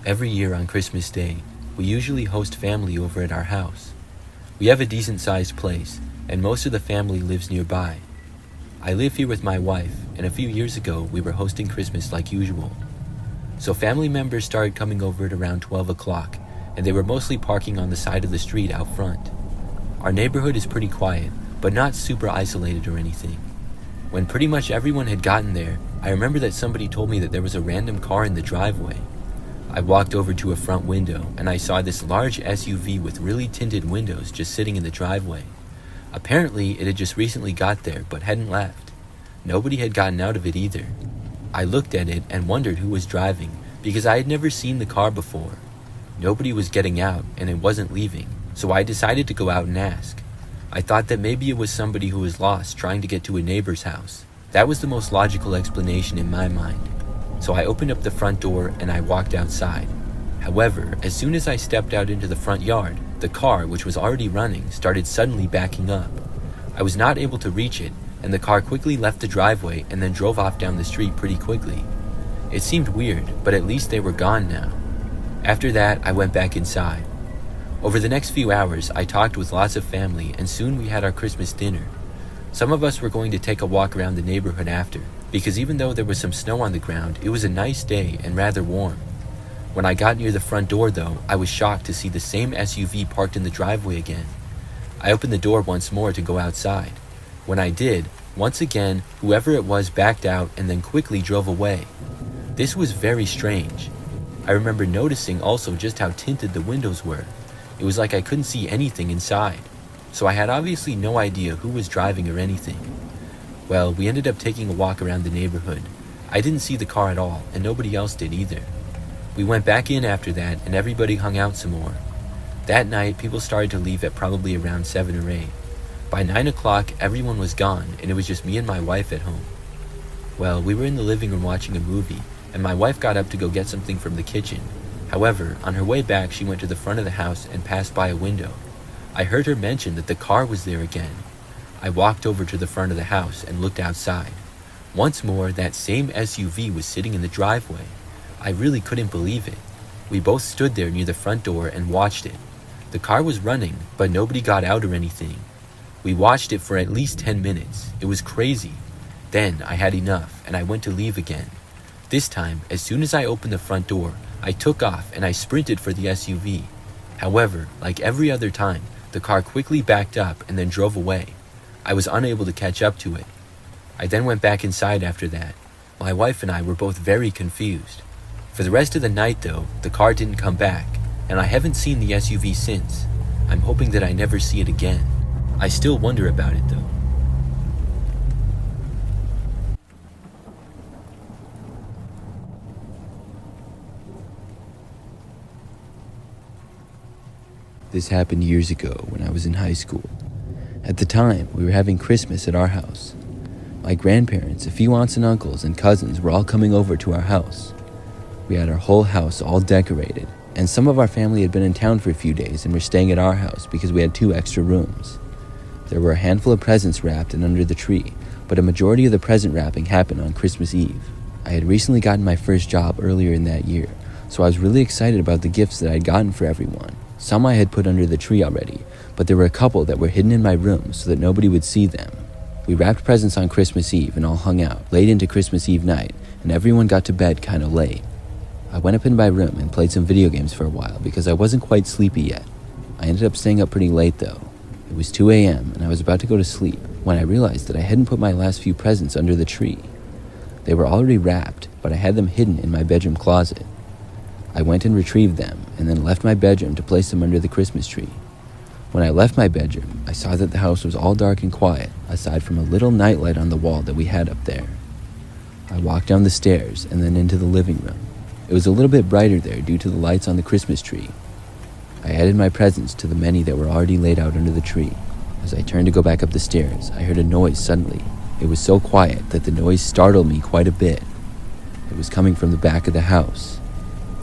Every year on Christmas Day, we usually host family over at our house. We have a decent-sized place, and most of the family lives nearby. I live here with my wife, and a few years ago we were hosting Christmas like usual. So family members started coming over at around 12 o'clock, and they were mostly parking on the side of the street out front. Our neighborhood is pretty quiet, but not super isolated or anything. When pretty much everyone had gotten there, I remember that somebody told me that there was a random car in the driveway. I walked over to a front window, and I saw this large SUV with really tinted windows just sitting in the driveway. Apparently, it had just recently got there, but hadn't left. Nobody had gotten out of it either. I looked at it and wondered who was driving, because I had never seen the car before. Nobody was getting out, and it wasn't leaving, so I decided to go out and ask. I thought that maybe it was somebody who was lost trying to get to a neighbor's house. That was the most logical explanation in my mind. So I opened up the front door and I walked outside. However, as soon as I stepped out into the front yard, the car, which was already running, started suddenly backing up. I was not able to reach it, and the car quickly left the driveway and then drove off down the street pretty quickly. It seemed weird, but at least they were gone now. After that, I went back inside. Over the next few hours, I talked with lots of family, and soon we had our Christmas dinner. Some of us were going to take a walk around the neighborhood after, because even though there was some snow on the ground, it was a nice day and rather warm. When I got near the front door though, I was shocked to see the same SUV parked in the driveway again. I opened the door once more to go outside. When I did, once again, whoever it was backed out and then quickly drove away. This was very strange. I remember noticing also just how tinted the windows were. It was like I couldn't see anything inside. So I had obviously no idea who was driving or anything. Well, we ended up taking a walk around the neighborhood. I didn't see the car at all, and nobody else did either. We went back in after that, and everybody hung out some more. That night, people started to leave at probably around 7 or 8. By 9 o'clock, everyone was gone, and it was just me and my wife at home. Well, we were in the living room watching a movie, and my wife got up to go get something from the kitchen. However, on her way back, she went to the front of the house and passed by a window. I heard her mention that the car was there again. I walked over to the front of the house and looked outside. Once more, that same SUV was sitting in the driveway. I really couldn't believe it. We both stood there near the front door and watched it. The car was running, but nobody got out or anything. We watched it for at least 10 minutes. It was crazy. Then I had enough and I went to leave again. This time, as soon as I opened the front door, I took off and I sprinted for the SUV. However, like every other time, the car quickly backed up and then drove away. I was unable to catch up to it. I then went back inside after that. My wife and I were both very confused. For the rest of the night though, the car didn't come back, and I haven't seen the SUV since. I'm hoping that I never see it again. I still wonder about it though. This happened years ago when I was in high school. At the time, we were having Christmas at our house. My grandparents, a few aunts and uncles, and cousins were all coming over to our house. We had our whole house all decorated, and some of our family had been in town for a few days and were staying at our house because we had 2 extra rooms. There were a handful of presents wrapped and under the tree, but a majority of the present wrapping happened on Christmas Eve. I had recently gotten my first job earlier in that year, so I was really excited about the gifts that I had gotten for everyone. Some I had put under the tree already, but there were a couple that were hidden in my room so that nobody would see them. We wrapped presents on Christmas Eve and all hung out late into Christmas Eve night, and everyone got to bed kind of late. I went up in my room and played some video games for a while because I wasn't quite sleepy yet. I ended up staying up pretty late though. It was 2 a.m. and I was about to go to sleep when I realized that I hadn't put my last few presents under the tree. They were already wrapped, but I had them hidden in my bedroom closet. I went and retrieved them and then left my bedroom to place them under the Christmas tree. When I left my bedroom, I saw that the house was all dark and quiet, aside from a little nightlight on the wall that we had up there. I walked down the stairs and then into the living room. It was a little bit brighter there due to the lights on the Christmas tree. I added my presents to the many that were already laid out under the tree. As I turned to go back up the stairs, I heard a noise suddenly. It was so quiet that the noise startled me quite a bit. It was coming from the back of the house.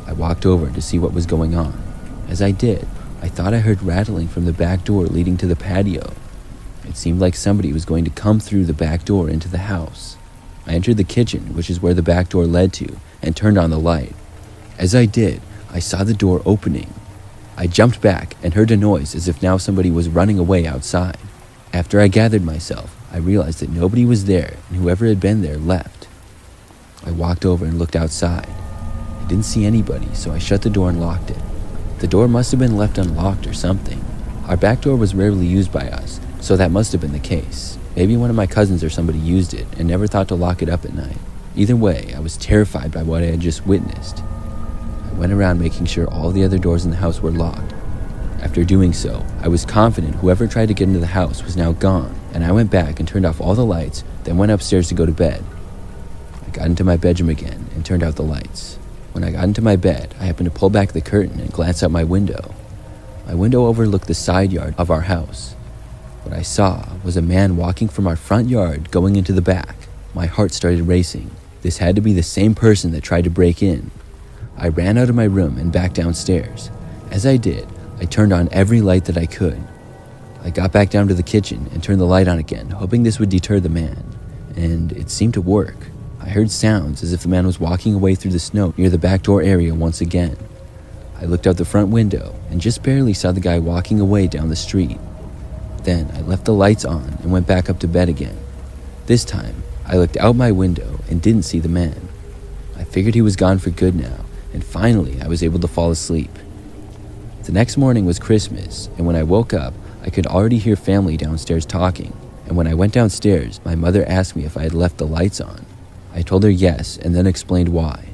I walked over to see what was going on. As I did, I thought I heard rattling from the back door leading to the patio. It seemed like somebody was going to come through the back door into the house. I entered the kitchen, which is where the back door led to, and turned on the light. As I did, I saw the door opening. I jumped back and heard a noise as if now somebody was running away outside. After I gathered myself, I realized that nobody was there and whoever had been there left. I walked over and looked outside. I didn't see anybody, so I shut the door and locked it. The door must have been left unlocked or something. Our back door was rarely used by us, so that must have been the case. Maybe one of my cousins or somebody used it and never thought to lock it up at night. Either way, I was terrified by what I had just witnessed. I went around making sure all the other doors in the house were locked. After doing so, I was confident whoever tried to get into the house was now gone, and I went back and turned off all the lights, then went upstairs to go to bed. I got into my bedroom again and turned out the lights. When I got into my bed, I happened to pull back the curtain and glance out my window. My window overlooked the side yard of our house. What I saw was a man walking from our front yard going into the back. My heart started racing. This had to be the same person that tried to break in. I ran out of my room and back downstairs. As I did, I turned on every light that I could. I got back down to the kitchen and turned the light on again, hoping this would deter the man. And it seemed to work. I heard sounds as if the man was walking away through the snow near the back door area once again. I looked out the front window and just barely saw the guy walking away down the street. Then I left the lights on and went back up to bed again. This time, I looked out my window and didn't see the man. I figured he was gone for good now, and finally I was able to fall asleep. The next morning was Christmas, and when I woke up, I could already hear family downstairs talking, and when I went downstairs, my mother asked me if I had left the lights on. I told her yes, and then explained why.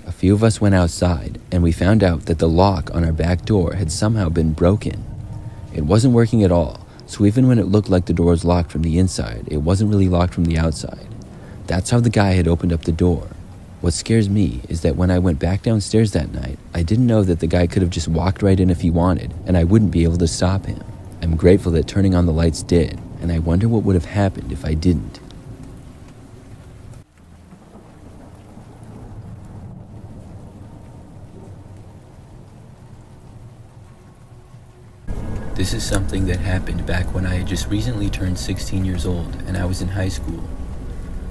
A few of us went outside, and we found out that the lock on our back door had somehow been broken. It wasn't working at all, so even when it looked like the door was locked from the inside, it wasn't really locked from the outside. That's how the guy had opened up the door. What scares me is that when I went back downstairs that night, I didn't know that the guy could have just walked right in if he wanted, and I wouldn't be able to stop him. I'm grateful that turning on the lights did, and I wonder what would have happened if I didn't. This is something that happened back when I had just recently turned 16 years old and I was in high school.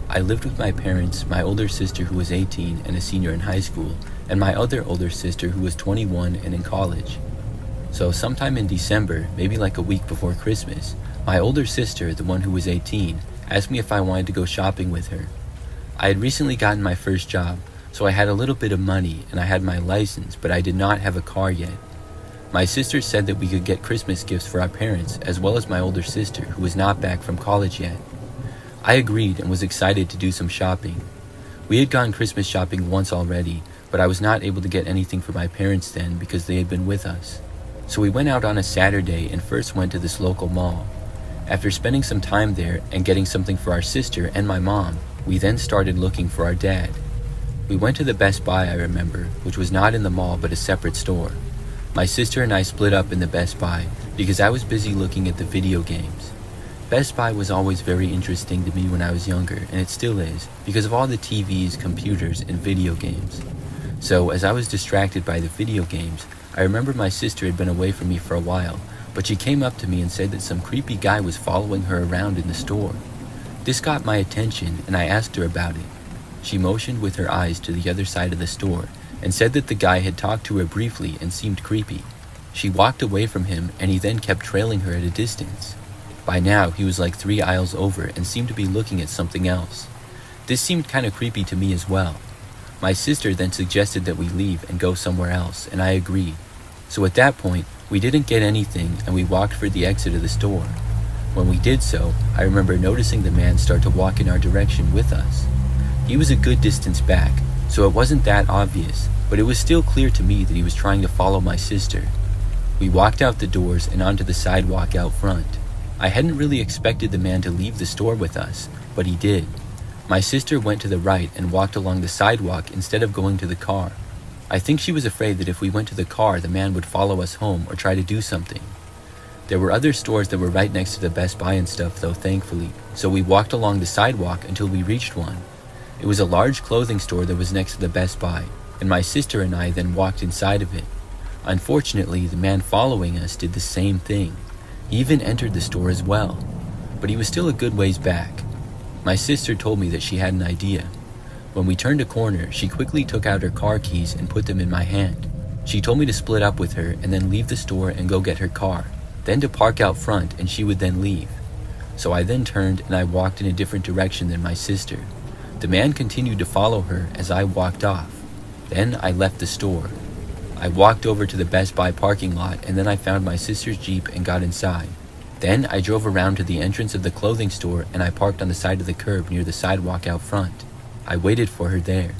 I lived with my parents, my older sister who was 18 and a senior in high school, and my other older sister who was 21 and in college. So sometime in December, maybe like a week before Christmas, my older sister, the one who was 18, asked me if I wanted to go shopping with her. I had recently gotten my first job, so I had a little bit of money and I had my license, but I did not have a car yet. My sister said that we could get Christmas gifts for our parents, as well as my older sister, who was not back from college yet. I agreed and was excited to do some shopping. We had gone Christmas shopping once already, but I was not able to get anything for my parents then because they had been with us. So we went out on a Saturday and first went to this local mall. After spending some time there and getting something for our sister and my mom, we then started looking for our dad. We went to the Best Buy, I remember, which was not in the mall but a separate store. My sister and I split up in the Best Buy because I was busy looking at the video games. Best Buy was always very interesting to me when I was younger, and it still is, because of all the TVs, computers, and video games. So, as I was distracted by the video games, I remember my sister had been away from me for a while, but she came up to me and said that some creepy guy was following her around in the store. This got my attention, and I asked her about it. She motioned with her eyes to the other side of the store, and said that the guy had talked to her briefly and seemed creepy. She walked away from him, and he then kept trailing her at a distance. By now, he was like 3 aisles over and seemed to be looking at something else. This seemed kind of creepy to me as well. My sister then suggested that we leave and go somewhere else, and I agreed. So at that point, we didn't get anything and we walked for the exit of the store. When we did so, I remember noticing the man start to walk in our direction with us. He was a good distance back, so it wasn't that obvious, but it was still clear to me that he was trying to follow my sister. We walked out the doors and onto the sidewalk out front. I hadn't really expected the man to leave the store with us, but he did. My sister went to the right and walked along the sidewalk instead of going to the car. I think she was afraid that if we went to the car, the man would follow us home or try to do something. There were other stores that were right next to the Best Buy and stuff though, thankfully, so we walked along the sidewalk until we reached one. It was a large clothing store that was next to the Best Buy, and my sister and I then walked inside of it. Unfortunately, the man following us did the same thing. He even entered the store as well, but he was still a good ways back. My sister told me that she had an idea. When we turned a corner, she quickly took out her car keys and put them in my hand. She told me to split up with her and then leave the store and go get her car, then to park out front and she would then leave. So I then turned and I walked in a different direction than my sister. The man continued to follow her as I walked off. Then I left the store. I walked over to the Best Buy parking lot and then I found my sister's Jeep and got inside. Then I drove around to the entrance of the clothing store and I parked on the side of the curb near the sidewalk out front. I waited for her there.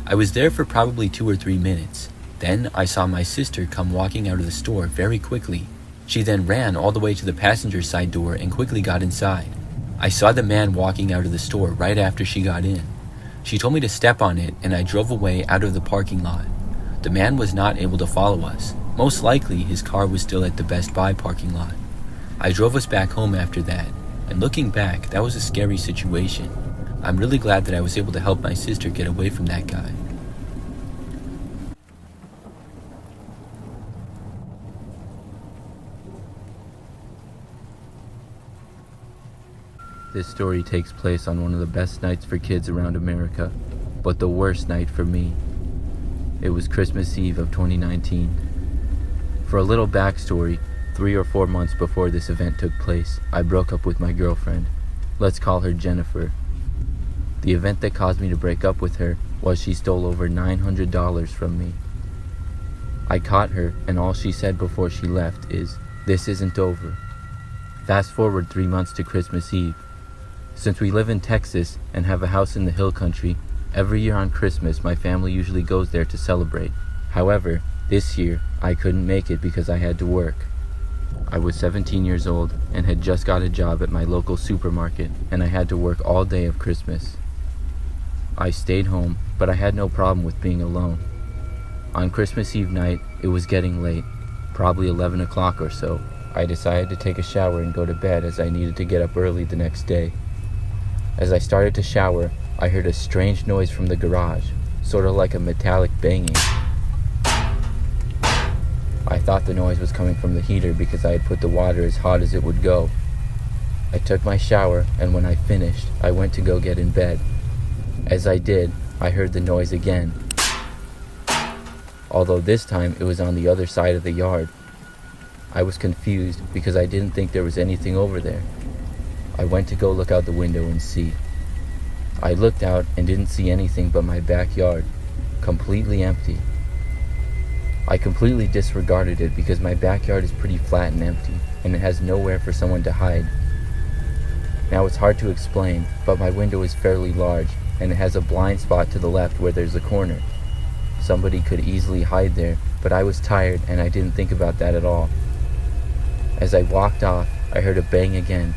I was there for probably 2 or 3 minutes. Then I saw my sister come walking out of the store very quickly. She then ran all the way to the passenger side door and quickly got inside. I saw the man walking out of the store right after she got in. She told me to step on it and I drove away out of the parking lot. The man was not able to follow us. Most likely his car was still at the Best Buy parking lot. I drove us back home after that, and looking back, that was a scary situation. I'm really glad that I was able to help my sister get away from that guy. This story takes place on one of the best nights for kids around America, but the worst night for me. It was Christmas Eve of 2019. For a little backstory, 3 or 4 months before this event took place, I broke up with my girlfriend. Let's call her Jennifer. The event that caused me to break up with her was she stole over $900 from me. I caught her, and all she said before she left is, "This isn't over." Fast forward 3 months to Christmas Eve. Since we live in Texas and have a house in the hill country, every year on Christmas my family usually goes there to celebrate. However, this year I couldn't make it because I had to work. I was 17 years old and had just got a job at my local supermarket, and I had to work all day of Christmas. I stayed home, but I had no problem with being alone. On Christmas Eve night, it was getting late, probably 11 o'clock or so. I decided to take a shower and go to bed as I needed to get up early the next day. As I started to shower, I heard a strange noise from the garage, sort of like a metallic banging. I thought the noise was coming from the heater because I had put the water as hot as it would go. I took my shower, and when I finished, I went to go get in bed. As I did, I heard the noise again, although this time it was on the other side of the yard. I was confused because I didn't think there was anything over there. I went to go look out the window and see. I looked out and didn't see anything but my backyard, completely empty. I completely disregarded it because my backyard is pretty flat and empty, and it has nowhere for someone to hide. Now it's hard to explain, but my window is fairly large, and it has a blind spot to the left where there's a corner. Somebody could easily hide there, but I was tired and I didn't think about that at all. As I walked off, I heard a bang again,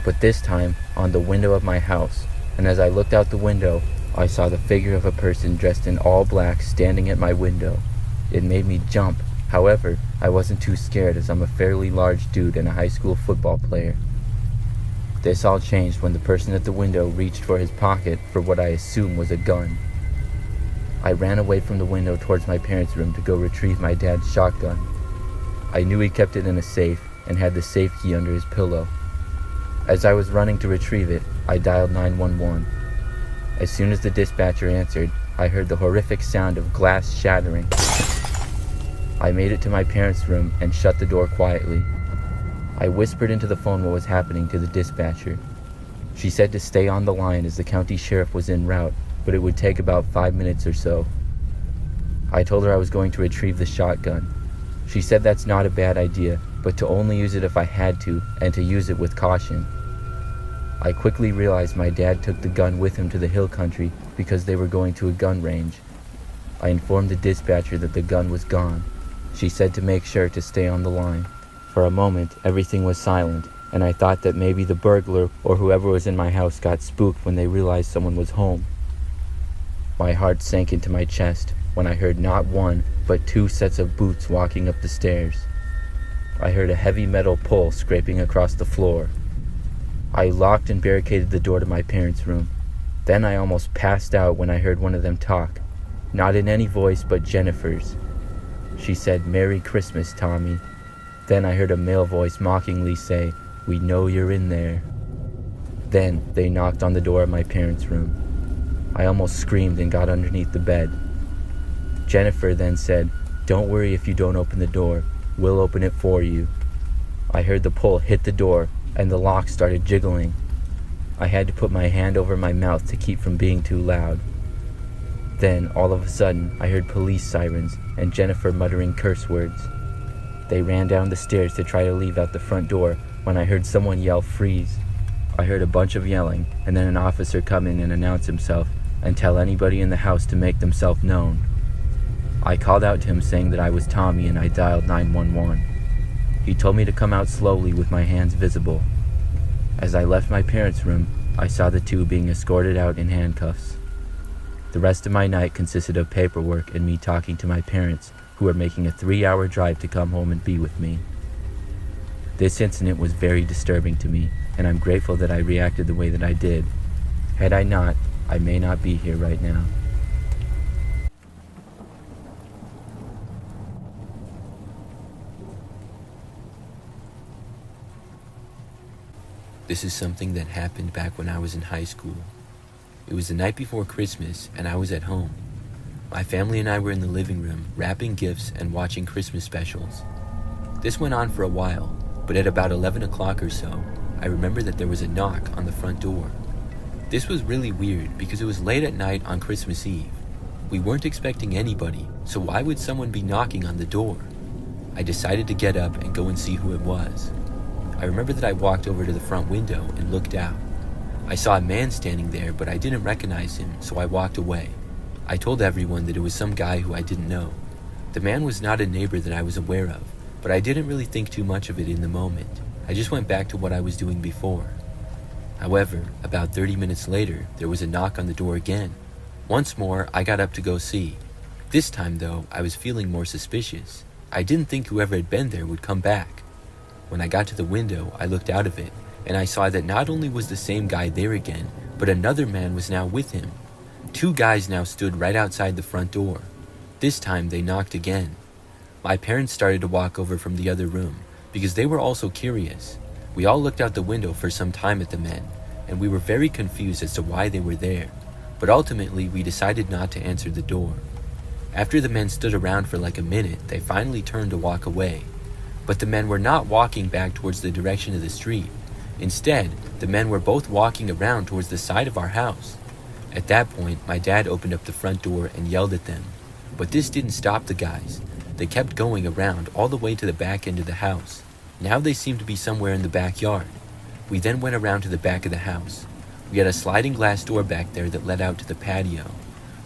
but this time on the window of my house, and as I looked out the window, I saw the figure of a person dressed in all black standing at my window. It made me jump. However, I wasn't too scared as I'm a fairly large dude and a high school football player. This all changed when the person at the window reached for his pocket for what I assumed was a gun. I ran away from the window towards my parents' room to go retrieve my dad's shotgun. I knew he kept it in a safe and had the safe key under his pillow. As I was running to retrieve it, I dialed 911. As soon as the dispatcher answered, I heard the horrific sound of glass shattering. I made it to my parents' room and shut the door quietly. I whispered into the phone what was happening to the dispatcher. She said to stay on the line as the county sheriff was en route, but it would take about 5 minutes or so. I told her I was going to retrieve the shotgun. She said that's not a bad idea, but to only use it if I had to, and to use it with caution. I quickly realized my dad took the gun with him to the hill country because they were going to a gun range. I informed the dispatcher that the gun was gone. She said to make sure to stay on the line. For a moment, everything was silent, and I thought that maybe the burglar or whoever was in my house got spooked when they realized someone was home. My heart sank into my chest when I heard not one, but 2 sets of boots walking up the stairs. I heard a heavy metal pole scraping across the floor. I locked and barricaded the door to my parents' room. Then I almost passed out when I heard one of them talk, not in any voice but Jennifer's. She said, "Merry Christmas, Tommy." Then I heard a male voice mockingly say, "We know you're in there." Then they knocked on the door of my parents' room. I almost screamed and got underneath the bed. Jennifer then said, "Don't worry if you don't open the door. We'll open it for you." I heard the pull hit the door, and the lock started jiggling. I had to put my hand over my mouth to keep from being too loud. Then, all of a sudden, I heard police sirens and Jennifer muttering curse words. They ran down the stairs to try to leave out the front door when I heard someone yell, "Freeze." I heard a bunch of yelling, and then an officer come in and announce himself and tell anybody in the house to make themselves known. I called out to him saying that I was Tommy, and I dialed 911. He told me to come out slowly with my hands visible. As I left my parents' room, I saw the two being escorted out in handcuffs. The rest of my night consisted of paperwork and me talking to my parents, who were making a 3-hour drive to come home and be with me. This incident was very disturbing to me, and I'm grateful that I reacted the way that I did. Had I not, I may not be here right now. This is something that happened back when I was in high school. It was the night before Christmas, and I was at home. My family and I were in the living room, wrapping gifts and watching Christmas specials. This went on for a while, but at about 11 o'clock or so, I remember that there was a knock on the front door. This was really weird because it was late at night on Christmas Eve. We weren't expecting anybody, so why would someone be knocking on the door? I decided to get up and go and see who it was. I remember that I walked over to the front window and looked out. I saw a man standing there, but I didn't recognize him, so I walked away. I told everyone that it was some guy who I didn't know. The man was not a neighbor that I was aware of, but I didn't really think too much of it in the moment. I just went back to what I was doing before. However, about 30 minutes later, there was a knock on the door again. Once more, I got up to go see. This time, though, I was feeling more suspicious. I didn't think whoever had been there would come back. When I got to the window, I looked out of it, and I saw that not only was the same guy there again, but another man was now with him. 2 guys now stood right outside the front door. This time, they knocked again. My parents started to walk over from the other room, because they were also curious. We all looked out the window for some time at the men, and we were very confused as to why they were there. But ultimately, we decided not to answer the door. After the men stood around for like a minute, they finally turned to walk away. But the men were not walking back towards the direction of the street. Instead, the men were both walking around towards the side of our house. At that point, my dad opened up the front door and yelled at them. But this didn't stop the guys. They kept going around all the way to the back end of the house. Now they seemed to be somewhere in the backyard. We then went around to the back of the house. We had a sliding glass door back there that led out to the patio.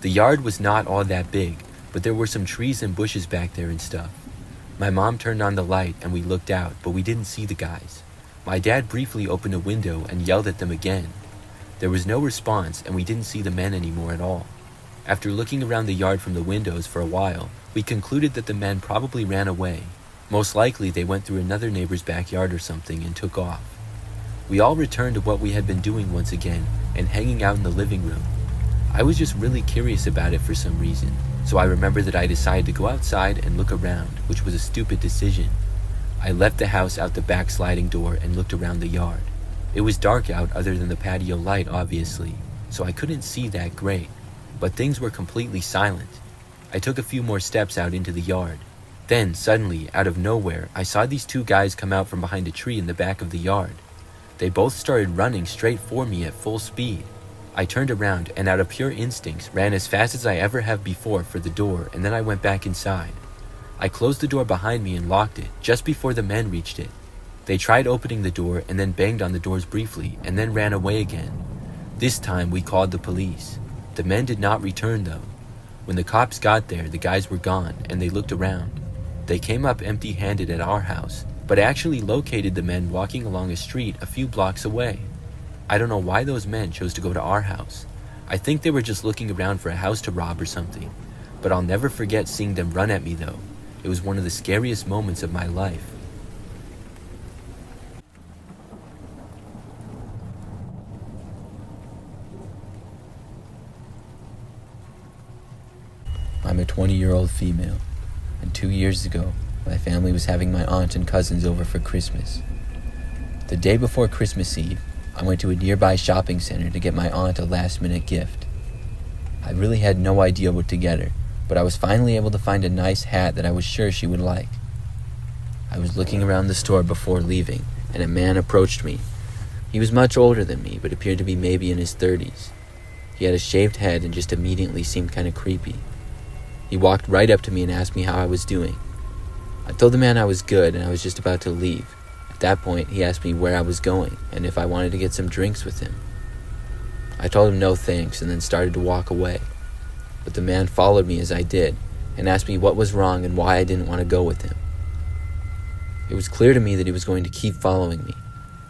The yard was not all that big, but there were some trees and bushes back there and stuff. My mom turned on the light and we looked out, but we didn't see the guys. My dad briefly opened a window and yelled at them again. There was no response and we didn't see the men anymore at all. After looking around the yard from the windows for a while, we concluded that the men probably ran away. Most likely they went through another neighbor's backyard or something and took off. We all returned to what we had been doing once again and hanging out in the living room. I was just really curious about it for some reason, so I remember that I decided to go outside and look around, which was a stupid decision. I left the house out the back sliding door and looked around the yard. It was dark out other than the patio light, obviously, so I couldn't see that great, but things were completely silent. I took a few more steps out into the yard. Then, suddenly, out of nowhere, I saw these 2 guys come out from behind a tree in the back of the yard. They both started running straight for me at full speed. I turned around and out of pure instincts ran as fast as I ever have before for the door, and then I went back inside. I closed the door behind me and locked it just before the men reached it. They tried opening the door and then banged on the doors briefly and then ran away again. This time we called the police. The men did not return though. When the cops got there, the guys were gone and they looked around. They came up empty-handed at our house, but actually located the men walking along a street a few blocks away. I don't know why those men chose to go to our house. I think they were just looking around for a house to rob or something. But I'll never forget seeing them run at me though. It was one of the scariest moments of my life. I'm a 20-year-old female, and 2 years ago, my family was having my aunt and cousins over for Christmas. The day before Christmas Eve, I went to a nearby shopping center to get my aunt a last-minute gift. I really had no idea what to get her, but I was finally able to find a nice hat that I was sure she would like. I was looking around the store before leaving, and a man approached me. He was much older than me, but appeared to be maybe in his 30s. He had a shaved head and just immediately seemed kind of creepy. He walked right up to me and asked me how I was doing. I told the man I was good and I was just about to leave. At that point, he asked me where I was going and if I wanted to get some drinks with him. I told him no thanks and then started to walk away. But the man followed me as I did and asked me what was wrong and why I didn't want to go with him. It was clear to me that he was going to keep following me.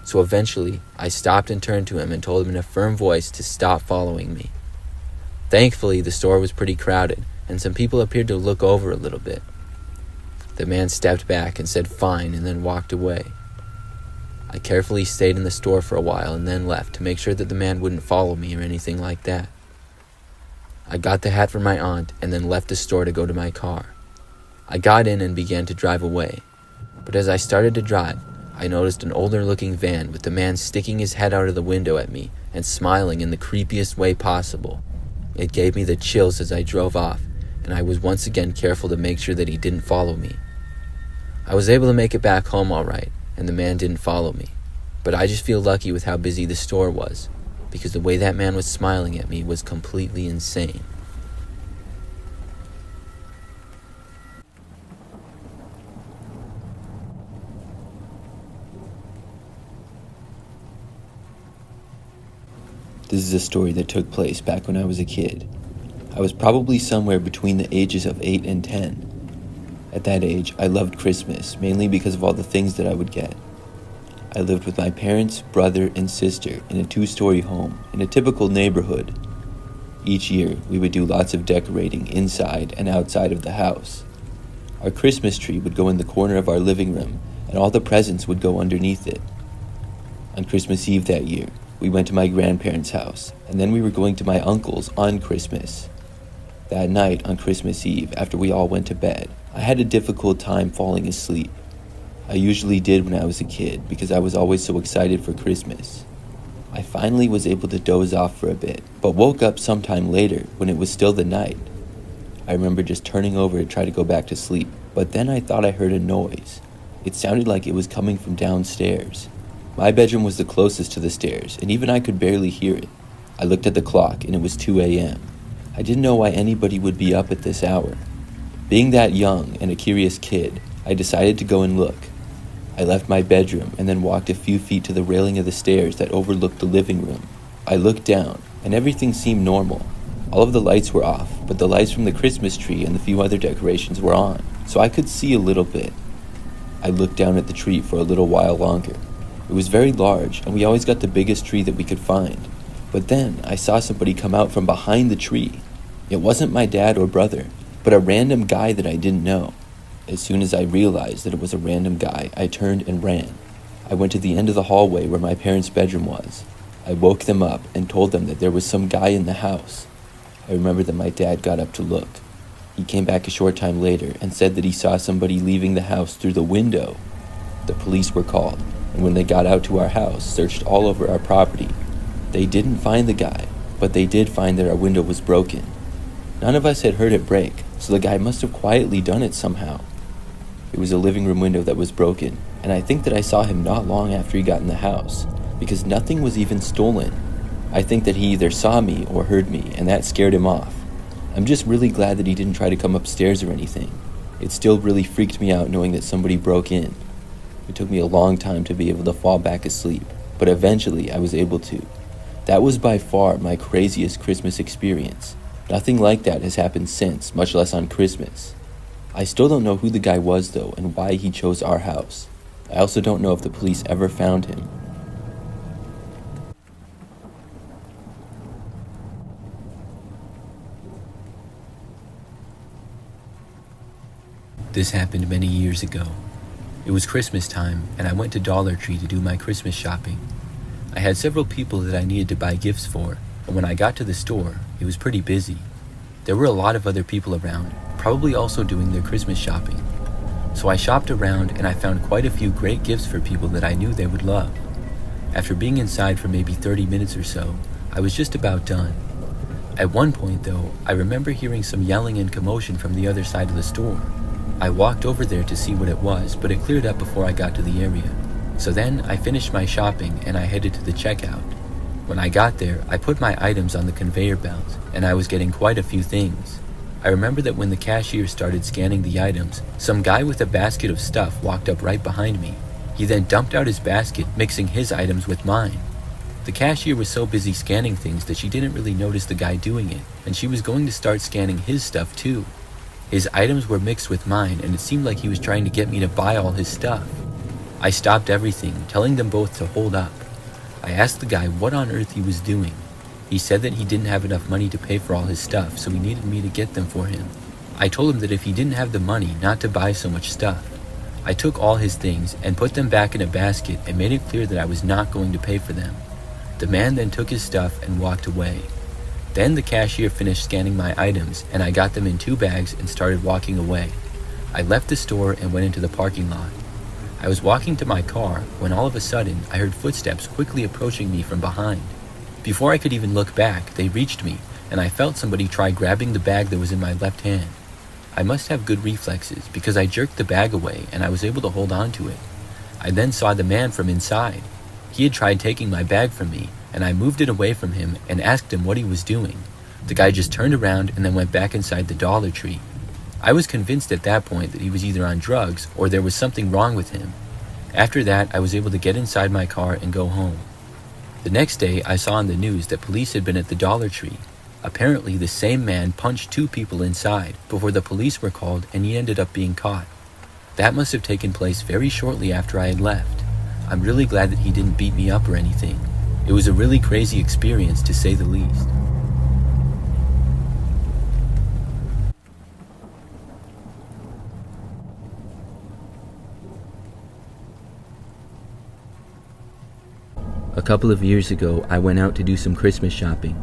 So eventually, I stopped and turned to him and told him in a firm voice to stop following me. Thankfully, the store was pretty crowded, and some people appeared to look over a little bit. The man stepped back and said fine and then walked away. I carefully stayed in the store for a while and then left to make sure that the man wouldn't follow me or anything like that. I got the hat from my aunt and then left the store to go to my car. I got in and began to drive away, but as I started to drive, I noticed an older-looking van with the man sticking his head out of the window at me and smiling in the creepiest way possible. It gave me the chills as I drove off, and I was once again careful to make sure that he didn't follow me. I was able to make it back home all right, and the man didn't follow me, but I just feel lucky with how busy the store was, because the way that man was smiling at me was completely insane. This is a story that took place back when I was a kid. I was probably somewhere between the ages of 8 and 10. At that age, I loved Christmas, mainly because of all the things that I would get. I lived with my parents, brother, and sister in a 2-story home in a typical neighborhood. Each year, we would do lots of decorating inside and outside of the house. Our Christmas tree would go in the corner of our living room, and all the presents would go underneath it. On Christmas Eve that year, we went to my grandparents' house, and then we were going to my uncle's on Christmas. That night, on Christmas Eve, after we all went to bed, I had a difficult time falling asleep. I usually did when I was a kid because I was always so excited for Christmas. I finally was able to doze off for a bit, but woke up sometime later when it was still the night. I remember just turning over to try to go back to sleep, but then I thought I heard a noise. It sounded like it was coming from downstairs. My bedroom was the closest to the stairs, and even I could barely hear it. I looked at the clock, and it was 2 a.m. I didn't know why anybody would be up at this hour. Being that young and a curious kid, I decided to go and look. I left my bedroom and then walked a few feet to the railing of the stairs that overlooked the living room. I looked down, and everything seemed normal. All of the lights were off, but the lights from the Christmas tree and the few other decorations were on, so I could see a little bit. I looked down at the tree for a little while longer. It was very large, and we always got the biggest tree that we could find. But then I saw somebody come out from behind the tree. It wasn't my dad or brother, but a random guy that I didn't know. As soon as I realized that it was a random guy, I turned and ran. I went to the end of the hallway where my parents' bedroom was. I woke them up and told them that there was some guy in the house. I remember that my dad got up to look. He came back a short time later and said that he saw somebody leaving the house through the window. The police were called, and when they got out to our house, searched all over our property. They didn't find the guy, but they did find that our window was broken. None of us had heard it break, so the guy must have quietly done it somehow. It was a living room window that was broken, and I think that I saw him not long after he got in the house, because nothing was even stolen. I think that he either saw me or heard me, and that scared him off. I'm just really glad that he didn't try to come upstairs or anything. It still really freaked me out knowing that somebody broke in. It took me a long time to be able to fall back asleep, but eventually I was able to. That was by far my craziest Christmas experience. Nothing like that has happened since, much less on Christmas. I still don't know who the guy was though and why he chose our house. I also don't know if the police ever found him. This happened many years ago. It was Christmas time, and I went to Dollar Tree to do my Christmas shopping. I had several people that I needed to buy gifts for, and when I got to the store, it was pretty busy. There were a lot of other people around, probably also doing their Christmas shopping. So I shopped around and I found quite a few great gifts for people that I knew they would love. After being inside for maybe 30 minutes or so, I was just about done. At one point though, I remember hearing some yelling and commotion from the other side of the store. I walked over there to see what it was, but it cleared up before I got to the area. So then I finished my shopping and I headed to the checkout. When I got there, I put my items on the conveyor belt, and I was getting quite a few things. I remember that when the cashier started scanning the items, some guy with a basket of stuff walked up right behind me. He then dumped out his basket, mixing his items with mine. The cashier was so busy scanning things that she didn't really notice the guy doing it, and she was going to start scanning his stuff too. His items were mixed with mine, and it seemed like he was trying to get me to buy all his stuff. I stopped everything, telling them both to hold up. I asked the guy what on earth he was doing. He said that he didn't have enough money to pay for all his stuff, so he needed me to get them for him. I told him that if he didn't have the money, not to buy so much stuff. I took all his things and put them back in a basket and made it clear that I was not going to pay for them. The man then took his stuff and walked away. Then the cashier finished scanning my items, and I got them in 2 bags and started walking away. I left the store and went into the parking lot. I was walking to my car when all of a sudden I heard footsteps quickly approaching me from behind. Before I could even look back, they reached me, and I felt somebody try grabbing the bag that was in my left hand. I must have good reflexes because I jerked the bag away and I was able to hold on to it. I then saw the man from inside. He had tried taking my bag from me, and I moved it away from him and asked him what he was doing. The guy just turned around and then went back inside the Dollar Tree. I was convinced at that point that he was either on drugs or there was something wrong with him. After that, I was able to get inside my car and go home. The next day, I saw on the news that police had been at the Dollar Tree. Apparently, the same man punched 2 people inside before the police were called, and he ended up being caught. That must have taken place very shortly after I had left. I'm really glad that he didn't beat me up or anything. It was a really crazy experience, to say the least. A couple of years ago, I went out to do some Christmas shopping.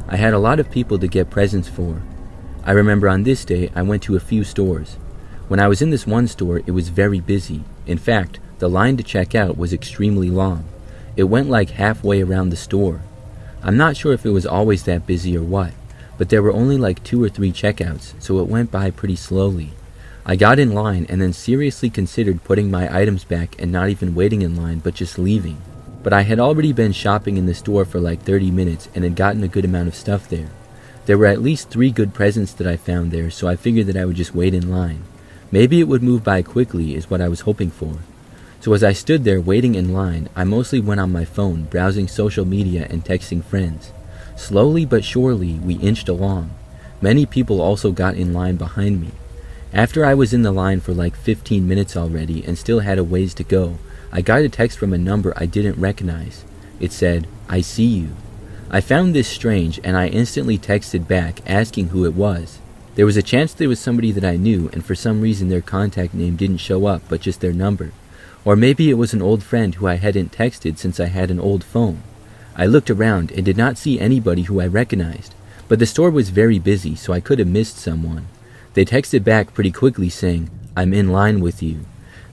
I had a lot of people to get presents for. I remember on this day, I went to a few stores. When I was in this one store, it was very busy. In fact, the line to check out was extremely long. It went like halfway around the store. I'm not sure if it was always that busy or what, but there were only like 2 or 3 checkouts, so it went by pretty slowly. I got in line and then seriously considered putting my items back and not even waiting in line, but just leaving. But I had already been shopping in the store for like 30 minutes and had gotten a good amount of stuff there. There were at least 3 good presents that I found there, so I figured that I would just wait in line. Maybe it would move by quickly is what I was hoping for. So as I stood there waiting in line, I mostly went on my phone, browsing social media and texting friends. Slowly but surely, we inched along. Many people also got in line behind me. After I was in the line for like 15 minutes already and still had a ways to go, I got a text from a number I didn't recognize. It said, "I see you." I found this strange and I instantly texted back asking who it was. There was a chance there was somebody that I knew, and for some reason their contact name didn't show up but just their number. Or maybe it was an old friend who I hadn't texted since I had an old phone. I looked around and did not see anybody who I recognized, but the store was very busy, so I could have missed someone. They texted back pretty quickly saying, "I'm in line with you."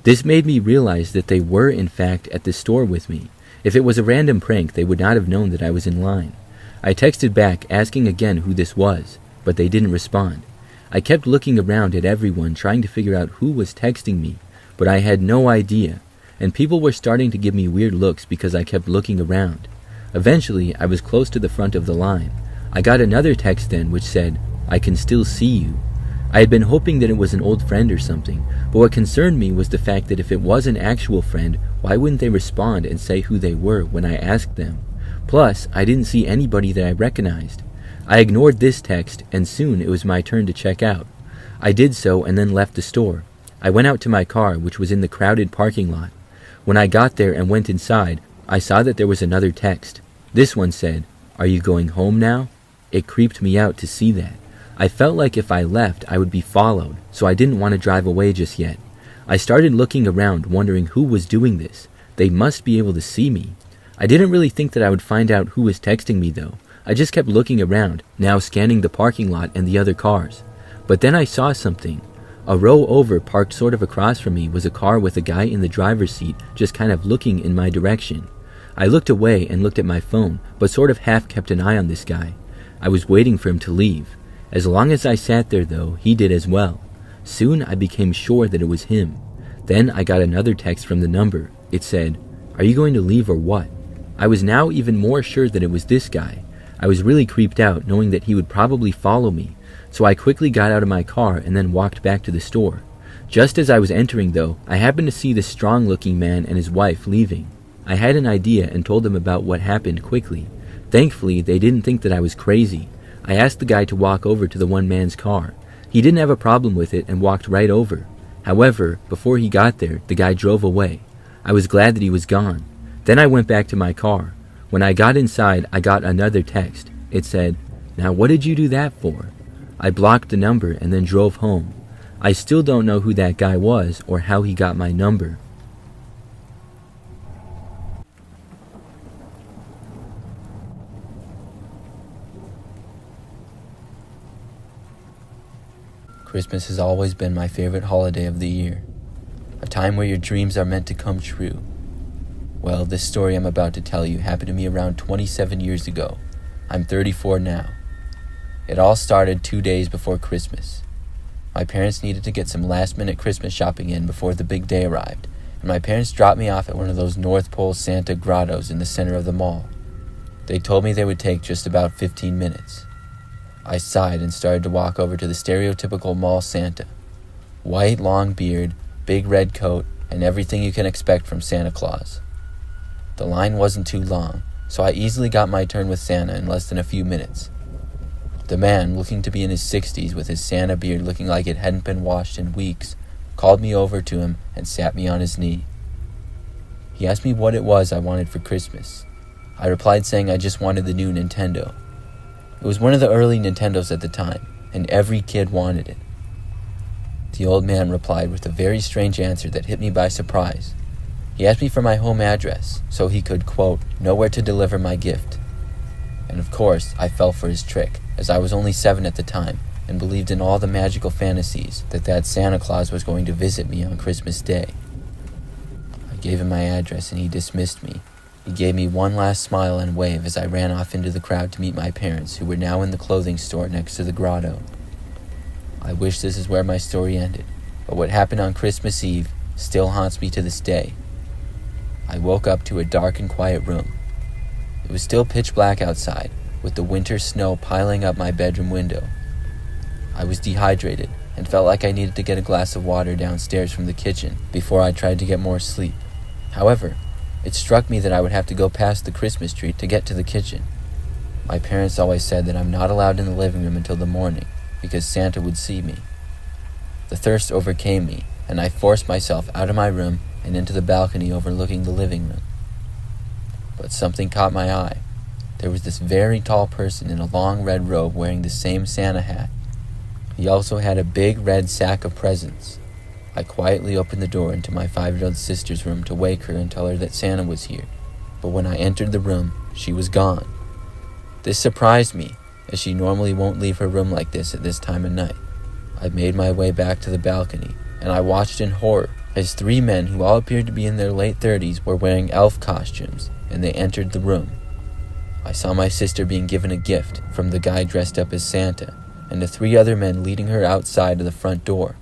This made me realize that they were in fact at the store with me. If it was a random prank, they would not have known that I was in line. I texted back asking again who this was, but they didn't respond. I kept looking around at everyone trying to figure out who was texting me, but I had no idea, and people were starting to give me weird looks because I kept looking around. Eventually, I was close to the front of the line. I got another text then which said, "I can still see you." I had been hoping that it was an old friend or something, but what concerned me was the fact that if it was an actual friend, why wouldn't they respond and say who they were when I asked them? Plus, I didn't see anybody that I recognized. I ignored this text, and soon it was my turn to check out. I did so and then left the store. I went out to my car, which was in the crowded parking lot. When I got there and went inside, I saw that there was another text. This one said, "Are you going home now?" It creeped me out to see that. I felt like if I left, I would be followed, so I didn't want to drive away just yet. I started looking around, wondering who was doing this. They must be able to see me. I didn't really think that I would find out who was texting me though. I just kept looking around, now scanning the parking lot and the other cars. But then I saw something. A row over, parked sort of across from me, was a car with a guy in the driver's seat, just kind of looking in my direction. I looked away and looked at my phone, but sort of half kept an eye on this guy. I was waiting for him to leave. As long as I sat there, though, he did as well. Soon I became sure that it was him. Then I got another text from the number. It said, "Are you going to leave or what?" I was now even more sure that it was this guy. I was really creeped out, knowing that he would probably follow me, so I quickly got out of my car and then walked back to the store. Just as I was entering, though, I happened to see this strong-looking man and his wife leaving. I had an idea and told them about what happened quickly. Thankfully, they didn't think that I was crazy. I asked the guy to walk over to the one man's car. He didn't have a problem with it and walked right over. However, before he got there, the guy drove away. I was glad that he was gone. Then I went back to my car. When I got inside, I got another text. It said, "Now what did you do that for?" I blocked the number and then drove home. I still don't know who that guy was or how he got my number. Christmas has always been my favorite holiday of the year, a time where your dreams are meant to come true. Well, this story I'm about to tell you happened to me around 27 years ago. I'm 34 now. It all started 2 days before Christmas. My parents needed to get some last-minute Christmas shopping in before the big day arrived, and my parents dropped me off at one of those North Pole Santa grottos in the center of the mall. They told me they would take just about 15 minutes. I sighed and started to walk over to the stereotypical mall Santa. White, long beard, big red coat, and everything you can expect from Santa Claus. The line wasn't too long, so I easily got my turn with Santa in less than a few minutes. The man, looking to be in his 60s with his Santa beard looking like it hadn't been washed in weeks, called me over to him and sat me on his knee. He asked me what it was I wanted for Christmas. I replied saying I just wanted the new Nintendo. It was one of the early Nintendos at the time, and every kid wanted it. The old man replied with a very strange answer that hit me by surprise. He asked me for my home address, so he could, quote, know where to deliver my gift. And of course, I fell for his trick, as I was only 7 at the time, and believed in all the magical fantasies that Santa Claus was going to visit me on Christmas Day. I gave him my address and he dismissed me. He gave me one last smile and wave as I ran off into the crowd to meet my parents, who were now in the clothing store next to the grotto. I wish this is where my story ended, but what happened on Christmas Eve still haunts me to this day. I woke up to a dark and quiet room. It was still pitch black outside, with the winter snow piling up my bedroom window. I was dehydrated and felt like I needed to get a glass of water downstairs from the kitchen before I tried to get more sleep. However, it struck me that I would have to go past the Christmas tree to get to the kitchen. My parents always said that I'm not allowed in the living room until the morning because Santa would see me. The thirst overcame me, and I forced myself out of my room and into the balcony overlooking the living room. But something caught my eye. There was this very tall person in a long red robe wearing the same Santa hat. He also had a big red sack of presents. I quietly opened the door into my 5-year-old sister's room to wake her and tell her that Santa was here. But when I entered the room, she was gone. This surprised me, as she normally won't leave her room like this at this time of night. I made my way back to the balcony, and I watched in horror as 3 men who all appeared to be in their late 30s were wearing elf costumes, and they entered the room. I saw my sister being given a gift from the guy dressed up as Santa, and the 3 other men leading her outside of the front door.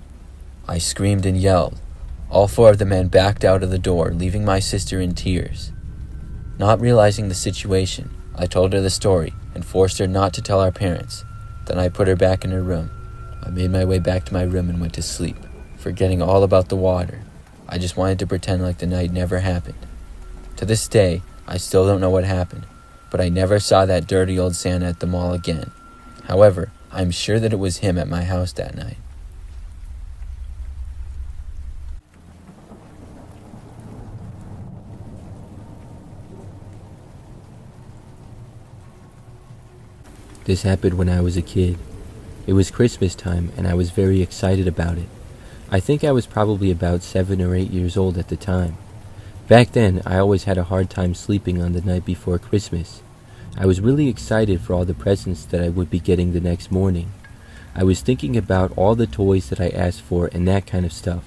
I screamed and yelled. All 4 of the men backed out of the door, leaving my sister in tears. Not realizing the situation, I told her the story and forced her not to tell our parents. Then I put her back in her room. I made my way back to my room and went to sleep, forgetting all about the water. I just wanted to pretend like the night never happened. To this day, I still don't know what happened, but I never saw that dirty old Santa at the mall again. However, I'm sure that it was him at my house that night. This happened when I was a kid. It was Christmas time, and I was very excited about it. I think I was probably about 7 or 8 years old at the time. Back then, I always had a hard time sleeping on the night before Christmas. I was really excited for all the presents that I would be getting the next morning. I was thinking about all the toys that I asked for and that kind of stuff.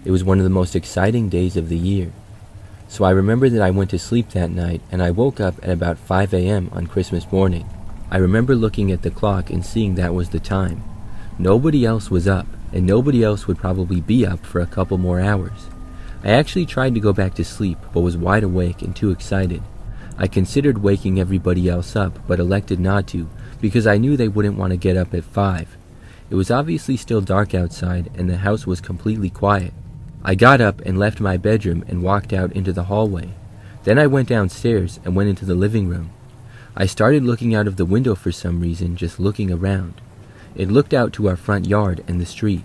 It was one of the most exciting days of the year. So I remember that I went to sleep that night, and I woke up at about 5 a.m. on Christmas morning. I remember looking at the clock and seeing that was the time. Nobody else was up, and nobody else would probably be up for a couple more hours. I actually tried to go back to sleep, but was wide awake and too excited. I considered waking everybody else up, but elected not to, because I knew they wouldn't want to get up at 5. It was obviously still dark outside, and the house was completely quiet. I got up and left my bedroom and walked out into the hallway. Then I went downstairs and went into the living room. I started looking out of the window for some reason, just looking around. It looked out to our front yard and the street.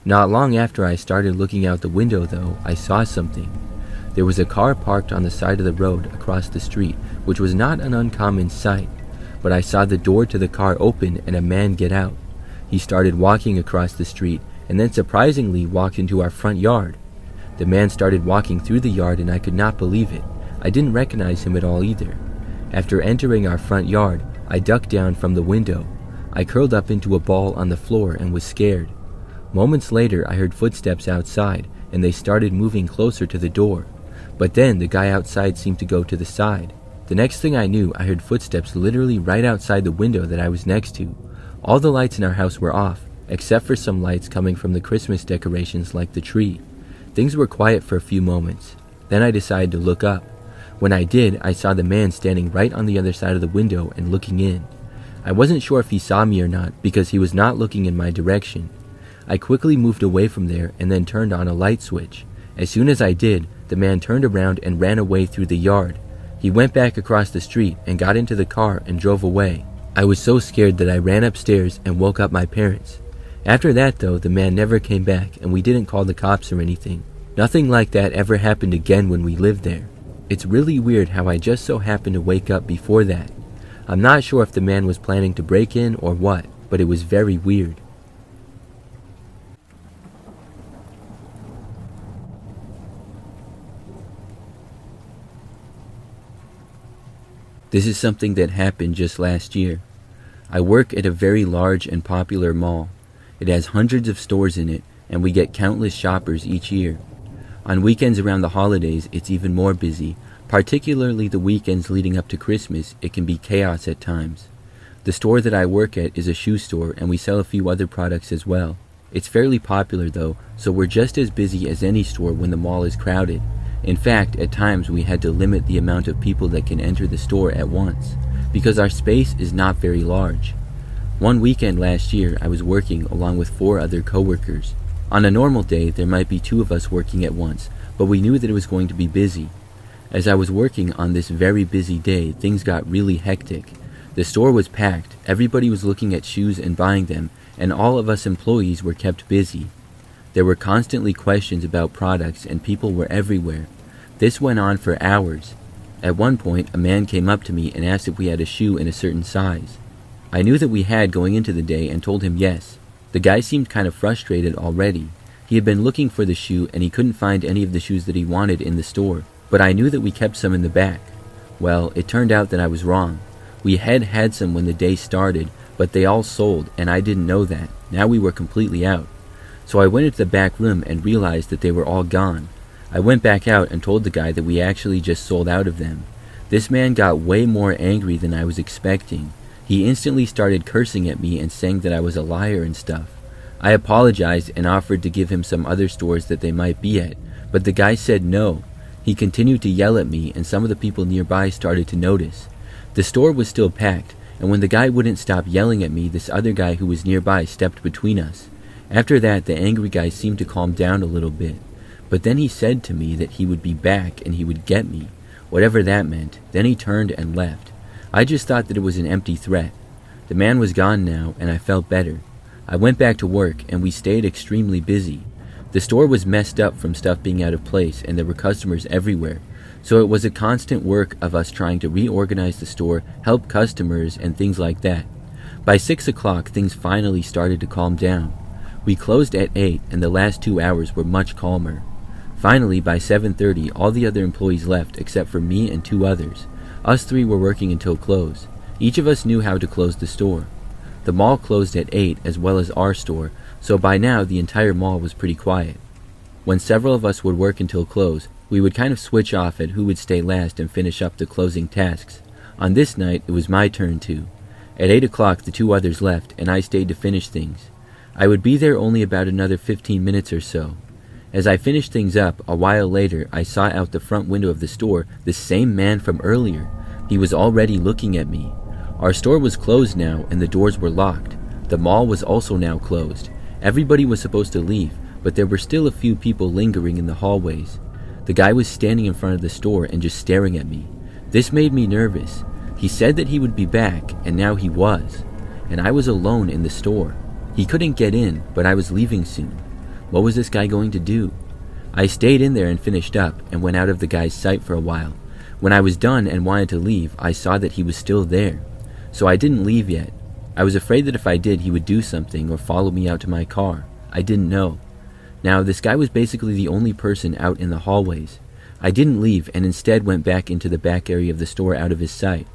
Not long after I started looking out the window, though, I saw something. There was a car parked on the side of the road across the street, which was not an uncommon sight, but I saw the door to the car open and a man get out. He started walking across the street and then surprisingly walked into our front yard. The man started walking through the yard and I could not believe it. I didn't recognize him at all either. After entering our front yard, I ducked down from the window. I curled up into a ball on the floor and was scared. Moments later, I heard footsteps outside, and they started moving closer to the door. But then the guy outside seemed to go to the side. The next thing I knew, I heard footsteps literally right outside the window that I was next to. All the lights in our house were off, except for some lights coming from the Christmas decorations like the tree. Things were quiet for a few moments. Then I decided to look up. When I did, I saw the man standing right on the other side of the window and looking in. I wasn't sure if he saw me or not because he was not looking in my direction. I quickly moved away from there and then turned on a light switch. As soon as I did, the man turned around and ran away through the yard. He went back across the street and got into the car and drove away. I was so scared that I ran upstairs and woke up my parents. After that, though, the man never came back and we didn't call the cops or anything. Nothing like that ever happened again when we lived there. It's really weird how I just so happened to wake up before that. I'm not sure if the man was planning to break in or what, but it was very weird. This is something that happened just last year. I work at a very large and popular mall. It has hundreds of stores in it, and we get countless shoppers each year. On weekends around the holidays, it's even more busy. Particularly the weekends leading up to Christmas, it can be chaos at times. The store that I work at is a shoe store, and we sell a few other products as well. It's fairly popular though, so we're just as busy as any store when the mall is crowded. In fact, at times we had to limit the amount of people that can enter the store at once, because our space is not very large. One weekend last year, I was working along with 4 other coworkers. On a normal day, there might be 2 of us working at once, but we knew that it was going to be busy. As I was working on this very busy day, things got really hectic. The store was packed, everybody was looking at shoes and buying them, and all of us employees were kept busy. There were constantly questions about products and people were everywhere. This went on for hours. At one point, a man came up to me and asked if we had a shoe in a certain size. I knew that we had going into the day and told him yes. The guy seemed kind of frustrated already. He had been looking for the shoe and he couldn't find any of the shoes that he wanted in the store, but I knew that we kept some in the back. Well, it turned out that I was wrong. We had some when the day started, but they all sold and I didn't know that. Now we were completely out. So I went into the back room and realized that they were all gone. I went back out and told the guy that we actually just sold out of them. This man got way more angry than I was expecting. He instantly started cursing at me and saying that I was a liar and stuff. I apologized and offered to give him some other stores that they might be at, but the guy said no. He continued to yell at me and some of the people nearby started to notice. The store was still packed, and when the guy wouldn't stop yelling at me, this other guy who was nearby stepped between us. After that, the angry guy seemed to calm down a little bit. But then he said to me that he would be back and he would get me, whatever that meant. Then he turned and left. I just thought that it was an empty threat. The man was gone now, and I felt better. I went back to work, and we stayed extremely busy. The store was messed up from stuff being out of place, and there were customers everywhere. So it was a constant work of us trying to reorganize the store, help customers, and things like that. By 6 o'clock, things finally started to calm down. We closed at 8, and the last 2 hours were much calmer. Finally, by 7:30, all the other employees left except for me and 2 others. Us 3 were working until close. Each of us knew how to close the store. The mall closed at 8 as well as our store, so by now the entire mall was pretty quiet. When several of us would work until close, we would kind of switch off at who would stay last and finish up the closing tasks. On this night, it was my turn to. At 8 o'clock, the two others left, and I stayed to finish things. I would be there only about another 15 minutes or so. As I finished things up, a while later, I saw out the front window of the store the same man from earlier. He was already looking at me. Our store was closed now, and the doors were locked. The mall was also now closed. Everybody was supposed to leave, but there were still a few people lingering in the hallways. The guy was standing in front of the store and just staring at me. This made me nervous. He said that he would be back, and now he was. And I was alone in the store. He couldn't get in, but I was leaving soon. What was this guy going to do? I stayed in there and finished up, and went out of the guy's sight for a while. When I was done and wanted to leave, I saw that he was still there. So I didn't leave yet. I was afraid that if I did, he would do something or follow me out to my car. I didn't know. Now, this guy was basically the only person out in the hallways. I didn't leave and instead went back into the back area of the store out of his sight.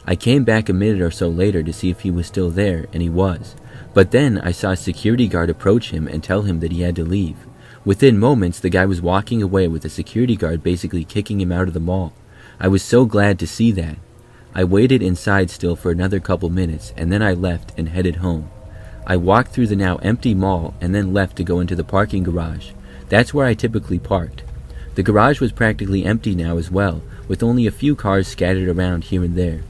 I came back a minute or so later to see if he was still there, and he was. But then I saw a security guard approach him and tell him that he had to leave. Within moments, the guy was walking away with the security guard basically kicking him out of the mall. I was so glad to see that. I waited inside still for another couple minutes, and then I left and headed home. I walked through the now empty mall and then left to go into the parking garage. That's where I typically parked. The garage was practically empty now as well, with only a few cars scattered around here and there.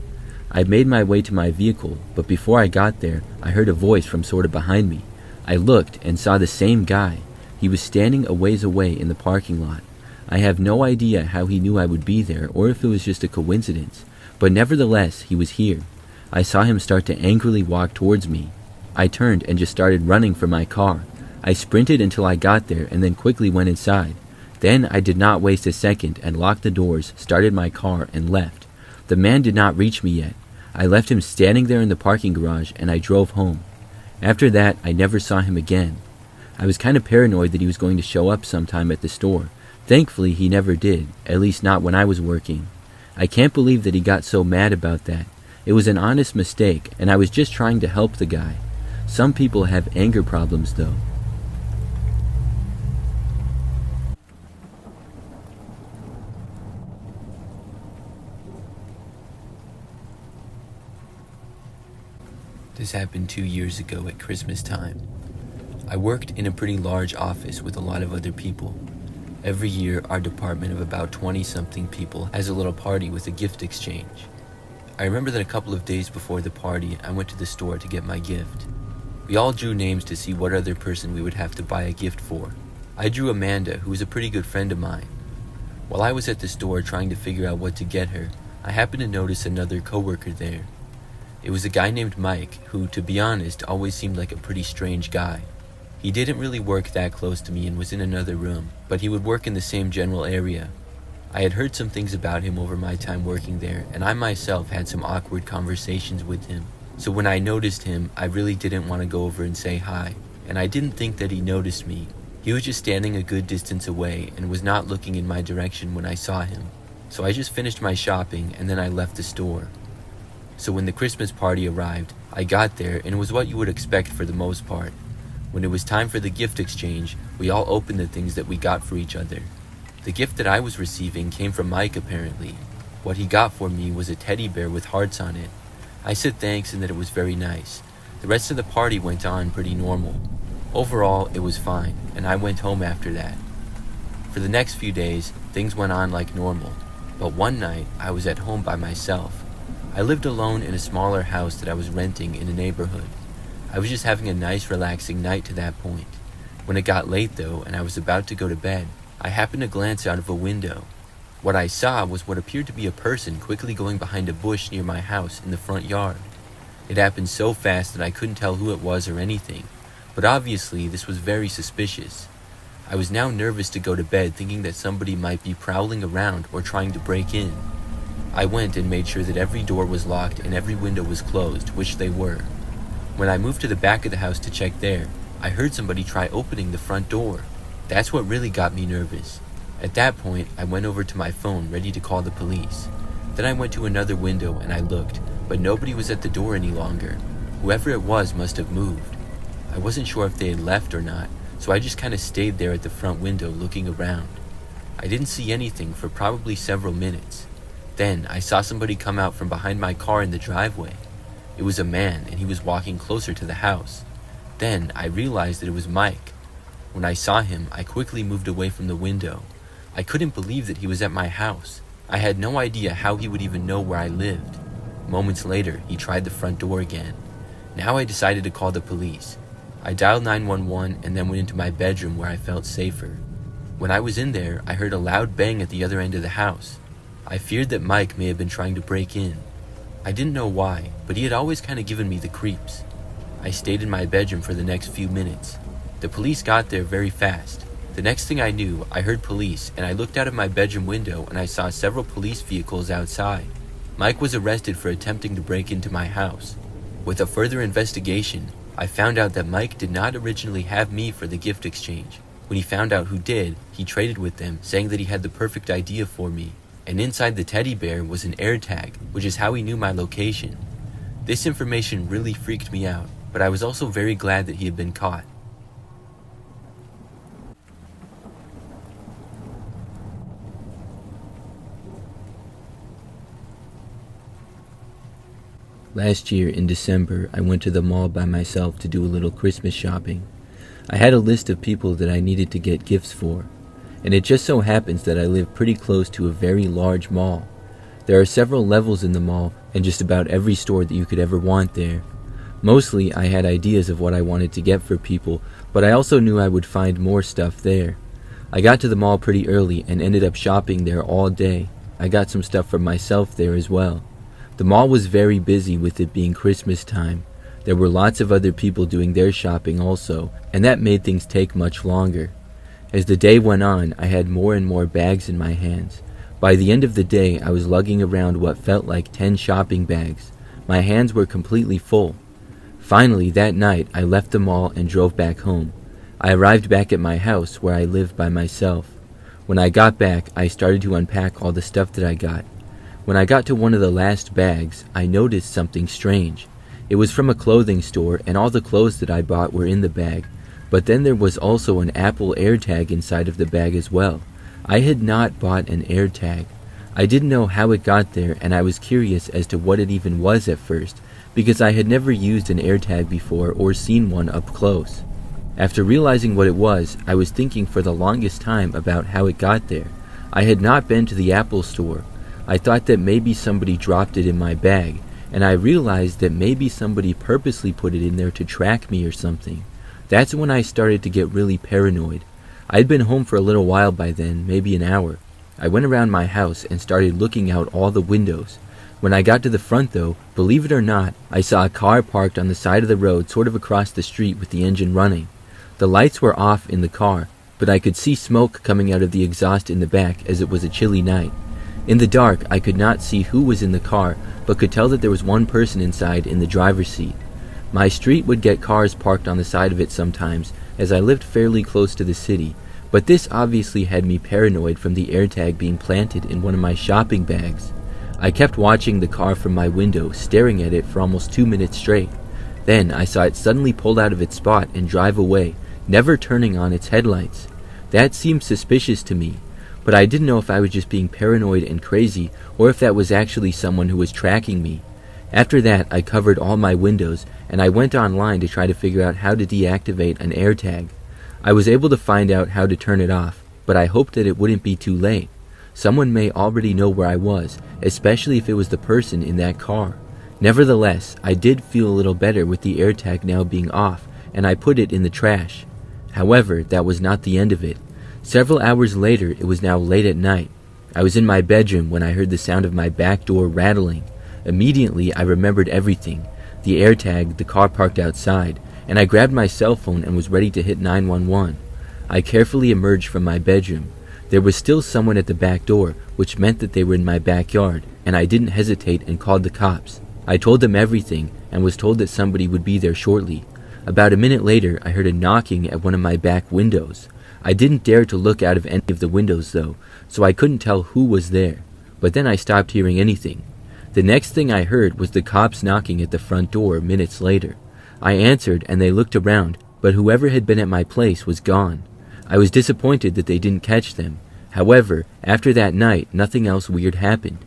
I made my way to my vehicle, but before I got there, I heard a voice from sort of behind me. I looked and saw the same guy. He was standing a ways away in the parking lot. I have no idea how he knew I would be there or if it was just a coincidence, but nevertheless, he was here. I saw him start to angrily walk towards me. I turned and just started running for my car. I sprinted until I got there and then quickly went inside. Then I did not waste a second and locked the doors, started my car, and left. The man did not reach me yet. I left him standing there in the parking garage and I drove home. After that, I never saw him again. I was kind of paranoid that he was going to show up sometime at the store. Thankfully, he never did, at least not when I was working. I can't believe that he got so mad about that. It was an honest mistake, and I was just trying to help the guy. Some people have anger problems, though. This happened 2 years ago at Christmas time. I worked in a pretty large office with a lot of other people. Every year, our department of about 20-something people has a little party with a gift exchange. I remember that a couple of days before the party, I went to the store to get my gift. We all drew names to see what other person we would have to buy a gift for. I drew Amanda, who was a pretty good friend of mine. While I was at the store trying to figure out what to get her, I happened to notice another coworker there. It was a guy named Mike, who, to be honest, always seemed like a pretty strange guy. He didn't really work that close to me and was in another room, but he would work in the same general area. I had heard some things about him over my time working there, and I myself had some awkward conversations with him. So when I noticed him, I really didn't want to go over and say hi, and I didn't think that he noticed me. He was just standing a good distance away and was not looking in my direction when I saw him. So I just finished my shopping and then I left the store. So when the Christmas party arrived, I got there and it was what you would expect for the most part. When it was time for the gift exchange, we all opened the things that we got for each other. The gift that I was receiving came from Mike apparently. What he got for me was a teddy bear with hearts on it. I said thanks and that it was very nice. The rest of the party went on pretty normal. Overall, it was fine, and I went home after that. For the next few days, things went on like normal, but one night I was at home by myself. I lived alone in a smaller house that I was renting in a neighborhood. I was just having a nice relaxing night to that point. When it got late though, and I was about to go to bed, I happened to glance out of a window. What I saw was what appeared to be a person quickly going behind a bush near my house in the front yard. It happened so fast that I couldn't tell who it was or anything, but obviously this was very suspicious. I was now nervous to go to bed, thinking that somebody might be prowling around or trying to break in. I went and made sure that every door was locked and every window was closed, which they were. When I moved to the back of the house to check there, I heard somebody try opening the front door. That's what really got me nervous. At that point, I went over to my phone ready to call the police. Then I went to another window and I looked, but nobody was at the door any longer. Whoever it was must have moved. I wasn't sure if they had left or not, so I just kind of stayed there at the front window looking around. I didn't see anything for probably several minutes. Then I saw somebody come out from behind my car in the driveway. It was a man, and he was walking closer to the house. Then I realized that it was Mike. When I saw him, I quickly moved away from the window. I couldn't believe that he was at my house. I had no idea how he would even know where I lived. Moments later, he tried the front door again. Now I decided to call the police. I dialed 911 and then went into my bedroom where I felt safer. When I was in there, I heard a loud bang at the other end of the house. I feared that Mike may have been trying to break in. I didn't know why, but he had always kind of given me the creeps. I stayed in my bedroom for the next few minutes. The police got there very fast. The next thing I knew, I heard police, and I looked out of my bedroom window and I saw several police vehicles outside. Mike was arrested for attempting to break into my house. With a further investigation, I found out that Mike did not originally have me for the gift exchange. When he found out who did, he traded with them, saying that he had the perfect idea for me. And inside the teddy bear was an AirTag, which is how he knew my location. This information really freaked me out, but I was also very glad that he had been caught. Last year in December, I went to the mall by myself to do a little Christmas shopping. I had a list of people that I needed to get gifts for, and it just so happens that I live pretty close to a very large mall. There are several levels in the mall and just about every store that you could ever want there. Mostly, I had ideas of what I wanted to get for people, but I also knew I would find more stuff there. I got to the mall pretty early and ended up shopping there all day. I got some stuff for myself there as well. The mall was very busy with it being Christmas time. There were lots of other people doing their shopping also, and that made things take much longer. As the day went on, I had more and more bags in my hands. By the end of the day, I was lugging around what felt like 10 shopping bags. My hands were completely full. Finally, that night, I left the mall and drove back home. I arrived back at my house where I lived by myself. When I got back, I started to unpack all the stuff that I got. When I got to one of the last bags, I noticed something strange. It was from a clothing store, and all the clothes that I bought were in the bag. But then there was also an Apple AirTag inside of the bag as well. I had not bought an AirTag. I didn't know how it got there, and I was curious as to what it even was at first, because I had never used an AirTag before or seen one up close. After realizing what it was, I was thinking for the longest time about how it got there. I had not been to the Apple store. I thought that maybe somebody dropped it in my bag, and I realized that maybe somebody purposely put it in there to track me or something. That's when I started to get really paranoid. I'd been home for a little while by then, maybe an hour. I went around my house and started looking out all the windows. When I got to the front though, believe it or not, I saw a car parked on the side of the road sort of across the street with the engine running. The lights were off in the car, but I could see smoke coming out of the exhaust in the back as it was a chilly night. In the dark, I could not see who was in the car, but could tell that there was one person inside in the driver's seat. My street would get cars parked on the side of it sometimes, as I lived fairly close to the city, but this obviously had me paranoid from the AirTag being planted in one of my shopping bags. I kept watching the car from my window, staring at it for almost 2 minutes straight. Then I saw it suddenly pull out of its spot and drive away, never turning on its headlights. That seemed suspicious to me, but I didn't know if I was just being paranoid and crazy or if that was actually someone who was tracking me. After that, I covered all my windows and I went online to try to figure out how to deactivate an AirTag. I was able to find out how to turn it off, but I hoped that it wouldn't be too late. Someone may already know where I was, especially if it was the person in that car. Nevertheless, I did feel a little better with the AirTag now being off, and I put it in the trash. However, that was not the end of it. Several hours later, it was now late at night. I was in my bedroom when I heard the sound of my back door rattling. Immediately, I remembered everything. The AirTag, the car parked outside, and I grabbed my cell phone and was ready to hit 911. I carefully emerged from my bedroom. There was still someone at the back door, which meant that they were in my backyard, and I didn't hesitate and called the cops. I told them everything and was told that somebody would be there shortly. About a minute later, I heard a knocking at one of my back windows. I didn't dare to look out of any of the windows though, so I couldn't tell who was there. But then I stopped hearing anything. The next thing I heard was the cops knocking at the front door minutes later. I answered and they looked around, but whoever had been at my place was gone. I was disappointed that they didn't catch them. However, after that night, nothing else weird happened.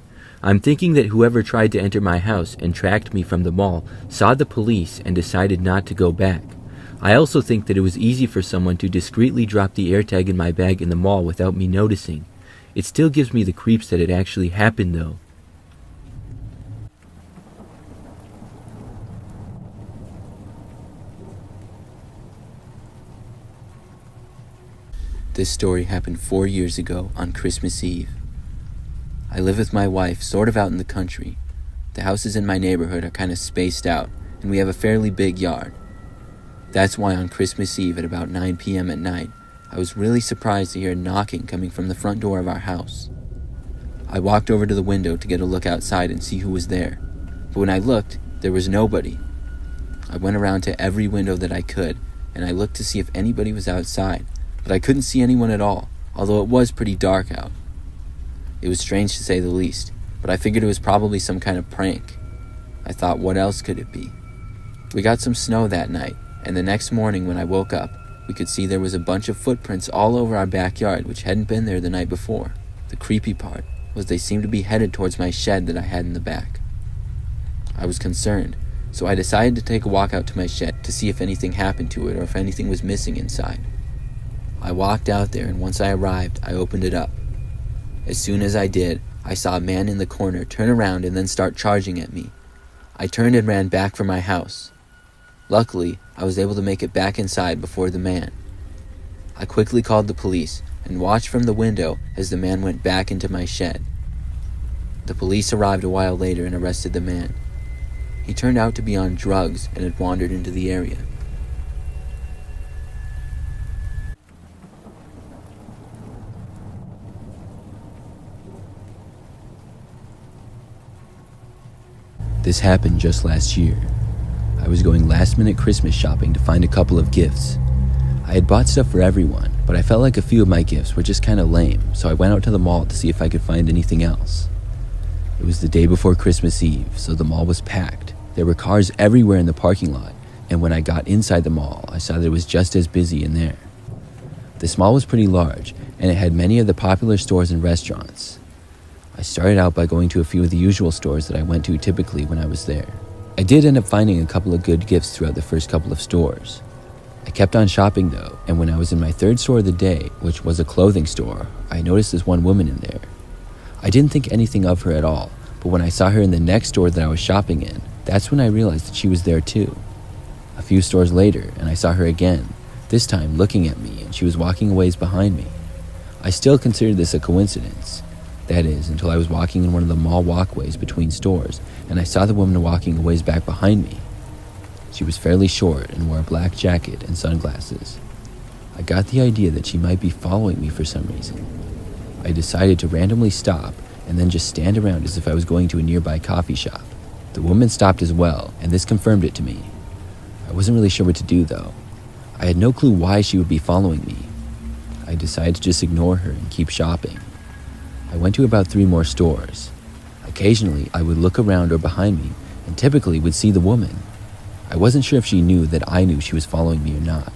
I'm thinking that whoever tried to enter my house and tracked me from the mall saw the police and decided not to go back. I also think that it was easy for someone to discreetly drop the AirTag in my bag in the mall without me noticing. It still gives me the creeps that it actually happened though. This story happened 4 years ago on Christmas Eve. I live with my wife sort of out in the country. The houses in my neighborhood are kind of spaced out, and we have a fairly big yard. That's why on Christmas Eve at about 9 p.m. at night, I was really surprised to hear knocking coming from the front door of our house. I walked over to the window to get a look outside and see who was there, but when I looked, there was nobody. I went around to every window that I could, and I looked to see if anybody was outside, but I couldn't see anyone at all, although it was pretty dark out. It was strange to say the least, but I figured it was probably some kind of prank. I thought, what else could it be? We got some snow that night, and the next morning when I woke up, we could see there was a bunch of footprints all over our backyard which hadn't been there the night before. The creepy part was they seemed to be headed towards my shed that I had in the back. I was concerned, so I decided to take a walk out to my shed to see if anything happened to it or if anything was missing inside. I walked out there, and once I arrived, I opened it up. As soon as I did, I saw a man in the corner turn around and then start charging at me. I turned and ran back for my house. Luckily, I was able to make it back inside before the man. I quickly called the police and watched from the window as the man went back into my shed. The police arrived a while later and arrested the man. He turned out to be on drugs and had wandered into the area. This happened just last year. I was going last-minute Christmas shopping to find a couple of gifts. I had bought stuff for everyone, but I felt like a few of my gifts were just kind of lame, so I went out to the mall to see if I could find anything else. It was the day before Christmas Eve, so the mall was packed. There were cars everywhere in the parking lot, and when I got inside the mall, I saw that it was just as busy in there. This mall was pretty large, and it had many of the popular stores and restaurants. I started out by going to a few of the usual stores that I went to typically when I was there. I did end up finding a couple of good gifts throughout the first couple of stores. I kept on shopping though, and when I was in my third store of the day, which was a clothing store, I noticed this one woman in there. I didn't think anything of her at all, but when I saw her in the next store that I was shopping in, that's when I realized that she was there too. A few stores later, and I saw her again, this time looking at me, and she was walking a ways behind me. I still considered this a coincidence. That is, until I was walking in one of the mall walkways between stores, and I saw the woman walking a ways back behind me. She was fairly short and wore a black jacket and sunglasses. I got the idea that she might be following me for some reason. I decided to randomly stop and then just stand around as if I was going to a nearby coffee shop. The woman stopped as well, and this confirmed it to me. I wasn't really sure what to do though. I had no clue why she would be following me. I decided to just ignore her and keep shopping. I went to about 3 more stores. Occasionally, I would look around or behind me and typically would see the woman. I wasn't sure if she knew that I knew she was following me or not.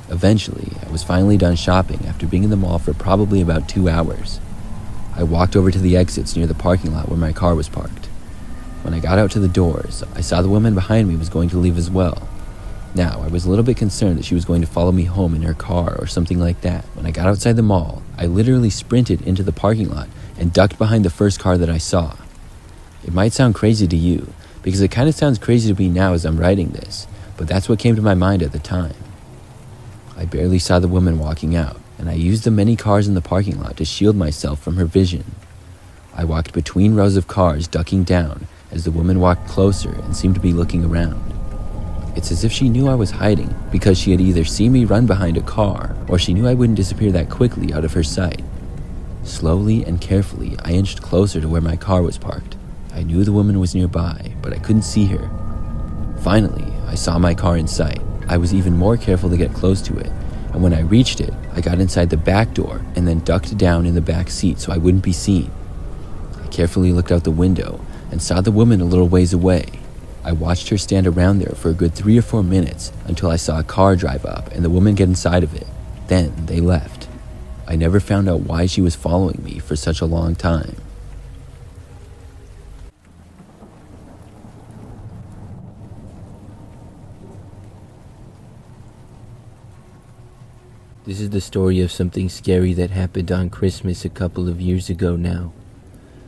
Eventually, I was finally done shopping after being in the mall for probably about 2 hours. I walked over to the exits near the parking lot where my car was parked. When I got out to the doors, I saw the woman behind me was going to leave as well. Now, I was a little bit concerned that she was going to follow me home in her car or something like that. When I got outside the mall, I literally sprinted into the parking lot and ducked behind the first car that I saw. It might sound crazy to you, because it kind of sounds crazy to me now as I'm writing this, but that's what came to my mind at the time. I barely saw the woman walking out, and I used the many cars in the parking lot to shield myself from her vision. I walked between rows of cars, ducking down, as the woman walked closer and seemed to be looking around. It's as if she knew I was hiding, because she had either seen me run behind a car, or she knew I wouldn't disappear that quickly out of her sight. Slowly and carefully, I inched closer to where my car was parked. I knew the woman was nearby, but I couldn't see her. Finally, I saw my car in sight. I was even more careful to get close to it, and when I reached it, I got inside the back door and then ducked down in the back seat so I wouldn't be seen. I carefully looked out the window and saw the woman a little ways away. I watched her stand around there for a good 3 or 4 minutes until I saw a car drive up and the woman get inside of it. Then they left. I never found out why she was following me for such a long time. This is the story of something scary that happened on Christmas a couple of years ago now.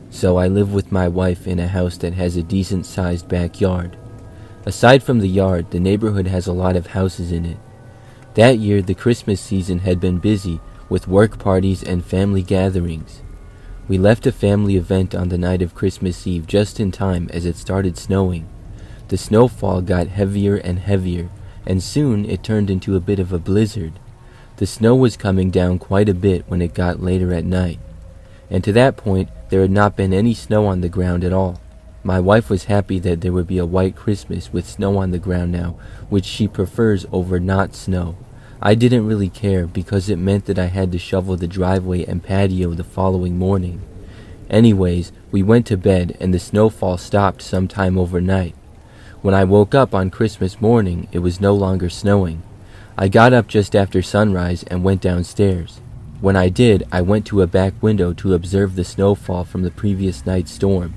So I live with my wife in a house that has a decent-sized backyard. Aside from the yard, the neighborhood has a lot of houses in it. That year, the Christmas season had been busy with work parties and family gatherings. We left a family event on the night of Christmas Eve just in time as it started snowing. The snowfall got heavier and heavier, and soon it turned into a bit of a blizzard. The snow was coming down quite a bit when it got later at night, and to that point there had not been any snow on the ground at all. My wife was happy that there would be a white Christmas with snow on the ground now, which she prefers over not snow. I didn't really care because it meant that I had to shovel the driveway and patio the following morning. Anyways, we went to bed and the snowfall stopped sometime overnight. When I woke up on Christmas morning, it was no longer snowing. I got up just after sunrise and went downstairs. When I did, I went to a back window to observe the snowfall from the previous night's storm.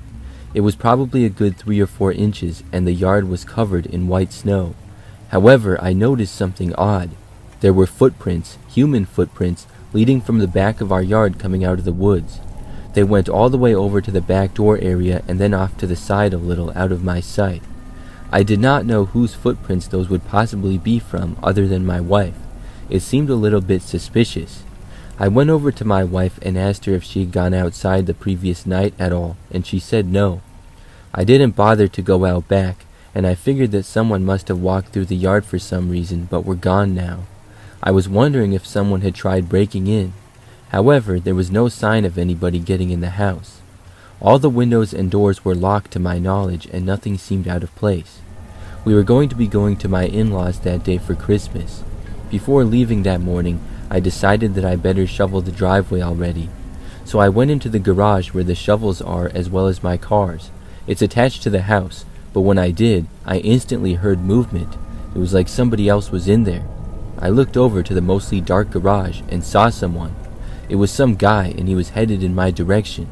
It was probably a good 3 or 4 inches, and the yard was covered in white snow. However, I noticed something odd. There were footprints, human footprints, leading from the back of our yard coming out of the woods. They went all the way over to the back door area and then off to the side a little out of my sight. I did not know whose footprints those would possibly be from other than my wife. It seemed a little bit suspicious. I went over to my wife and asked her if she had gone outside the previous night at all, and she said no. I didn't bother to go out back, and I figured that someone must have walked through the yard for some reason but were gone now. I was wondering if someone had tried breaking in. However, there was no sign of anybody getting in the house. All the windows and doors were locked to my knowledge, and nothing seemed out of place. We were going to be going to my in-laws that day for Christmas. Before leaving that morning, I decided that I better shovel the driveway already. So I went into the garage where the shovels are as well as my cars. It's attached to the house, but when I did, I instantly heard movement. It was like somebody else was in there. I looked over to the mostly dark garage and saw someone. It was some guy, and he was headed in my direction.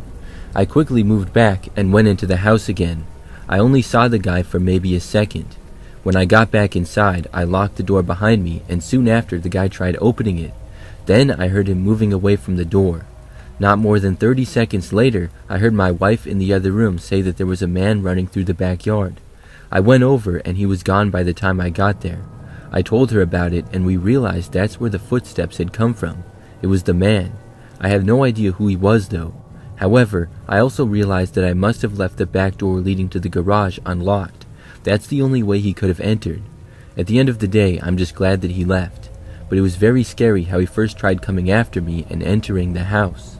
I quickly moved back and went into the house again. I only saw the guy for maybe a second. When I got back inside, I locked the door behind me, and soon after the guy tried opening it. Then I heard him moving away from the door. Not more than 30 seconds later, I heard my wife in the other room say that there was a man running through the backyard. I went over and he was gone by the time I got there. I told her about it and we realized that's where the footsteps had come from. It was the man. I have no idea who he was though. However, I also realized that I must have left the back door leading to the garage unlocked. That's the only way he could have entered. At the end of the day, I'm just glad that he left. But it was very scary how he first tried coming after me and entering the house.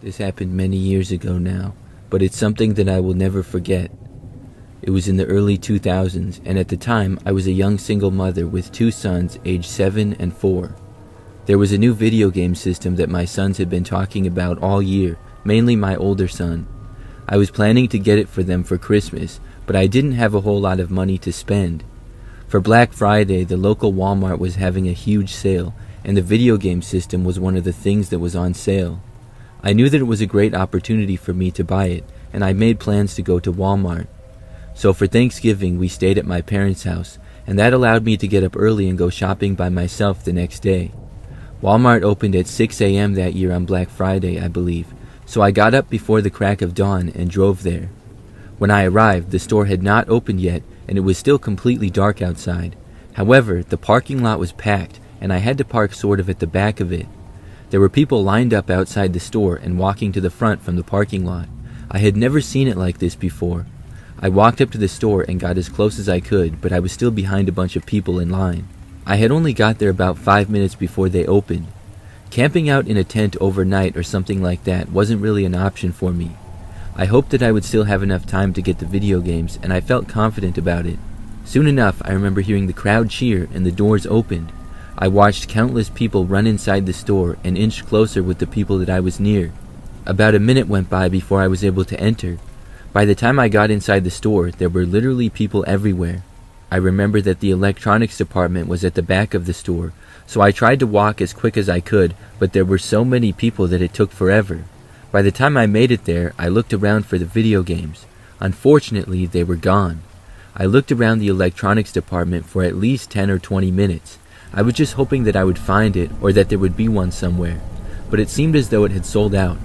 This happened many years ago now, but it's something that I will never forget. It was in the early 2000s, and at the time, I was a young single mother with 2 sons aged 7 and 4. There was a new video game system that my sons had been talking about all year, mainly my older son. I was planning to get it for them for Christmas, but I didn't have a whole lot of money to spend. For Black Friday, the local Walmart was having a huge sale, and the video game system was one of the things that was on sale. I knew that it was a great opportunity for me to buy it, and I made plans to go to Walmart. So for Thanksgiving, we stayed at my parents' house, and that allowed me to get up early and go shopping by myself the next day. Walmart opened at 6 a.m. that year on Black Friday, I believe, so I got up before the crack of dawn and drove there. When I arrived, the store had not opened yet, and it was still completely dark outside. However, the parking lot was packed, and I had to park sort of at the back of it. There were people lined up outside the store and walking to the front from the parking lot. I had never seen it like this before. I walked up to the store and got as close as I could, but I was still behind a bunch of people in line. I had only got there about 5 minutes before they opened. Camping out in a tent overnight or something like that wasn't really an option for me. I hoped that I would still have enough time to get the video games, and I felt confident about it. Soon enough, I remember hearing the crowd cheer and the doors opened. I watched countless people run inside the store and inched closer with the people that I was near. About a minute went by before I was able to enter. By the time I got inside the store, there were literally people everywhere. I remember that the electronics department was at the back of the store, so I tried to walk as quick as I could, but there were so many people that it took forever. By the time I made it there, I looked around for the video games. Unfortunately, they were gone. I looked around the electronics department for at least 10 or 20 minutes. I was just hoping that I would find it or that there would be one somewhere, but it seemed as though it had sold out.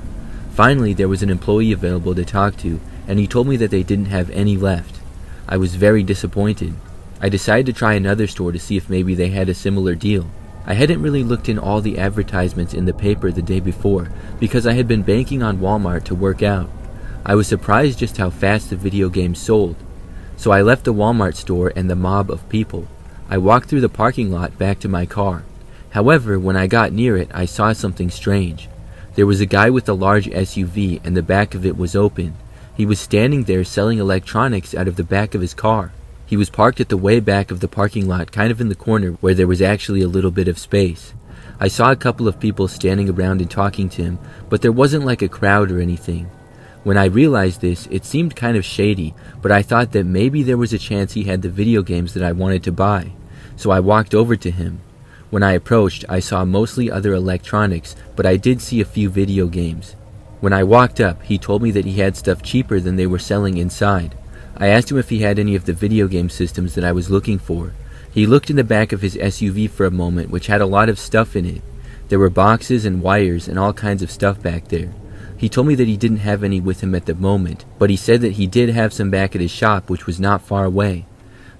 Finally, there was an employee available to talk to, and he told me that they didn't have any left. I was very disappointed. I decided to try another store to see if maybe they had a similar deal. I hadn't really looked in all the advertisements in the paper the day before because I had been banking on Walmart to work out. I was surprised just how fast the video games sold. So I left the Walmart store and the mob of people. I walked through the parking lot back to my car. However, when I got near it, I saw something strange. There was a guy with a large SUV and the back of it was open. He was standing there selling electronics out of the back of his car. He was parked at the way back of the parking lot, kind of in the corner where there was actually a little bit of space. I saw a couple of people standing around and talking to him, but there wasn't like a crowd or anything. When I realized this, it seemed kind of shady, but I thought that maybe there was a chance he had the video games that I wanted to buy. So I walked over to him. When I approached, I saw mostly other electronics, but I did see a few video games. When I walked up, he told me that he had stuff cheaper than they were selling inside. I asked him if he had any of the video game systems that I was looking for. He looked in the back of his SUV for a moment, which had a lot of stuff in it. There were boxes and wires and all kinds of stuff back there. He told me that he didn't have any with him at the moment, but he said that he did have some back at his shop, which was not far away.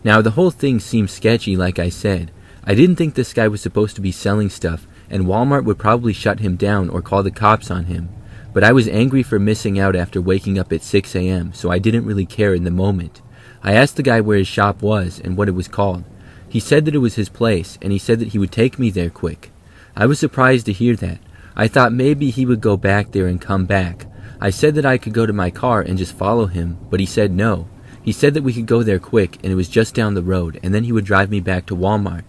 Now, the whole thing seemed sketchy, like I said. I didn't think this guy was supposed to be selling stuff, and Walmart would probably shut him down or call the cops on him. But I was angry for missing out after waking up at 6 a.m., so I didn't really care in the moment. I asked the guy where his shop was and what it was called. He said that it was his place, and he said that he would take me there quick. I was surprised to hear that. I thought maybe he would go back there and come back. I said that I could go to my car and just follow him, but he said no. He said that we could go there quick and it was just down the road, and then he would drive me back to Walmart.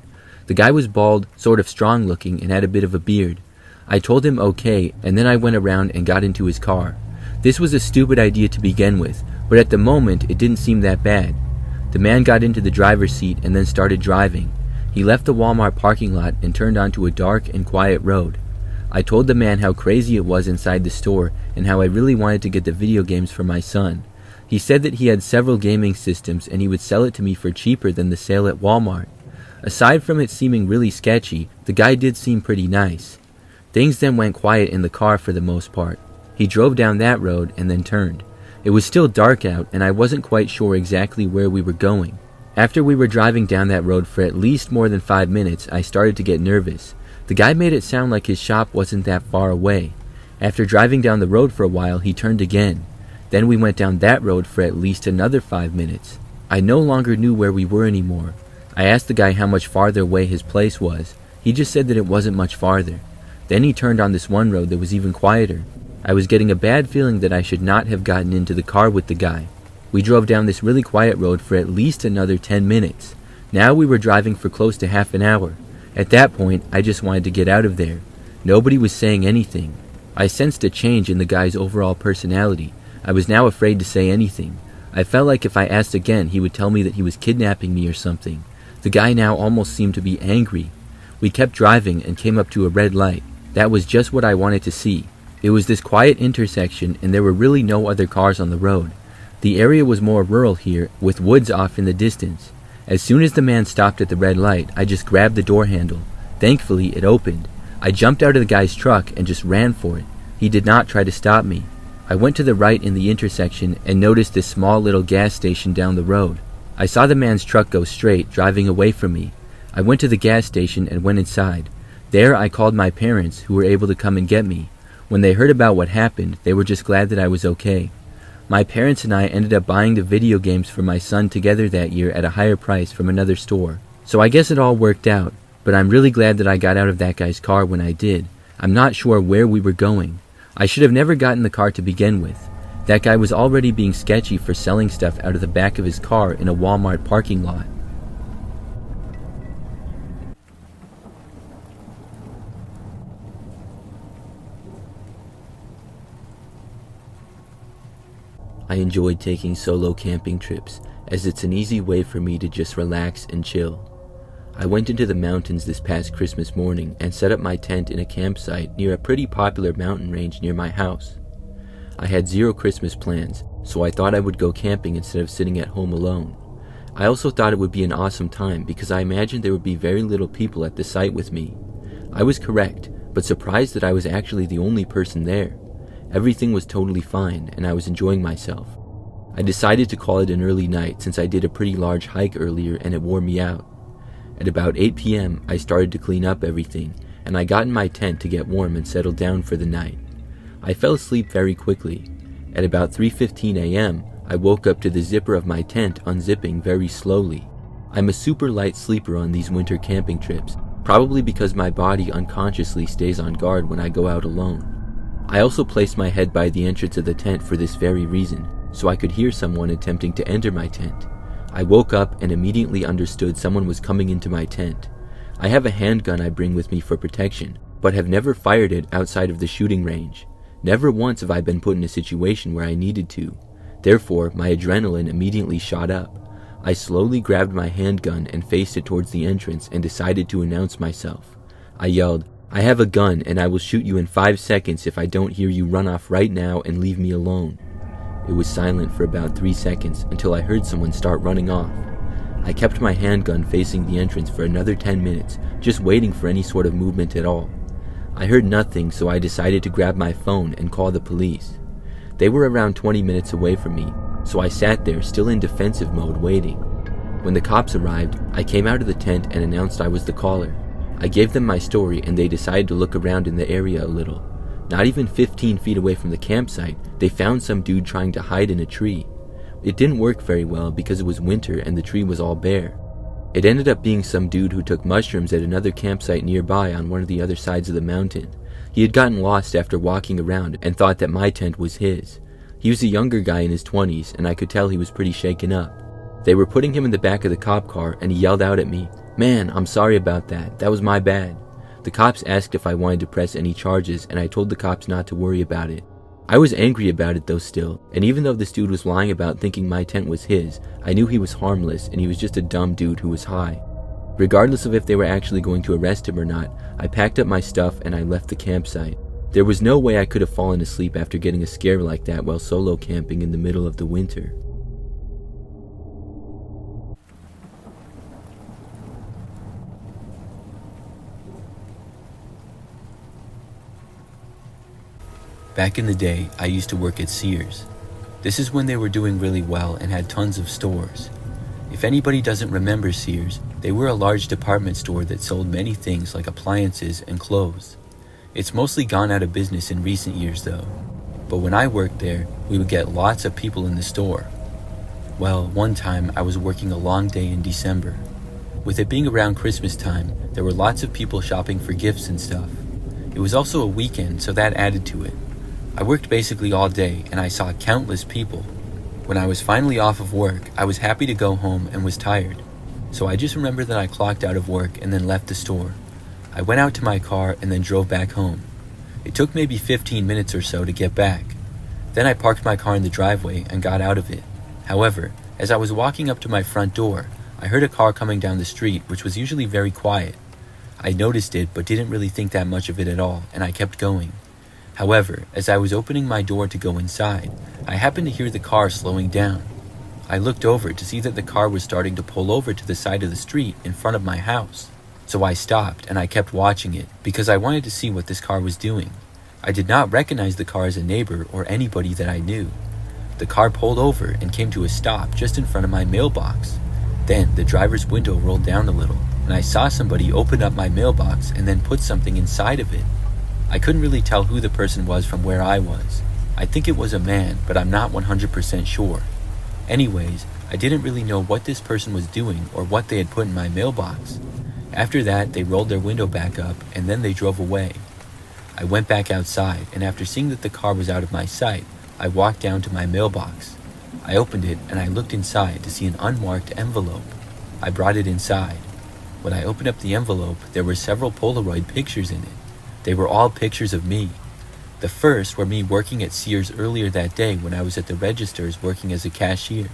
The guy was bald, sort of strong looking, and had a bit of a beard. I told him okay, and then I went around and got into his car. This was a stupid idea to begin with, but at the moment it didn't seem that bad. The man got into the driver's seat and then started driving. He left the Walmart parking lot and turned onto a dark and quiet road. I told the man how crazy it was inside the store and how I really wanted to get the video games for my son. He said that he had several gaming systems and he would sell it to me for cheaper than the sale at Walmart. Aside from it seeming really sketchy, the guy did seem pretty nice. Things then went quiet in the car for the most part. He drove down that road and then turned. It was still dark out and I wasn't quite sure exactly where we were going. After we were driving down that road for at least more than 5 minutes, I started to get nervous. The guy made it sound like his shop wasn't that far away. After driving down the road for a while, he turned again. Then we went down that road for at least another 5 minutes. I no longer knew where we were anymore. I asked the guy how much farther away his place was. He just said that it wasn't much farther. Then he turned on this one road that was even quieter. I was getting a bad feeling that I should not have gotten into the car with the guy. We drove down this really quiet road for at least another 10 minutes. Now we were driving for close to half an hour. At that point, I just wanted to get out of there. Nobody was saying anything. I sensed a change in the guy's overall personality. I was now afraid to say anything. I felt like if I asked again, he would tell me that he was kidnapping me or something. The guy now almost seemed to be angry. We kept driving and came up to a red light. That was just what I wanted to see. It was this quiet intersection and there were really no other cars on the road. The area was more rural here, with woods off in the distance. As soon as the man stopped at the red light, I just grabbed the door handle. Thankfully, it opened. I jumped out of the guy's truck and just ran for it. He did not try to stop me. I went to the right in the intersection and noticed this small little gas station down the road. I saw the man's truck go straight, driving away from me. I went to the gas station and went inside. There I called my parents, who were able to come and get me. When they heard about what happened, they were just glad that I was okay. My parents and I ended up buying the video games for my son together that year at a higher price from another store. So I guess it all worked out, but I'm really glad that I got out of that guy's car when I did. I'm not sure where we were going. I should have never gotten the car to begin with. That guy was already being sketchy for selling stuff out of the back of his car in a Walmart parking lot. I enjoyed taking solo camping trips, as it's an easy way for me to just relax and chill. I went into the mountains this past Christmas morning and set up my tent in a campsite near a pretty popular mountain range near my house. I had zero Christmas plans, so I thought I would go camping instead of sitting at home alone. I also thought it would be an awesome time because I imagined there would be very little people at the site with me. I was correct, but surprised that I was actually the only person there. Everything was totally fine, and I was enjoying myself. I decided to call it an early night since I did a pretty large hike earlier and it wore me out. At about 8 p.m., I started to clean up everything, and I got in my tent to get warm and settle down for the night. I fell asleep very quickly. At about 3:15 a.m., I woke up to the zipper of my tent unzipping very slowly. I'm a super light sleeper on these winter camping trips, probably because my body unconsciously stays on guard when I go out alone. I also placed my head by the entrance of the tent for this very reason, so I could hear someone attempting to enter my tent. I woke up and immediately understood someone was coming into my tent. I have a handgun I bring with me for protection, but have never fired it outside of the shooting range. Never once have I been put in a situation where I needed to. Therefore, my adrenaline immediately shot up. I slowly grabbed my handgun and faced it towards the entrance and decided to announce myself. I yelled, "I have a gun and I will shoot you in 5 seconds if I don't hear you run off right now and leave me alone." It was silent for about 3 seconds until I heard someone start running off. I kept my handgun facing the entrance for another 10 minutes, just waiting for any sort of movement at all. I heard nothing, so I decided to grab my phone and call the police. They were around 20 minutes away from me, so I sat there still in defensive mode waiting. When the cops arrived, I came out of the tent and announced I was the caller. I gave them my story and they decided to look around in the area a little. Not even 15 feet away from the campsite, they found some dude trying to hide in a tree. It didn't work very well because it was winter and the tree was all bare. It ended up being some dude who took mushrooms at another campsite nearby on one of the other sides of the mountain. He had gotten lost after walking around and thought that my tent was his. He was a younger guy in his 20s and I could tell he was pretty shaken up. They were putting him in the back of the cop car and he yelled out at me, "Man, I'm sorry about that. That was my bad." The cops asked if I wanted to press any charges and I told the cops not to worry about it. I was angry about it though still, and even though this dude was lying about thinking my tent was his, I knew he was harmless and he was just a dumb dude who was high. Regardless of if they were actually going to arrest him or not, I packed up my stuff and I left the campsite. There was no way I could have fallen asleep after getting a scare like that while solo camping in the middle of the winter. Back in the day, I used to work at Sears. This is when they were doing really well and had tons of stores. If anybody doesn't remember Sears, they were a large department store that sold many things like appliances and clothes. It's mostly gone out of business in recent years though. But when I worked there, we would get lots of people in the store. Well, one time I was working a long day in December. With it being around Christmas time, there were lots of people shopping for gifts and stuff. It was also a weekend, so that added to it. I worked basically all day and I saw countless people. When I was finally off of work, I was happy to go home and was tired. So I just remember that I clocked out of work and then left the store. I went out to my car and then drove back home. It took maybe 15 minutes or so to get back. Then I parked my car in the driveway and got out of it. However, as I was walking up to my front door, I heard a car coming down the street, which was usually very quiet. I noticed it but didn't really think that much of it at all, and I kept going. However, as I was opening my door to go inside, I happened to hear the car slowing down. I looked over to see that the car was starting to pull over to the side of the street in front of my house. So I stopped and I kept watching it because I wanted to see what this car was doing. I did not recognize the car as a neighbor or anybody that I knew. The car pulled over and came to a stop just in front of my mailbox. Then the driver's window rolled down a little and I saw somebody open up my mailbox and then put something inside of it. I couldn't really tell who the person was from where I was. I think it was a man, but I'm not 100% sure. Anyways, I didn't really know what this person was doing or what they had put in my mailbox. After that, they rolled their window back up and then they drove away. I went back outside and after seeing that the car was out of my sight, I walked down to my mailbox. I opened it and I looked inside to see an unmarked envelope. I brought it inside. When I opened up the envelope, there were several Polaroid pictures in it. They were all pictures of me. The first were me working at Sears earlier that day when I was at the registers working as a cashier.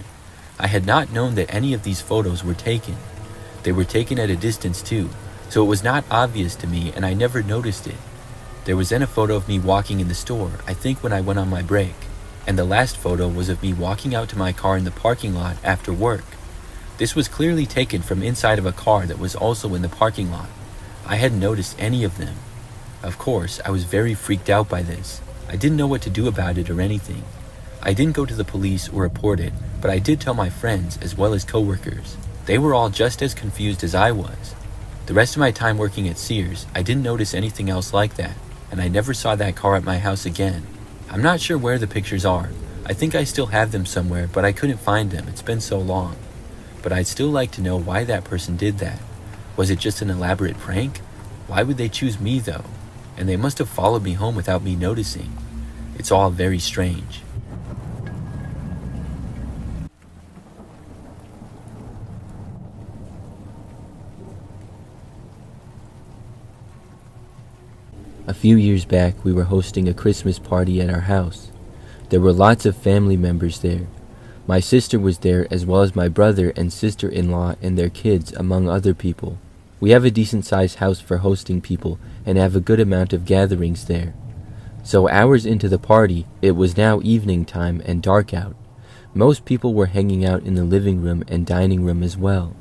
I had not known that any of these photos were taken. They were taken at a distance too, so it was not obvious to me and I never noticed it. There was then a photo of me walking in the store, I think when I went on my break. and the last photo was of me walking out to my car in the parking lot after work. This was clearly taken from inside of a car that was also in the parking lot. I hadn't noticed any of them. Of course, I was very freaked out by this. I didn't know what to do about it or anything. I didn't go to the police or report it, but I did tell my friends as well as coworkers. They were all just as confused as I was. The rest of my time working at Sears, I didn't notice anything else like that, and I never saw that car at my house again. I'm not sure where the pictures are. I think I still have them somewhere, but I couldn't find them. It's been so long. But I'd still like to know why that person did that. Was it just an elaborate prank? Why would they choose me though? And they must have followed me home without me noticing. It's all very strange. A few years back, we were hosting a Christmas party at our house. There were lots of family members there. My sister was there, as well as my brother and sister-in-law and their kids, among other people. We have a decent-sized house for hosting people and have a good amount of gatherings there. So hours into the party, it was now evening time and dark out. Most people were hanging out in the living room and dining room as well.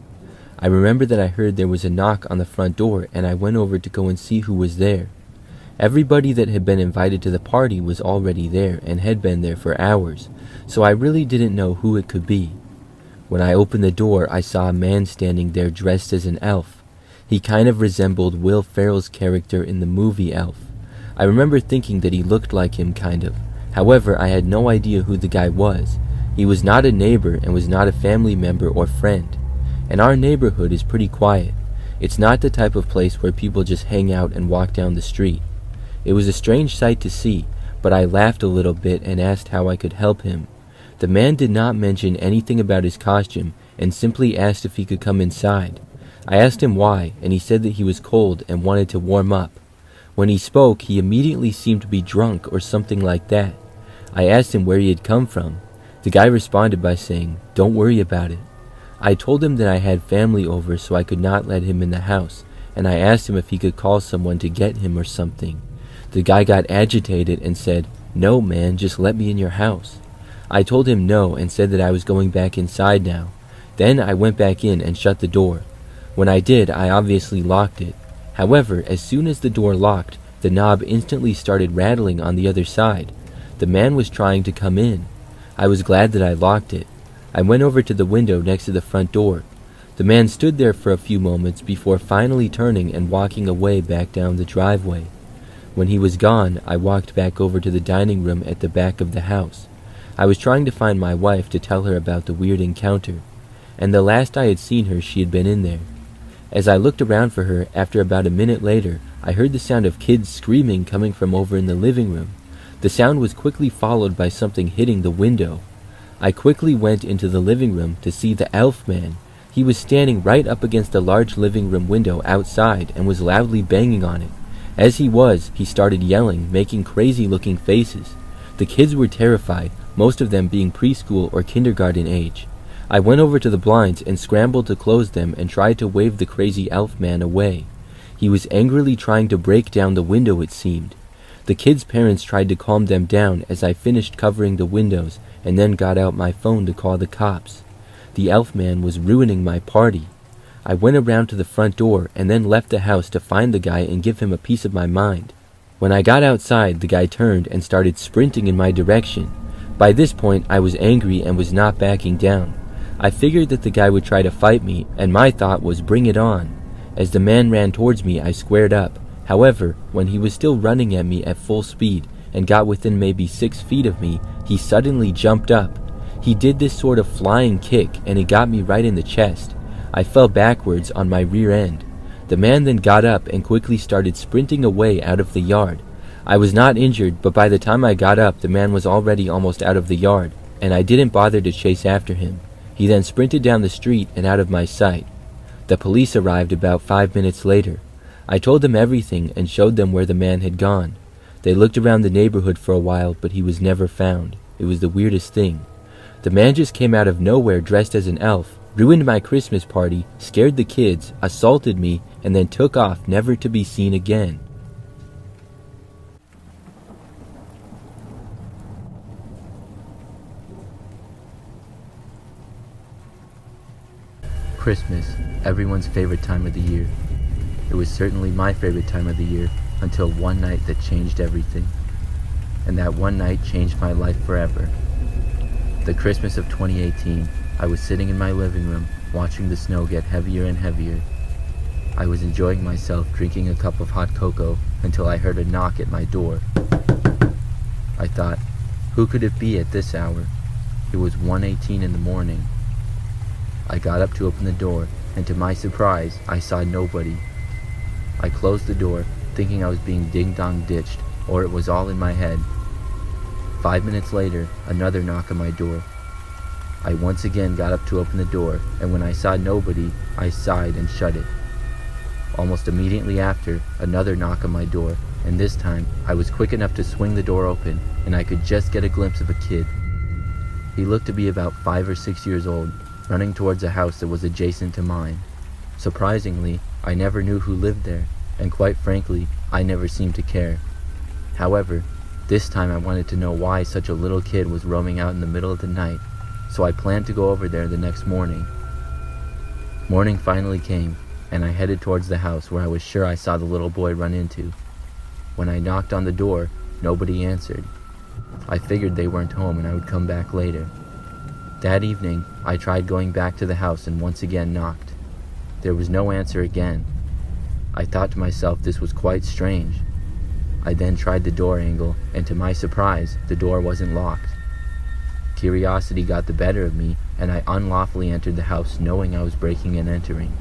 I remember that I heard there was a knock on the front door, and I went over to go and see who was there. Everybody that had been invited to the party was already there and had been there for hours, so I really didn't know who it could be. When I opened the door, I saw a man standing there dressed as an elf. He kind of resembled Will Ferrell's character in the movie Elf. I remember thinking that he looked like him, kind of. However, I had no idea who the guy was. He was not a neighbor and was not a family member or friend. And our neighborhood is pretty quiet. It's not the type of place where people just hang out and walk down the street. It was a strange sight to see, but I laughed a little bit and asked how I could help him. The man did not mention anything about his costume and simply asked if he could come inside. I asked him why, and he said that he was cold and wanted to warm up. When he spoke, he immediately seemed to be drunk or something like that. I asked him where he had come from. The guy responded by saying, "Don't worry about it." I told him that I had family over, so I could not let him in the house, and I asked him if he could call someone to get him or something. The guy got agitated and said, "No, man, just let me in your house." I told him no and said that I was going back inside now. Then I went back in and shut the door. When I did, I obviously locked it. However, as soon as the door locked, the knob instantly started rattling on the other side. The man was trying to come in. I was glad that I locked it. I went over to the window next to the front door. The man stood there for a few moments before finally turning and walking away back down the driveway. When he was gone, I walked back over to the dining room at the back of the house. I was trying to find my wife to tell her about the weird encounter, and the last I had seen her, she had been in there. As I looked around for her, after about a minute later, I heard the sound of kids screaming coming from over in the living room. The sound was quickly followed by something hitting the window. I quickly went into the living room to see the elf man. He was standing right up against a large living room window outside and was loudly banging on it. As he started yelling, making crazy-looking faces. The kids were terrified, most of them being preschool or kindergarten age. I went over to the blinds and scrambled to close them and tried to wave the crazy elf man away. He was angrily trying to break down the window, it seemed. The kids' parents tried to calm them down as I finished covering the windows and then got out my phone to call the cops. The elf man was ruining my party. I went around to the front door and then left the house to find the guy and give him a piece of my mind. When I got outside, the guy turned and started sprinting in my direction. By this point, I was angry and was not backing down. I figured that the guy would try to fight me, and my thought was bring it on. As the man ran towards me, I squared up. However, when he was still running at me at full speed and got within maybe 6 feet of me, he suddenly jumped up. He did this sort of flying kick, and it got me right in the chest. I fell backwards on my rear end. The man then got up and quickly started sprinting away out of the yard. I was not injured, but by the time I got up, the man was already almost out of the yard, and I didn't bother to chase after him. He then sprinted down the street and out of my sight. The police arrived about 5 minutes later. I told them everything and showed them where the man had gone. They looked around the neighborhood for a while, but he was never found. It was the weirdest thing. The man just came out of nowhere dressed as an elf, ruined my Christmas party, scared the kids, assaulted me, and then took off never to be seen again. Christmas, everyone's favorite time of the year. It was certainly my favorite time of the year until one night that changed everything. And that one night changed my life forever. The Christmas of 2018, I was sitting in my living room watching the snow get heavier and heavier. I was enjoying myself drinking a cup of hot cocoa until I heard a knock at my door. I thought, who could it be at this hour? It was 1:18 in the morning. I got up to open the door, and to my surprise, I saw nobody. I closed the door, thinking I was being ding-dong ditched, or it was all in my head. 5 minutes later, another knock on my door. I once again got up to open the door, and when I saw nobody, I sighed and shut it. Almost immediately after, another knock on my door, and this time, I was quick enough to swing the door open, and I could just get a glimpse of a kid. He looked to be about 5 or 6 years old, running towards a house that was adjacent to mine. Surprisingly, I never knew who lived there, and quite frankly, I never seemed to care. However, this time I wanted to know why such a little kid was roaming out in the middle of the night, so I planned to go over there the next morning. Morning finally came, and I headed towards the house where I was sure I saw the little boy run into. When I knocked on the door, nobody answered. I figured they weren't home and I would come back later. That evening, I tried going back to the house and once again knocked. There was no answer again. I thought to myself this was quite strange. I then tried the door angle, and to my surprise, the door wasn't locked. Curiosity got the better of me, and I unlawfully entered the house knowing I was breaking and entering.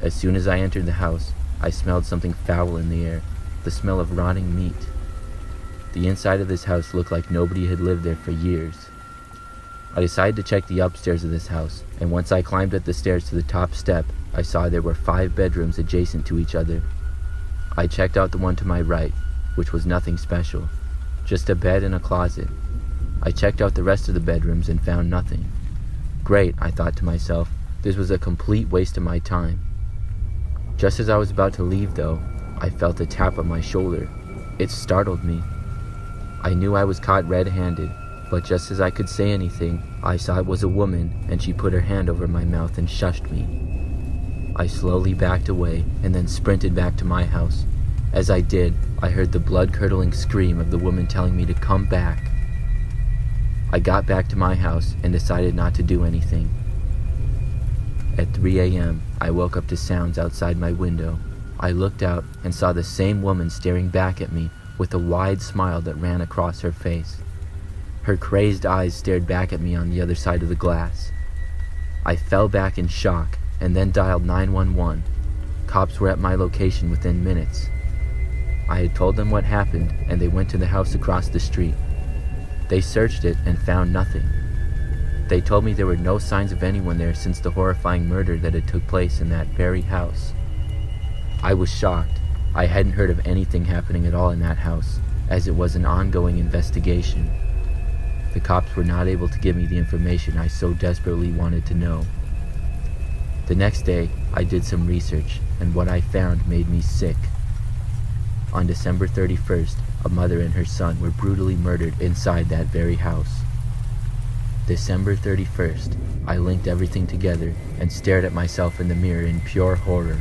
As soon as I entered the house, I smelled something foul in the air, the smell of rotting meat. The inside of this house looked like nobody had lived there for years. I decided to check the upstairs of this house, and once I climbed up the stairs to the top step, I saw there were 5 bedrooms adjacent to each other. I checked out the one to my right, which was nothing special, just a bed and a closet. I checked out the rest of the bedrooms and found nothing. Great, I thought to myself, this was a complete waste of my time. Just as I was about to leave though, I felt a tap on my shoulder. It startled me. I knew I was caught red-handed, but just as I could say anything, I saw it was a woman, and she put her hand over my mouth and shushed me. I slowly backed away and then sprinted back to my house. As I did, I heard the blood-curdling scream of the woman telling me to come back. I got back to my house and decided not to do anything. At 3 a.m., I woke up to sounds outside my window. I looked out and saw the same woman staring back at me with a wide smile that ran across her face. Her crazed eyes stared back at me on the other side of the glass. I fell back in shock and then dialed 911. Cops were at my location within minutes. I had told them what happened, and they went to the house across the street. They searched it and found nothing. They told me there were no signs of anyone there since the horrifying murder that had took place in that very house. I was shocked. I hadn't heard of anything happening at all in that house, as it was an ongoing investigation. The cops were not able to give me the information I so desperately wanted to know. The next day, I did some research, and what I found made me sick. On December 31st, a mother and her son were brutally murdered inside that very house. December 31st, I linked everything together and stared at myself in the mirror in pure horror.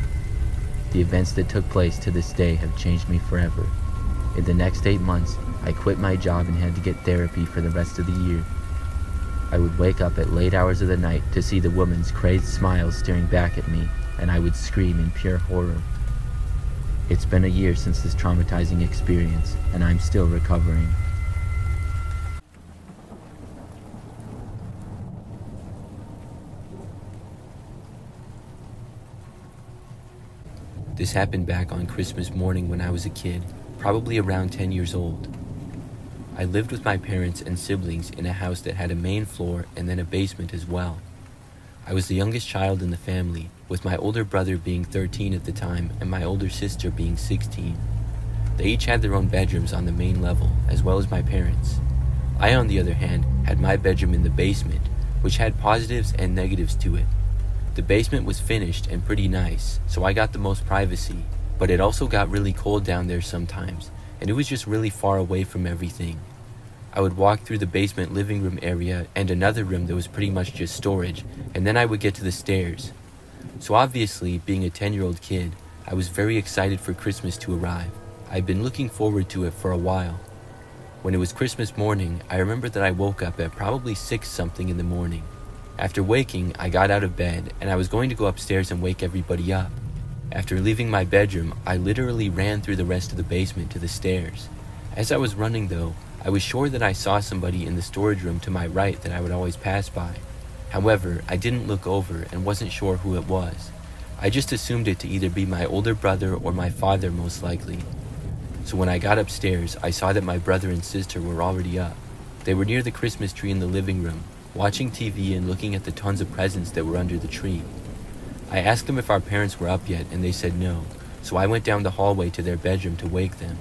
The events that took place to this day have changed me forever. In the next 8 months, I quit my job and had to get therapy for the rest of the year. I would wake up at late hours of the night to see the woman's crazed smiles staring back at me, and I would scream in pure horror. It's been a year since this traumatizing experience, and I'm still recovering. This happened back on Christmas morning when I was a kid, probably around 10 years old. I lived with my parents and siblings in a house that had a main floor and then a basement as well. I was the youngest child in the family, with my older brother being 13 at the time and my older sister being 16. They each had their own bedrooms on the main level, as well as my parents. I, on the other hand, had my bedroom in the basement, which had positives and negatives to it. The basement was finished and pretty nice, so I got the most privacy, but it also got really cold down there sometimes, and it was just really far away from everything. I I would walk through the basement living room area and another room that was pretty much just storage, and then I would get to the stairs. So obviously, being a 10-year-old kid, I was very excited for Christmas to arrive. I'd been looking forward to it for a while. When it was Christmas morning, I remember that I woke up at probably 6 something in the morning. After waking, I got out of bed and I was going to go upstairs and wake everybody up. After leaving my bedroom, I literally ran through the rest of the basement to the stairs. As I was running though, I was sure that I saw somebody in the storage room to my right that I would always pass by. However, I didn't look over and wasn't sure who it was. I just assumed it to either be my older brother or my father most likely. So when I got upstairs, I saw that my brother and sister were already up. They were near the Christmas tree in the living room, watching TV and looking at the tons of presents that were under the tree. I asked them if our parents were up yet and they said no, so I went down the hallway to their bedroom to wake them.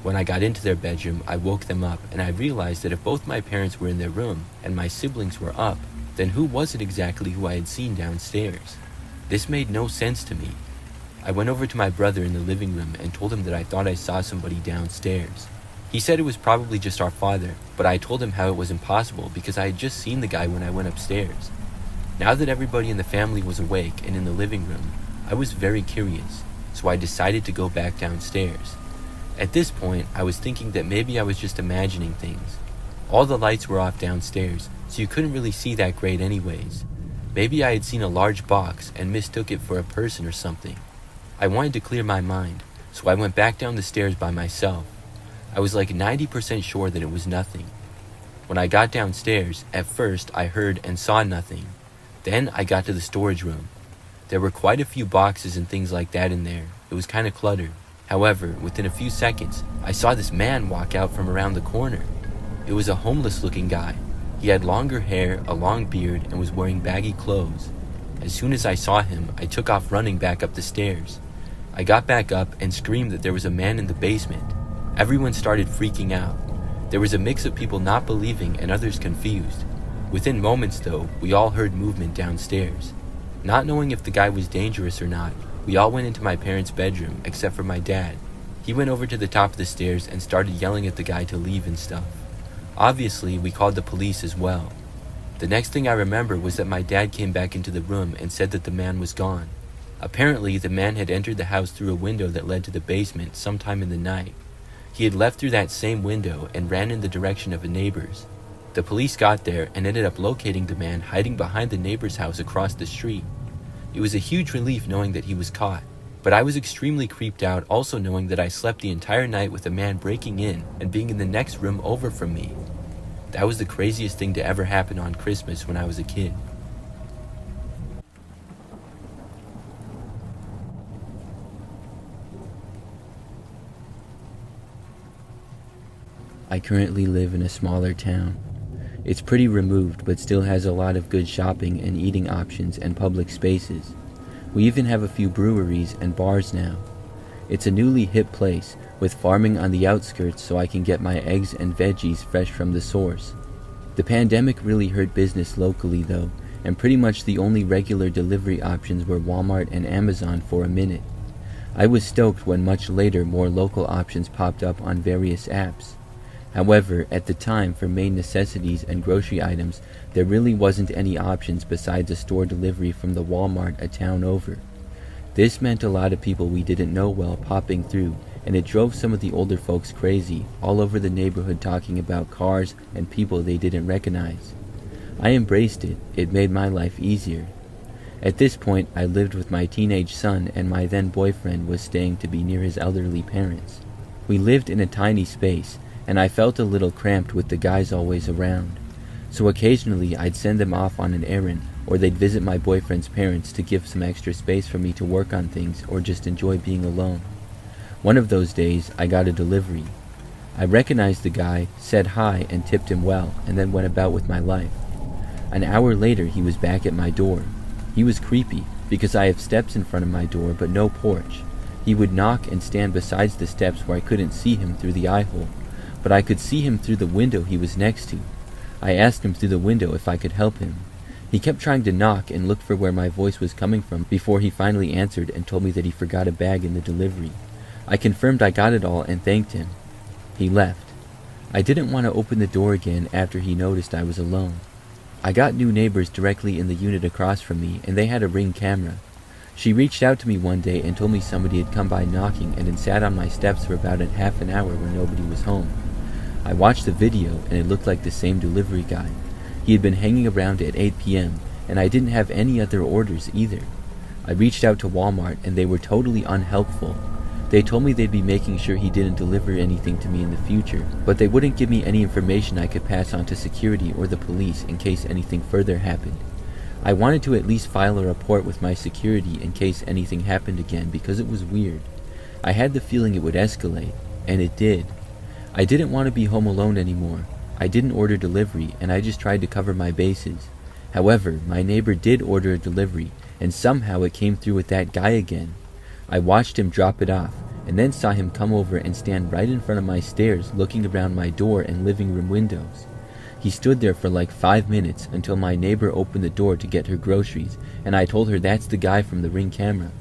When I got into their bedroom, I woke them up and I realized that if both my parents were in their room and my siblings were up, then who was it exactly who I had seen downstairs? This made no sense to me. I went over to my brother in the living room and told him that I thought I saw somebody downstairs. He said it was probably just our father, but I told him how it was impossible because I had just seen the guy when I went upstairs. Now that everybody in the family was awake and in the living room, I was very curious, so I decided to go back downstairs. At this point, I was thinking that maybe I was just imagining things. All the lights were off downstairs, so you couldn't really see that great anyways. Maybe I had seen a large box and mistook it for a person or something. I wanted to clear my mind, so I went back down the stairs by myself. I was like 90% sure that it was nothing. When I got downstairs, at first I heard and saw nothing. Then I got to the storage room. There were quite a few boxes and things like that in there. It was kind of cluttered. However, within a few seconds, I saw this man walk out from around the corner. It was a homeless-looking guy. He had longer hair, a long beard, and was wearing baggy clothes. As soon as I saw him, I took off running back up the stairs. I got back up and screamed that there was a man in the basement. Everyone started freaking out. There was a mix of people not believing and others confused. Within moments though, we all heard movement downstairs. Not knowing if the guy was dangerous or not, we all went into my parents' bedroom except for my dad. He went over to the top of the stairs and started yelling at the guy to leave and stuff. Obviously, we called the police as well. The next thing I remember was that my dad came back into the room and said that the man was gone. Apparently, the man had entered the house through a window that led to the basement sometime in the night. He had left through that same window and ran in the direction of a neighbor's. The police got there and ended up locating the man hiding behind the neighbor's house across the street. It was a huge relief knowing that he was caught, but I was extremely creeped out also knowing that I slept the entire night with a man breaking in and being in the next room over from me. That was the craziest thing to ever happen on Christmas when I was a kid. I currently live in a smaller town. It's pretty removed, but still has a lot of good shopping and eating options and public spaces. We even have a few breweries and bars now. It's a newly hip place, with farming on the outskirts so I can get my eggs and veggies fresh from the source. The pandemic really hurt business locally though, and pretty much the only regular delivery options were Walmart and Amazon for a minute. I was stoked when much later more local options popped up on various apps. However, at the time for main necessities and grocery items, there really wasn't any options besides a store delivery from the Walmart a town over. This meant a lot of people we didn't know well popping through, and it drove some of the older folks crazy, all over the neighborhood talking about cars and people they didn't recognize. I embraced it. It made my life easier. At this point, I lived with my teenage son and my then boyfriend was staying to be near his elderly parents. We lived in a tiny space, and I felt a little cramped with the guys always around. So occasionally I'd send them off on an errand, or they'd visit my boyfriend's parents to give some extra space for me to work on things or just enjoy being alone. One of those days, I got a delivery. I recognized the guy, said hi, and tipped him well, and then went about with my life. An hour later, he was back at my door. He was creepy, because I have steps in front of my door but no porch. He would knock and stand beside the steps where I couldn't see him through the eye hole, but I could see him through the window he was next to. I asked him through the window if I could help him. He kept trying to knock and look for where my voice was coming from before he finally answered and told me that he forgot a bag in the delivery. I confirmed I got it all and thanked him. He left. I didn't want to open the door again after he noticed I was alone. I got new neighbors directly in the unit across from me, and they had a Ring camera. She reached out to me one day and told me somebody had come by knocking and had sat on my steps for about half an hour when nobody was home. I watched the video, and it looked like the same delivery guy. He had been hanging around at 8 p.m., and I didn't have any other orders either. I reached out to Walmart, and they were totally unhelpful. They told me they'd be making sure he didn't deliver anything to me in the future, but they wouldn't give me any information I could pass on to security or the police in case anything further happened. I wanted to at least file a report with my security in case anything happened again because it was weird. I had the feeling it would escalate, and it did. I didn't want to be home alone anymore. I didn't order delivery, and I just tried to cover my bases. However, my neighbor did order a delivery, and somehow it came through with that guy again. I watched him drop it off, and then saw him come over and stand right in front of my stairs looking around my door and living room windows. He stood there for like 5 minutes until my neighbor opened the door to get her groceries, and I told her that's the guy from the Ring camera.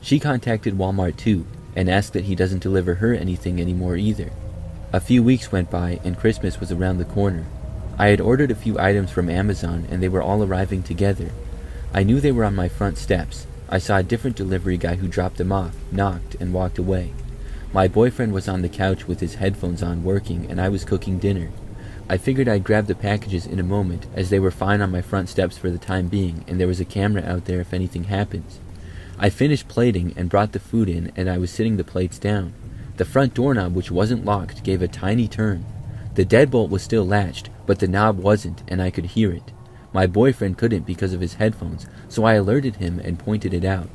She contacted Walmart too, and asked that he doesn't deliver her anything anymore either. A few weeks went by, and Christmas was around the corner. I had ordered a few items from Amazon, and they were all arriving together. I knew they were on my front steps. I saw a different delivery guy who dropped them off, knocked, and walked away. My boyfriend was on the couch with his headphones on working, and I was cooking dinner. I figured I'd grab the packages in a moment, as they were fine on my front steps for the time being, and there was a camera out there if anything happens. I finished plating and brought the food in, and I was sitting the plates down. The front doorknob, which wasn't locked, gave a tiny turn. The deadbolt was still latched, but the knob wasn't, and I could hear it. My boyfriend couldn't because of his headphones, so I alerted him and pointed it out.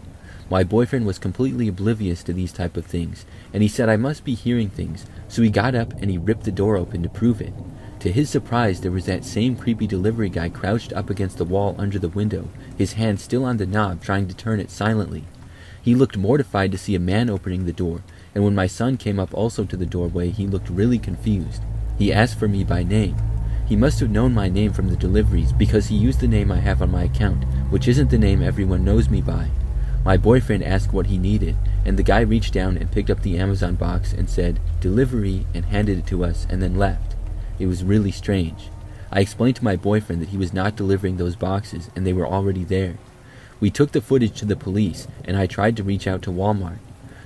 My boyfriend was completely oblivious to these type of things, and he said I must be hearing things, so he got up and he ripped the door open to prove it. To his surprise, there was that same creepy delivery guy crouched up against the wall under the window, his hand still on the knob trying to turn it silently. He looked mortified to see a man opening the door, and when my son came up also to the doorway, he looked really confused. He asked for me by name. He must have known my name from the deliveries because he used the name I have on my account, which isn't the name everyone knows me by. My boyfriend asked what he needed, and the guy reached down and picked up the Amazon box and said, "Delivery," and handed it to us and then left. It was really strange. I explained to my boyfriend that he was not delivering those boxes and they were already there. We took the footage to the police, and I tried to reach out to Walmart.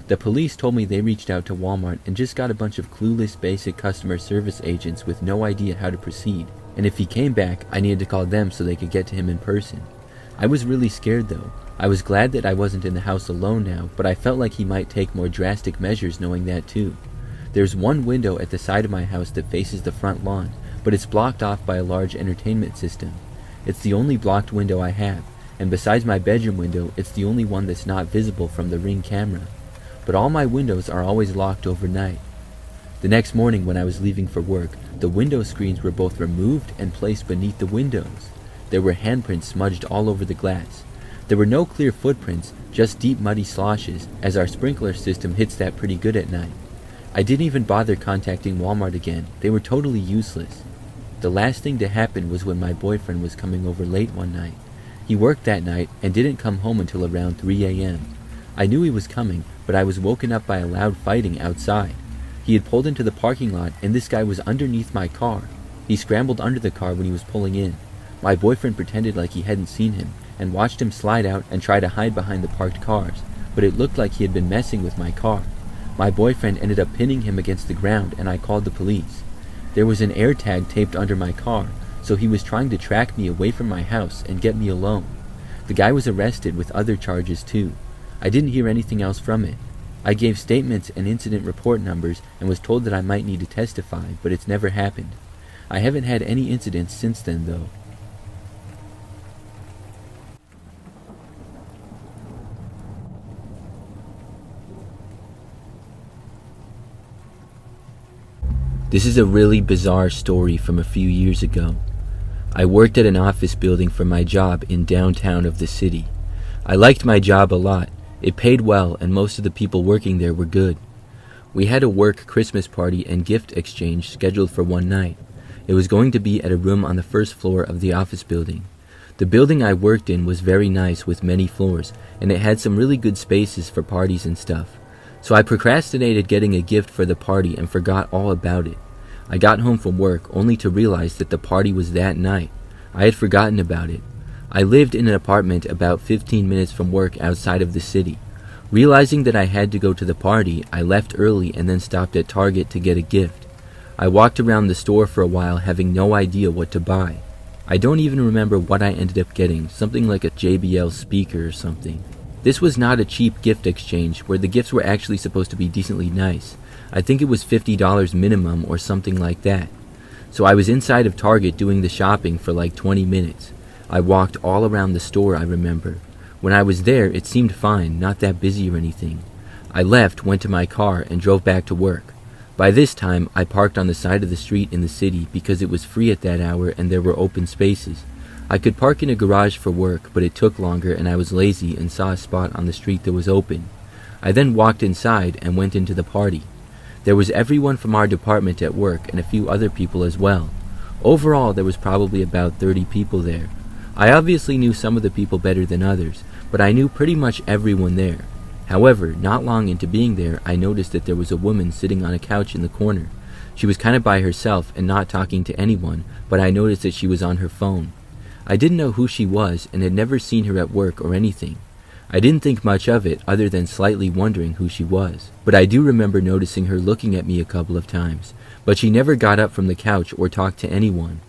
The police told me they reached out to Walmart and just got a bunch of clueless basic customer service agents with no idea how to proceed, and if he came back, I needed to call them so they could get to him in person. I was really scared though. I was glad that I wasn't in the house alone now, but I felt like he might take more drastic measures knowing that too. There's one window at the side of my house that faces the front lawn, but it's blocked off by a large entertainment system. It's the only blocked window I have, and besides my bedroom window, it's the only one that's not visible from the Ring camera. But all my windows are always locked overnight. The next morning when I was leaving for work, the window screens were both removed and placed beneath the windows. There were handprints smudged all over the glass. There were no clear footprints, just deep muddy sloshes, as our sprinkler system hits that pretty good at night. I didn't even bother contacting Walmart again. They were totally useless. The last thing to happen was when my boyfriend was coming over late one night. He worked that night and didn't come home until around 3 a.m. I knew he was coming, but I was woken up by a loud fighting outside. He had pulled into the parking lot, and this guy was underneath my car. He scrambled under the car when he was pulling in. My boyfriend pretended like he hadn't seen him, and watched him slide out and try to hide behind the parked cars, but it looked like he had been messing with my car. My boyfriend ended up pinning him against the ground, and I called the police. There was an air tag taped under my car, so he was trying to track me away from my house and get me alone. The guy was arrested with other charges too. I didn't hear anything else from it. I gave statements and incident report numbers and was told that I might need to testify, but it's never happened. I haven't had any incidents since then though. This is a really bizarre story from a few years ago. I worked at an office building for my job in downtown of the city. I liked my job a lot. It paid well, and most of the people working there were good. We had a work Christmas party and gift exchange scheduled for one night. It was going to be at a room on the first floor of the office building. The building I worked in was very nice with many floors, and it had some really good spaces for parties and stuff. So I procrastinated getting a gift for the party and forgot all about it. I got home from work only to realize that the party was that night. I had forgotten about it. I lived in an apartment about 15 minutes from work outside of the city. Realizing that I had to go to the party, I left early and then stopped at Target to get a gift. I walked around the store for a while having no idea what to buy. I don't even remember what I ended up getting, something like a JBL speaker or something. This was not a cheap gift exchange where the gifts were actually supposed to be decently nice. I think it was $50 minimum or something like that. So I was inside of Target doing the shopping for like 20 minutes. I walked all around the store, I remember. When I was there, it seemed fine, not that busy or anything. I left, went to my car, and drove back to work. By this time, I parked on the side of the street in the city because it was free at that hour and there were open spaces. I could park in a garage for work, but it took longer and I was lazy and saw a spot on the street that was open. I then walked inside and went into the party. There was everyone from our department at work and a few other people as well. Overall, there was probably about 30 people there. I obviously knew some of the people better than others, but I knew pretty much everyone there. However, not long into being there, I noticed that there was a woman sitting on a couch in the corner. She was kind of by herself and not talking to anyone, but I noticed that she was on her phone. I didn't know who she was and had never seen her at work or anything. I didn't think much of it other than slightly wondering who she was. But I do remember noticing her looking at me a couple of times, but she never got up from the couch or talked to anyone.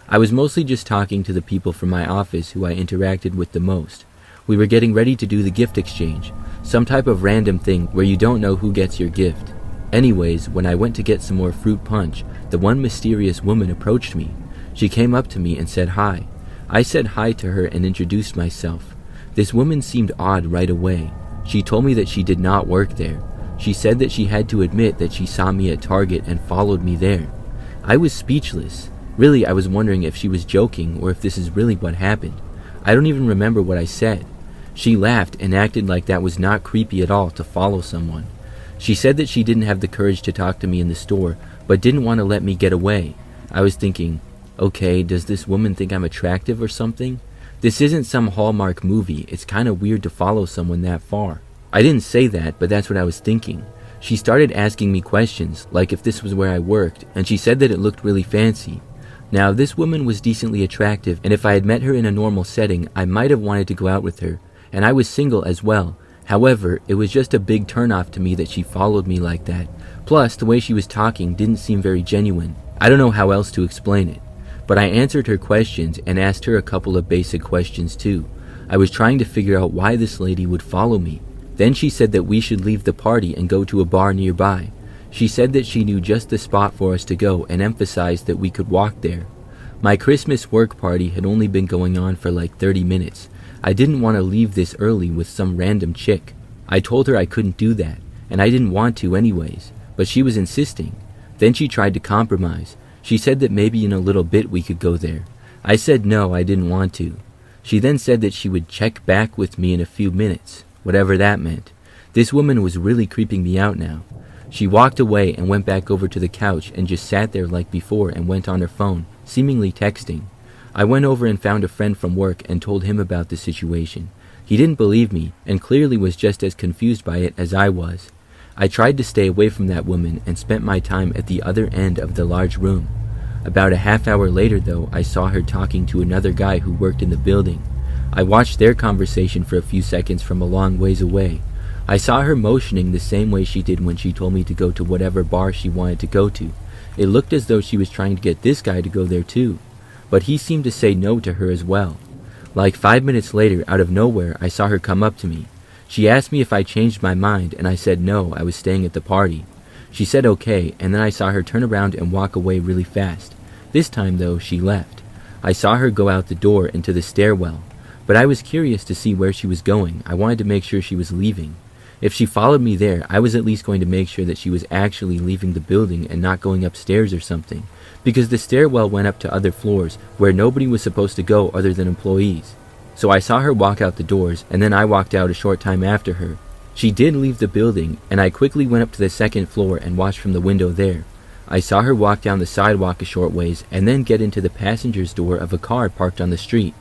I was mostly just talking to the people from my office who I interacted with the most. We were getting ready to do the gift exchange, some type of random thing where you don't know who gets your gift. Anyways, when I went to get some more fruit punch, the one mysterious woman approached me. She came up to me and said hi. I said hi to her and introduced myself. This woman seemed odd right away. She told me that she did not work there. She said that she had to admit that she saw me at Target and followed me there. I was speechless. Really, I was wondering if she was joking or if this is really what happened. I don't even remember what I said. She laughed and acted like that was not creepy at all to follow someone. She said that she didn't have the courage to talk to me in the store, but didn't want to let me get away. I was thinking, okay, does this woman think I'm attractive or something? This isn't some Hallmark movie. It's kind of weird to follow someone that far. I didn't say that, but that's what I was thinking. She started asking me questions, like if this was where I worked, and she said that it looked really fancy. Now, this woman was decently attractive, and if I had met her in a normal setting, I might have wanted to go out with her. And I was single as well. However, it was just a big turnoff to me that she followed me like that. Plus, the way she was talking didn't seem very genuine. I don't know how else to explain it. But I answered her questions and asked her a couple of basic questions too. I was trying to figure out why this lady would follow me. Then she said that we should leave the party and go to a bar nearby. She said that she knew just the spot for us to go and emphasized that we could walk there. My Christmas work party had only been going on for like 30 minutes. I didn't want to leave this early with some random chick. I told her I couldn't do that, and I didn't want to anyways, but she was insisting. Then she tried to compromise. She said that maybe in a little bit we could go there. I said no, I didn't want to. She then said that she would check back with me in a few minutes, whatever that meant. This woman was really creeping me out now. She walked away and went back over to the couch and just sat there like before and went on her phone, seemingly texting. I went over and found a friend from work and told him about the situation. He didn't believe me and clearly was just as confused by it as I was. I tried to stay away from that woman and spent my time at the other end of the large room. About a half hour later though, I saw her talking to another guy who worked in the building. I watched their conversation for a few seconds from a long ways away. I saw her motioning the same way she did when she told me to go to whatever bar she wanted to go to. It looked as though she was trying to get this guy to go there too. But he seemed to say no to her as well. Like 5 minutes later, out of nowhere, I saw her come up to me. She asked me if I changed my mind, and I said no, I was staying at the party. She said okay, and then I saw her turn around and walk away really fast. This time, though, she left. I saw her go out the door into the stairwell, but I was curious to see where she was going. I wanted to make sure she was leaving. If she followed me there, I was at least going to make sure that she was actually leaving the building and not going upstairs or something, because the stairwell went up to other floors where nobody was supposed to go other than employees. So I saw her walk out the doors, and then I walked out a short time after her. She did leave the building, and I quickly went up to the second floor and watched from the window there. I saw her walk down the sidewalk a short ways and then get into the passenger's door of a car parked on the street.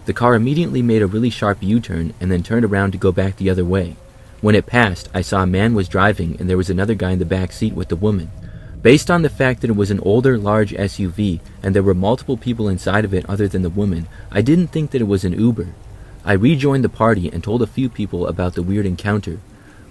The car immediately made a really sharp U-turn and then turned around to go back the other way. When it passed, I saw a man was driving and there was another guy in the back seat with the woman. Based on the fact that it was an older, large SUV and there were multiple people inside of it other than the woman, I didn't think that it was an Uber. I rejoined the party and told a few people about the weird encounter.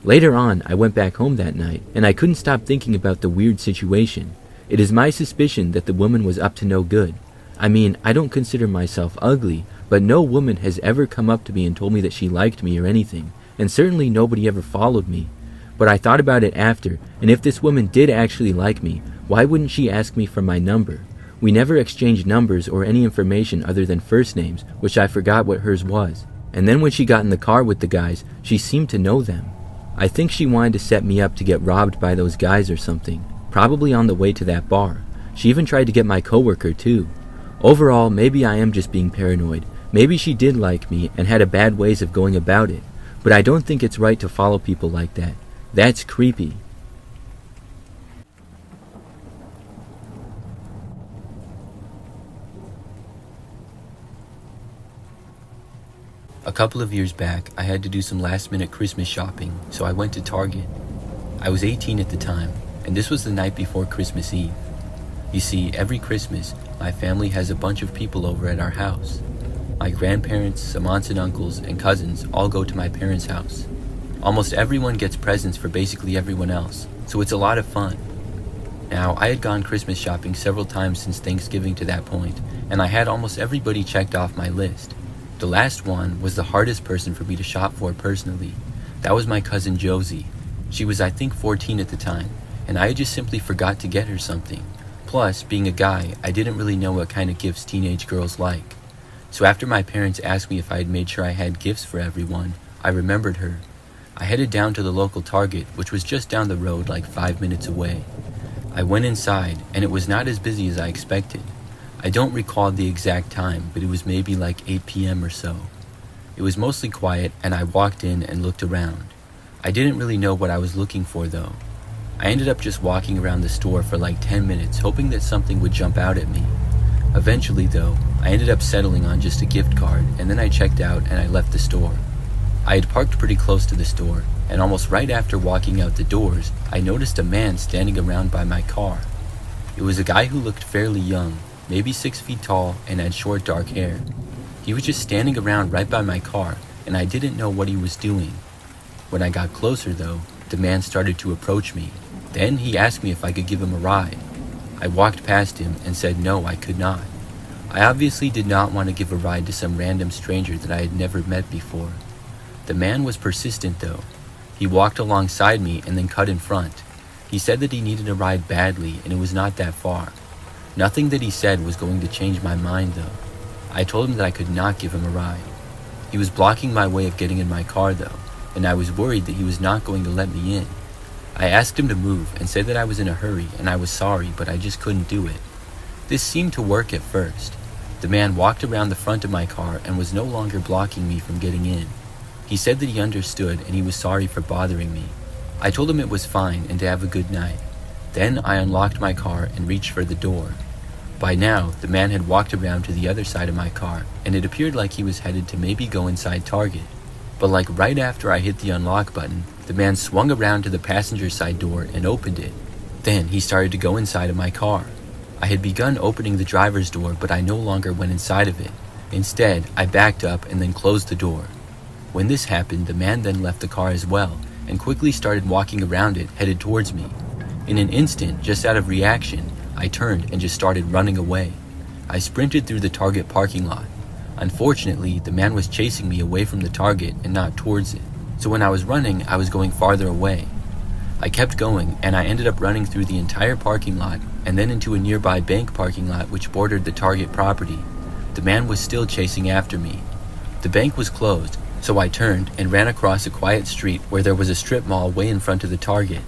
Later on, I went back home that night, and I couldn't stop thinking about the weird situation. It is my suspicion that the woman was up to no good. I mean, I don't consider myself ugly, but no woman has ever come up to me and told me that she liked me or anything, and certainly nobody ever followed me. But I thought about it after, and if this woman did actually like me, why wouldn't she ask me for my number? We never exchanged numbers or any information other than first names, which I forgot what hers was. And then when she got in the car with the guys, she seemed to know them. I think she wanted to set me up to get robbed by those guys or something, probably on the way to that bar. She even tried to get my coworker too. Overall, maybe I am just being paranoid. Maybe she did like me and had a bad ways of going about it. But I don't think it's right to follow people like that. That's creepy. A couple of years back, I had to do some last-minute Christmas shopping, so I went to Target. I was 18 at the time, and this was the night before Christmas Eve. You see, every Christmas, my family has a bunch of people over at our house. My grandparents, some aunts and uncles, and cousins all go to my parents' house. Almost everyone gets presents for basically everyone else, so it's a lot of fun. Now, I had gone Christmas shopping several times since Thanksgiving to that point, and I had almost everybody checked off my list. The last one was the hardest person for me to shop for personally. That was my cousin Josie. She was I think 14 at the time, and I just simply forgot to get her something. Plus, being a guy, I didn't really know what kind of gifts teenage girls like. So after my parents asked me if I had made sure I had gifts for everyone, I remembered her. I headed down to the local Target, which was just down the road like 5 minutes away. I went inside, and it was not as busy as I expected. I don't recall the exact time, but it was maybe like 8 p.m. or so. It was mostly quiet, and I walked in and looked around. I didn't really know what I was looking for though. I ended up just walking around the store for like 10 minutes, hoping that something would jump out at me. Eventually though, I ended up settling on just a gift card, and then I checked out and I left the store. I had parked pretty close to the store, and almost right after walking out the doors, I noticed a man standing around by my car. It was a guy who looked fairly young, maybe 6 feet tall, and had short dark hair. He was just standing around right by my car, and I didn't know what he was doing. When I got closer though, the man started to approach me. Then he asked me if I could give him a ride. I walked past him and said no, I could not. I obviously did not want to give a ride to some random stranger that I had never met before. The man was persistent though. He walked alongside me and then cut in front. He said that he needed a ride badly and it was not that far. Nothing that he said was going to change my mind though. I told him that I could not give him a ride. He was blocking my way of getting in my car though, and I was worried that he was not going to let me in. I asked him to move and said that I was in a hurry and I was sorry, but I just couldn't do it. This seemed to work at first. The man walked around the front of my car and was no longer blocking me from getting in. He said that he understood and he was sorry for bothering me. I told him it was fine and to have a good night. Then I unlocked my car and reached for the door. By now, the man had walked around to the other side of my car, and it appeared like he was headed to maybe go inside Target. But like right after I hit the unlock button, the man swung around to the passenger side door and opened it. Then he started to go inside of my car. I had begun opening the driver's door, but I no longer went inside of it. Instead, I backed up and then closed the door. When this happened, the man then left the car as well, and quickly started walking around it, headed towards me. In an instant, just out of reaction, I turned and just started running away. I sprinted through the Target parking lot. Unfortunately, the man was chasing me away from the Target and not towards it. So when I was running, I was going farther away. I kept going, and I ended up running through the entire parking lot and then into a nearby bank parking lot which bordered the Target property. The man was still chasing after me. The bank was closed, so I turned and ran across a quiet street where there was a strip mall way in front of the Target.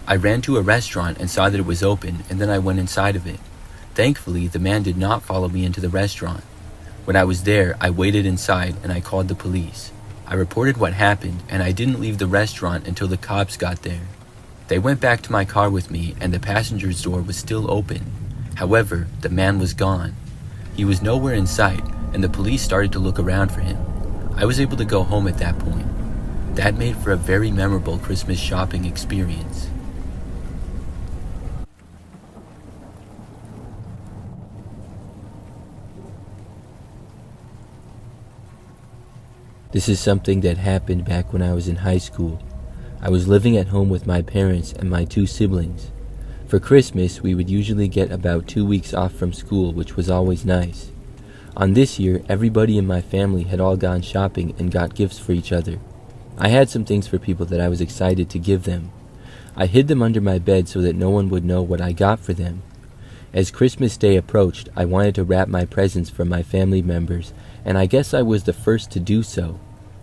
I ran to a restaurant and saw that it was open, and then I went inside of it. Thankfully, the man did not follow me into the restaurant. When I was there, I waited inside and I called the police. I reported what happened, and I didn't leave the restaurant until the cops got there. They went back to my car with me, and the passenger's door was still open. However, the man was gone. He was nowhere in sight, and the police started to look around for him. I was able to go home at that point. That made for a very memorable Christmas shopping experience. This is something that happened back when I was in high school. I was living at home with my parents and my 2 siblings. For Christmas, we would usually get about 2 weeks off from school, which was always nice. On this year, everybody in my family had all gone shopping and got gifts for each other. I had some things for people that I was excited to give them. I hid them under my bed so that no one would know what I got for them. As Christmas Day approached, I wanted to wrap my presents for my family members, and I guess I was the first to do so.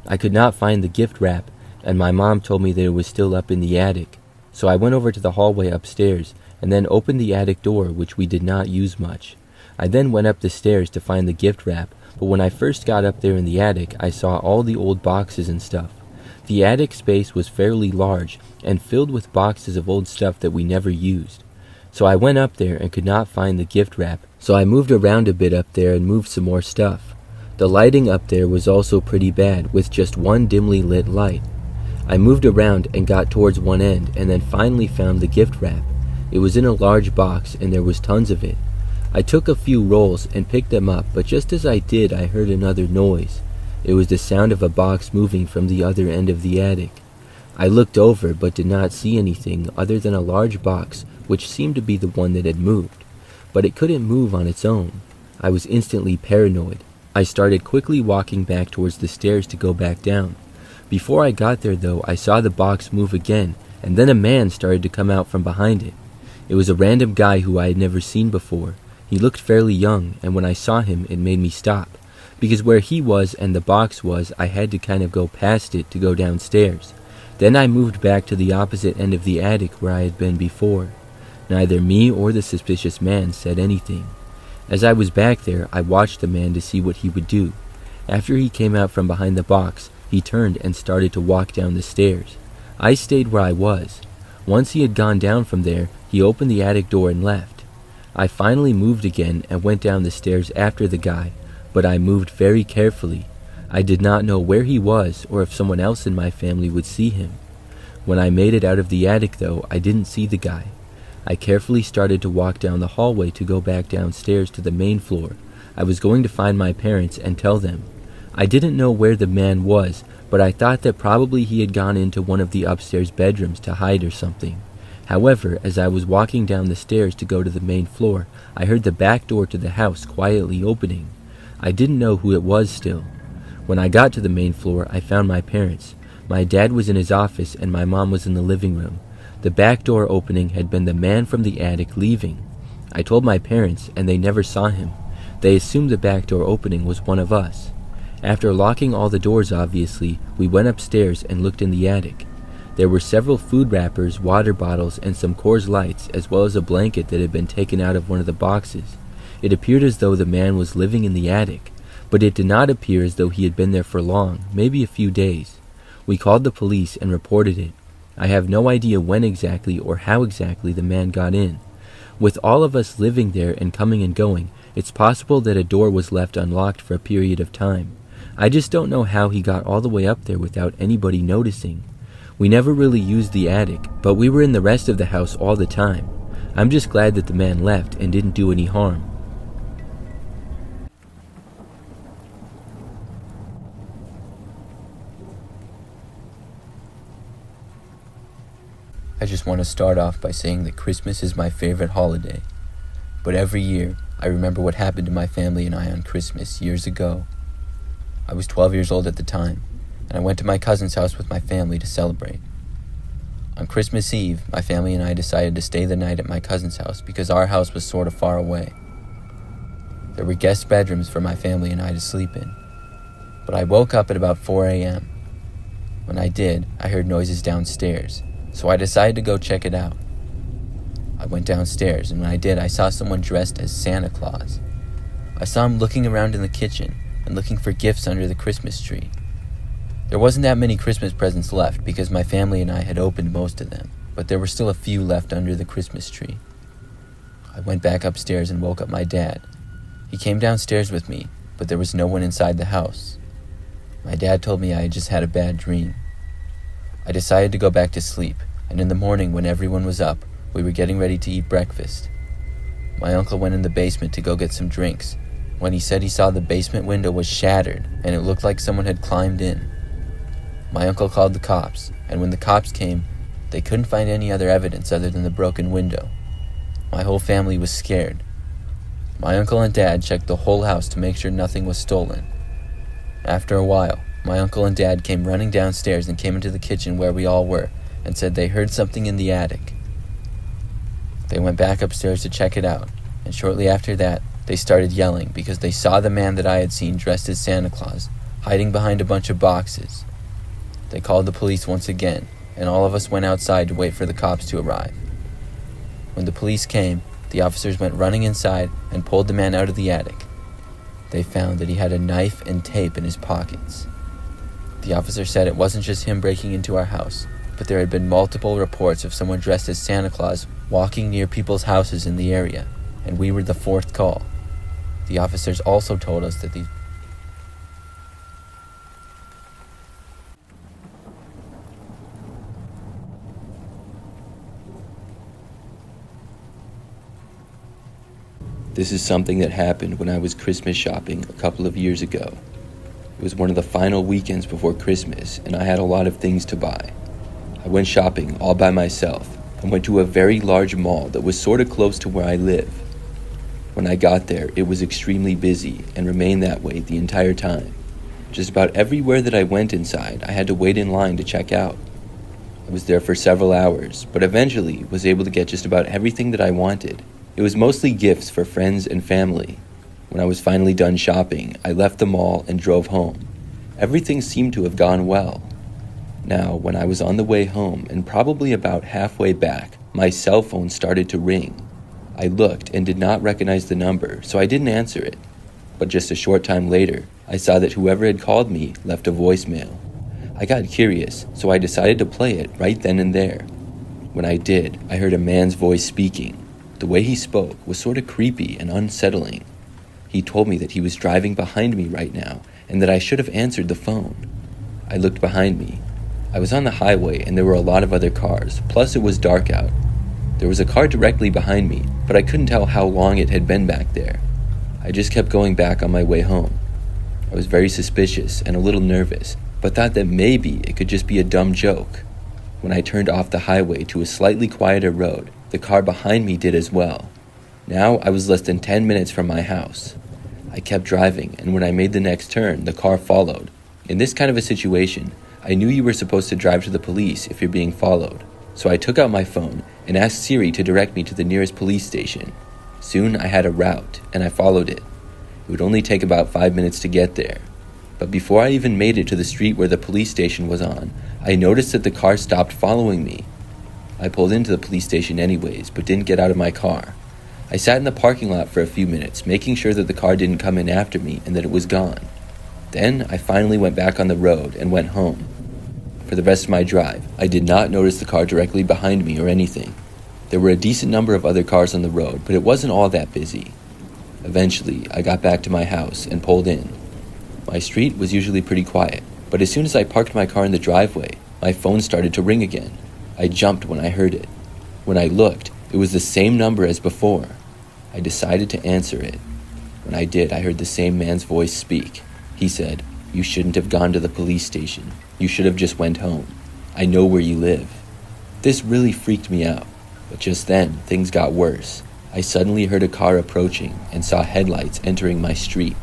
I could not find the gift wrap, and my mom told me that it was still up in the attic. So I went over to the hallway upstairs, and then opened the attic door, which we did not use much. I then went up the stairs to find the gift wrap, but when I first got up there in the attic, I saw all the old boxes and stuff. The attic space was fairly large, and filled with boxes of old stuff that we never used. So I went up there and could not find the gift wrap, so I moved around a bit up there and moved some more stuff. The lighting up there was also pretty bad, with just one dimly lit light. I moved around and got towards one end, and then finally found the gift wrap. It was in a large box, and there was tons of it. I took a few rolls and picked them up, but just as I did, I heard another noise. It was the sound of a box moving from the other end of the attic. I looked over, but did not see anything other than a large box, which seemed to be the one that had moved. But it couldn't move on its own. I was instantly paranoid. I started quickly walking back towards the stairs to go back down. Before I got there, though, I saw the box move again, and then a man started to come out from behind it. It was a random guy who I had never seen before. He looked fairly young, and when I saw him, it made me stop. Because where he was and the box was, I had to kind of go past it to go downstairs. Then I moved back to the opposite end of the attic where I had been before. Neither me or the suspicious man said anything. As I was back there, I watched the man to see what he would do. After he came out from behind the box, he turned and started to walk down the stairs. I stayed where I was. Once he had gone down from there, he opened the attic door and left. I finally moved again and went down the stairs after the guy, but I moved very carefully. I did not know where he was or if someone else in my family would see him. When I made it out of the attic, though, I didn't see the guy. I carefully started to walk down the hallway to go back downstairs to the main floor. I was going to find my parents and tell them. I didn't know where the man was, but I thought that probably he had gone into one of the upstairs bedrooms to hide or something. However, as I was walking down the stairs to go to the main floor, I heard the back door to the house quietly opening. I didn't know who it was still. When I got to the main floor, I found my parents. My dad was in his office and my mom was in the living room. The back door opening had been the man from the attic leaving. I told my parents, and they never saw him. They assumed the back door opening was one of us. After locking all the doors, obviously, we went upstairs and looked in the attic. There were several food wrappers, water bottles, and some Coors Lights, as well as a blanket that had been taken out of one of the boxes. It appeared as though the man was living in the attic, but it did not appear as though he had been there for long, maybe a few days. We called the police and reported it. I have no idea when exactly or how exactly the man got in. With all of us living there and coming and going, it's possible that a door was left unlocked for a period of time. I just don't know how he got all the way up there without anybody noticing. We never really used the attic, but we were in the rest of the house all the time. I'm just glad that the man left and didn't do any harm. I just want to start off by saying that Christmas is my favorite holiday. But every year, I remember what happened to my family and I on Christmas years ago. I was 12 years old at the time, and I went to my cousin's house with my family to celebrate. On Christmas Eve, my family and I decided to stay the night at my cousin's house because our house was sort of far away. There were guest bedrooms for my family and I to sleep in. But I woke up at about 4 a.m. When I did, I heard noises downstairs, so I decided to go check it out. I went downstairs, and when I did, I saw someone dressed as Santa Claus. I saw him looking around in the kitchen and looking for gifts under the Christmas tree. There wasn't that many Christmas presents left because my family and I had opened most of them, but there were still a few left under the Christmas tree. I went back upstairs and woke up my dad. He came downstairs with me, but there was no one inside the house. My dad told me I had just had a bad dream. I decided to go back to sleep, and in the morning when everyone was up, we were getting ready to eat breakfast. My uncle went in the basement to go get some drinks, when he said he saw the basement window was shattered and it looked like someone had climbed in. My uncle called the cops, and when the cops came, they couldn't find any other evidence other than the broken window. My whole family was scared. My uncle and dad checked the whole house to make sure nothing was stolen. After a while, my uncle and dad came running downstairs and came into the kitchen where we all were and said they heard something in the attic. They went back upstairs to check it out, and shortly after that, they started yelling because they saw the man that I had seen dressed as Santa Claus hiding behind a bunch of boxes. They called the police once again, and all of us went outside to wait for the cops to arrive. When the police came, the officers went running inside and pulled the man out of the attic. They found that he had a knife and tape in his pockets. The officer said it wasn't just him breaking into our house, but there had been multiple reports of someone dressed as Santa Claus walking near people's houses in the area, and we were the fourth call. The officers also told us that This is something that happened when I was Christmas shopping a couple of years ago. It was one of the final weekends before Christmas, and I had a lot of things to buy. I went shopping all by myself and went to a very large mall that was sort of close to where I live. When I got there, it was extremely busy and remained that way the entire time. Just about everywhere that I went inside, I had to wait in line to check out. I was there for several hours, but eventually was able to get just about everything that I wanted. It was mostly gifts for friends and family. When I was finally done shopping, I left the mall and drove home. Everything seemed to have gone well. Now, when I was on the way home and probably about halfway back, my cell phone started to ring. I looked and did not recognize the number, so I didn't answer it. But just a short time later, I saw that whoever had called me left a voicemail. I got curious, so I decided to play it right then and there. When I did, I heard a man's voice speaking. The way he spoke was sort of creepy and unsettling. He told me that he was driving behind me right now and that I should have answered the phone. I looked behind me. I was on the highway and there were a lot of other cars, plus it was dark out. There was a car directly behind me, but I couldn't tell how long it had been back there. I just kept going back on my way home. I was very suspicious and a little nervous, but thought that maybe it could just be a dumb joke. When I turned off the highway to a slightly quieter road, the car behind me did as well. Now I was less than 10 minutes from my house. I kept driving, and when I made the next turn, the car followed. In this kind of a situation, I knew you were supposed to drive to the police if you're being followed. So I took out my phone and asked Siri to direct me to the nearest police station. Soon I had a route, and I followed it. It would only take about 5 minutes to get there. But before I even made it to the street where the police station was on, I noticed that the car stopped following me. I pulled into the police station anyways, but didn't get out of my car. I sat in the parking lot for a few minutes, making sure that the car didn't come in after me and that it was gone. Then I finally went back on the road and went home. For the rest of my drive, I did not notice the car directly behind me or anything. There were a decent number of other cars on the road, but it wasn't all that busy. Eventually, I got back to my house and pulled in. My street was usually pretty quiet, but as soon as I parked my car in the driveway, my phone started to ring again. I jumped when I heard it. When I looked, it was the same number as before. I decided to answer it. When I did, I heard the same man's voice speak. He said, "You shouldn't have gone to the police station. You should have just went home. I know where you live." This really freaked me out, but just then, things got worse. I suddenly heard a car approaching and saw headlights entering my street.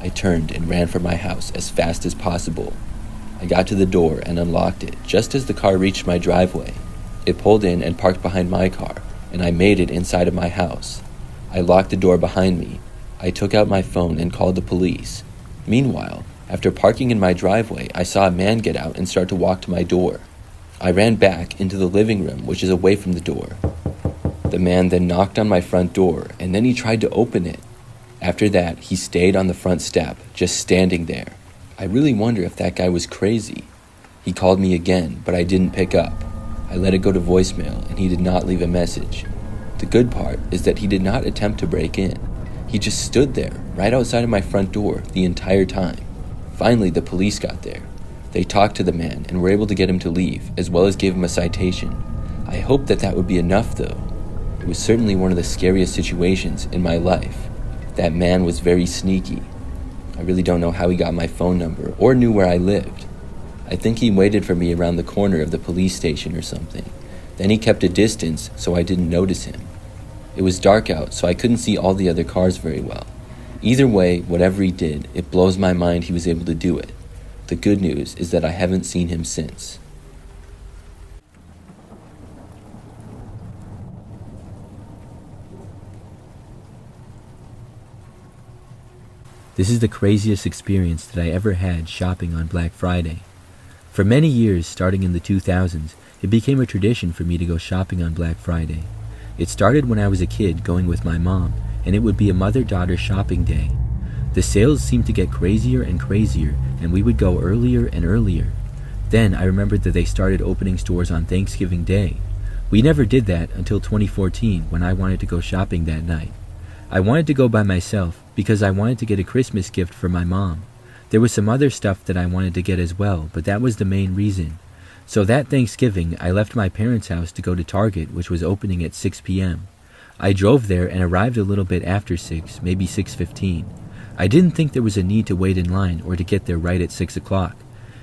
I turned and ran for my house as fast as possible. I got to the door and unlocked it just as the car reached my driveway. It pulled in and parked behind my car, and I made it inside of my house. I locked the door behind me. I took out my phone and called the police. Meanwhile, after parking in my driveway, I saw a man get out and start to walk to my door. I ran back into the living room, which is away from the door. The man then knocked on my front door, and then he tried to open it. After that, he stayed on the front step, just standing there. I really wonder if that guy was crazy. He called me again, but I didn't pick up. I let it go to voicemail, and he did not leave a message. The good part is that he did not attempt to break in. He just stood there, right outside of my front door, the entire time. Finally, the police got there. They talked to the man and were able to get him to leave, as well as gave him a citation. I hoped that that would be enough, though. It was certainly one of the scariest situations in my life. That man was very sneaky. I really don't know how he got my phone number or knew where I lived. I think he waited for me around the corner of the police station or something. Then he kept a distance so I didn't notice him. It was dark out, so I couldn't see all the other cars very well. Either way, whatever he did, it blows my mind he was able to do it. The good news is that I haven't seen him since. This is the craziest experience that I ever had shopping on Black Friday. For many years, starting in the 2000s, it became a tradition for me to go shopping on Black Friday. It started when I was a kid going with my mom, and it would be a mother-daughter shopping day. The sales seemed to get crazier and crazier, and we would go earlier and earlier. Then I remembered that they started opening stores on Thanksgiving Day. We never did that until 2014 when I wanted to go shopping that night. I wanted to go by myself because I wanted to get a Christmas gift for my mom. There was some other stuff that I wanted to get as well, but that was the main reason. So that Thanksgiving, I left my parents' house to go to Target, which was opening at 6 p.m. I drove there and arrived a little bit after 6, maybe 6:15. I didn't think there was a need to wait in line or to get there right at 6 o'clock.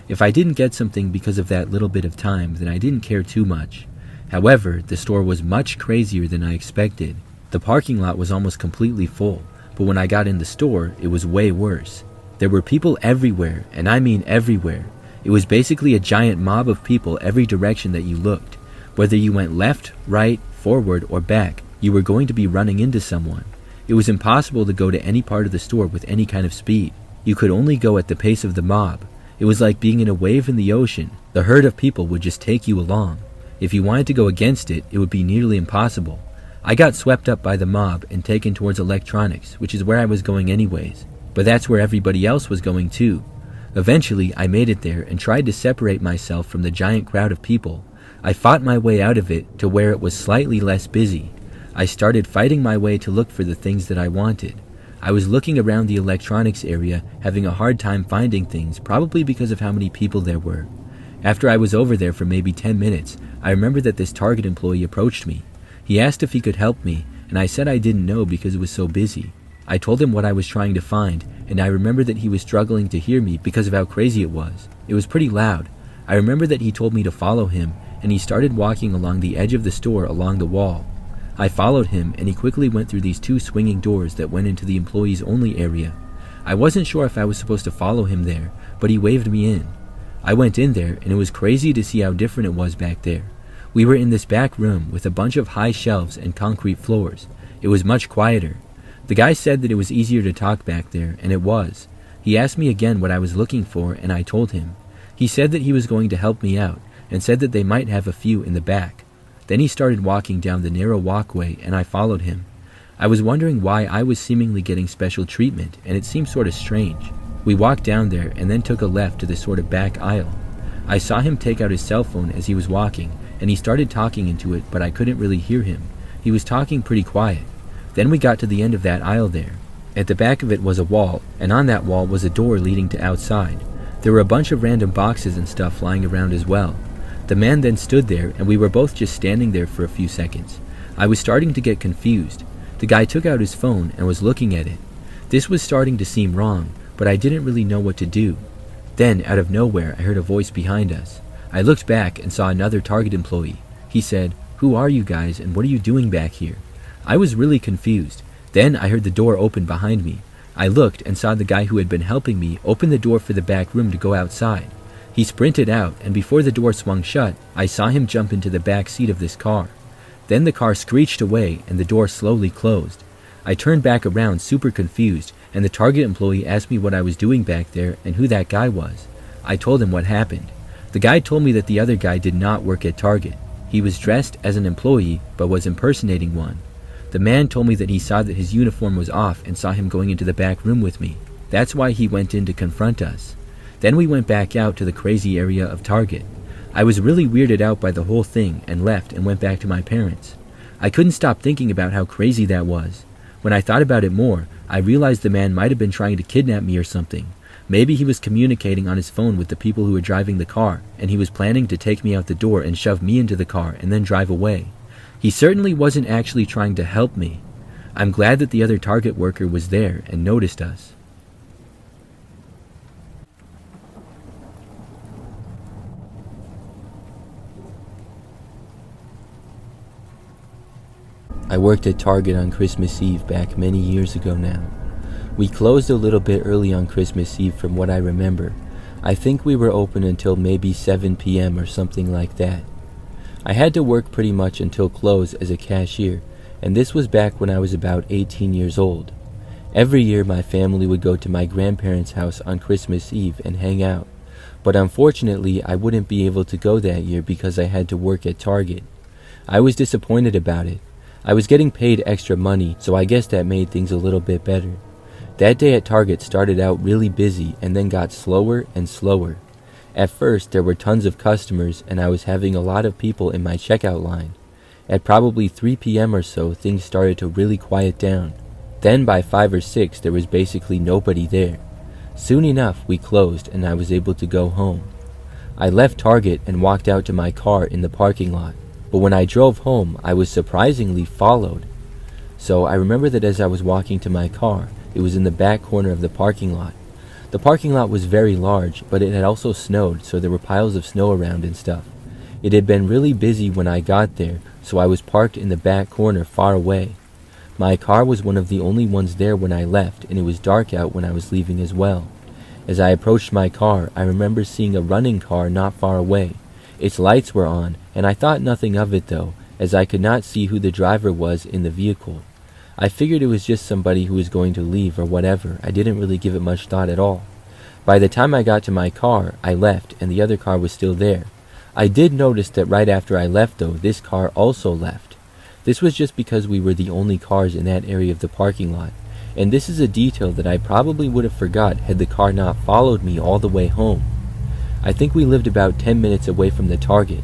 If I didn't get something because of that little bit of time, then I didn't care too much. However, the store was much crazier than I expected. The parking lot was almost completely full, but when I got in the store, it was way worse. There were people everywhere, and I mean everywhere. It was basically a giant mob of people every direction that you looked. Whether you went left, right, forward, or back, you were going to be running into someone. It was impossible to go to any part of the store with any kind of speed. You could only go at the pace of the mob. It was like being in a wave in the ocean. The herd of people would just take you along. If you wanted to go against it, it would be nearly impossible. I got swept up by the mob and taken towards electronics, which is where I was going anyways. But that's where everybody else was going too. Eventually, I made it there and tried to separate myself from the giant crowd of people. I fought my way out of it to where it was slightly less busy. I started fighting my way to look for the things that I wanted. I was looking around the electronics area, having a hard time finding things, probably because of how many people there were. After I was over there for maybe 10 minutes, I remember that this Target employee approached me. He asked if he could help me, and I said I didn't know because it was so busy. I told him what I was trying to find, and I remember that he was struggling to hear me because of how crazy it was. It was pretty loud. I remember that he told me to follow him, and he started walking along the edge of the store along the wall. I followed him, and he quickly went through these 2 swinging doors that went into the employees only area. I wasn't sure if I was supposed to follow him there, but he waved me in. I went in there, and it was crazy to see how different it was back there. We were in this back room with a bunch of high shelves and concrete floors. It was much quieter. The guy said that it was easier to talk back there, and it was. He asked me again what I was looking for, and I told him. He said that he was going to help me out, and said that they might have a few in the back. Then he started walking down the narrow walkway, and I followed him. I was wondering why I was seemingly getting special treatment, and it seemed sort of strange. We walked down there, and then took a left to this sort of back aisle. I saw him take out his cell phone as he was walking, and he started talking into it, but I couldn't really hear him. He was talking pretty quiet. Then we got to the end of that aisle there. At the back of it was a wall, and on that wall was a door leading to outside. There were a bunch of random boxes and stuff lying around as well. The man then stood there, and we were both just standing there for a few seconds. I was starting to get confused. The guy took out his phone and was looking at it. This was starting to seem wrong, but I didn't really know what to do. Then, out of nowhere, I heard a voice behind us. I looked back and saw another Target employee. He said, "Who are you guys, and what are you doing back here?" I was really confused. Then I heard the door open behind me. I looked and saw the guy who had been helping me open the door for the back room to go outside. He sprinted out, and before the door swung shut, I saw him jump into the back seat of this car. Then the car screeched away, and the door slowly closed. I turned back around super confused, and the Target employee asked me what I was doing back there and who that guy was. I told him what happened. The guy told me that the other guy did not work at Target. He was dressed as an employee, but was impersonating one. The man told me that he saw that his uniform was off and saw him going into the back room with me. That's why he went in to confront us. Then we went back out to the crazy area of Target. I was really weirded out by the whole thing and left and went back to my parents. I couldn't stop thinking about how crazy that was. When I thought about it more, I realized the man might have been trying to kidnap me or something. Maybe he was communicating on his phone with the people who were driving the car, and he was planning to take me out the door and shove me into the car and then drive away. He certainly wasn't actually trying to help me. I'm glad that the other Target worker was there and noticed us. I worked at Target on Christmas Eve back many years ago now. We closed a little bit early on Christmas Eve from what I remember. I think we were open until maybe 7 p.m. or something like that. I had to work pretty much until close as a cashier, and this was back when I was about 18 years old. Every year my family would go to my grandparents' house on Christmas Eve and hang out, but unfortunately I wouldn't be able to go that year because I had to work at Target. I was disappointed about it. I was getting paid extra money, so I guess that made things a little bit better. That day at Target started out really busy and then got slower and slower. At first, there were tons of customers and I was having a lot of people in my checkout line. At probably 3 p.m. or so, things started to really quiet down. Then by 5 or 6, there was basically nobody there. Soon enough, we closed and I was able to go home. I left Target and walked out to my car in the parking lot. But when I drove home, I was surprisingly followed. So I remember that as I was walking to my car, it was in the back corner of the parking lot. The parking lot was very large, but it had also snowed, so there were piles of snow around and stuff. It had been really busy when I got there, so I was parked in the back corner far away. My car was one of the only ones there when I left, and it was dark out when I was leaving as well. As I approached my car, I remember seeing a running car not far away. Its lights were on, and I thought nothing of it though, as I could not see who the driver was in the vehicle. I figured it was just somebody who was going to leave or whatever. I didn't really give it much thought at all. By the time I got to my car, I left, and the other car was still there. I did notice that right after I left though, this car also left. This was just because we were the only cars in that area of the parking lot, and this is a detail that I probably would have forgot had the car not followed me all the way home. I think we lived about 10 minutes away from the Target.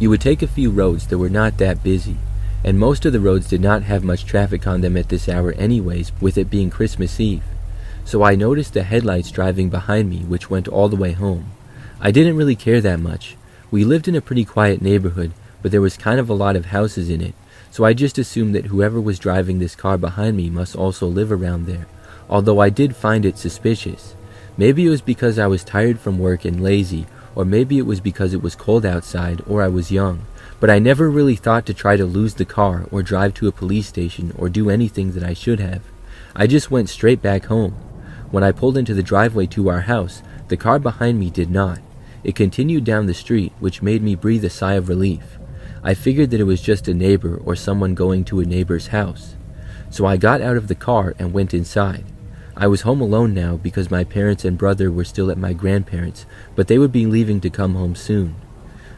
You would take a few roads that were not that busy, and most of the roads did not have much traffic on them at this hour anyways, with it being Christmas Eve. So I noticed the headlights driving behind me, which went all the way home. I didn't really care that much. We lived in a pretty quiet neighborhood, but there was kind of a lot of houses in it, so I just assumed that whoever was driving this car behind me must also live around there, although I did find it suspicious. Maybe it was because I was tired from work and lazy, or maybe it was because it was cold outside or I was young, but I never really thought to try to lose the car or drive to a police station or do anything that I should have. I just went straight back home. When I pulled into the driveway to our house, the car behind me did not. It continued down the street, which made me breathe a sigh of relief. I figured that it was just a neighbor or someone going to a neighbor's house. So I got out of the car and went inside. I was home alone now because my parents and brother were still at my grandparents', but they would be leaving to come home soon.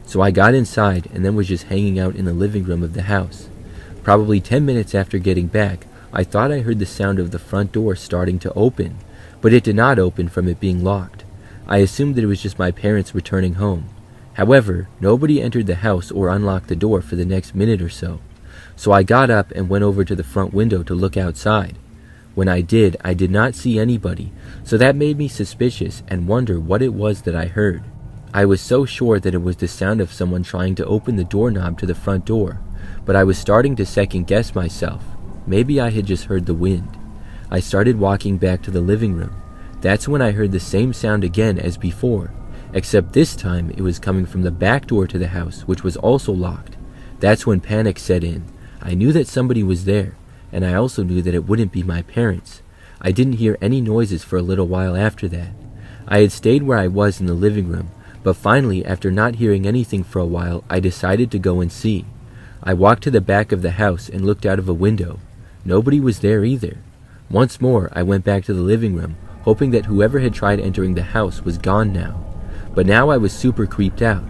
So I got inside and then was just hanging out in the living room of the house. Probably 10 minutes after getting back, I thought I heard the sound of the front door starting to open, but it did not open from it being locked. I assumed that it was just my parents returning home. However, nobody entered the house or unlocked the door for the next minute or so. So I got up and went over to the front window to look outside. When I did not see anybody, so that made me suspicious and wonder what it was that I heard. I was so sure that it was the sound of someone trying to open the doorknob to the front door, but I was starting to second guess myself. Maybe I had just heard the wind. I started walking back to the living room. That's when I heard the same sound again as before, except this time it was coming from the back door to the house, which was also locked. That's when panic set in. I knew that somebody was there, and I also knew that it wouldn't be my parents. I didn't hear any noises for a little while after that. I had stayed where I was in the living room, but finally, after not hearing anything for a while, I decided to go and see. I walked to the back of the house and looked out of a window. Nobody was there either. Once more, I went back to the living room, hoping that whoever had tried entering the house was gone now. But now I was super creeped out.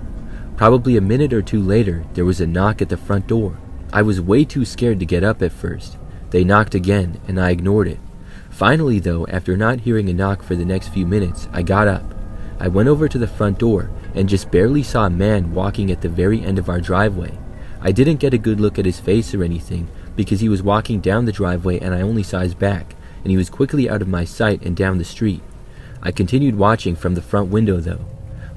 Probably a minute or two later, there was a knock at the front door. I was way too scared to get up at first. They knocked again, and I ignored it. Finally, though, after not hearing a knock for the next few minutes, I got up. I went over to the front door, and just barely saw a man walking at the very end of our driveway. I didn't get a good look at his face or anything, because he was walking down the driveway and I only saw his back, and he was quickly out of my sight and down the street. I continued watching from the front window, though.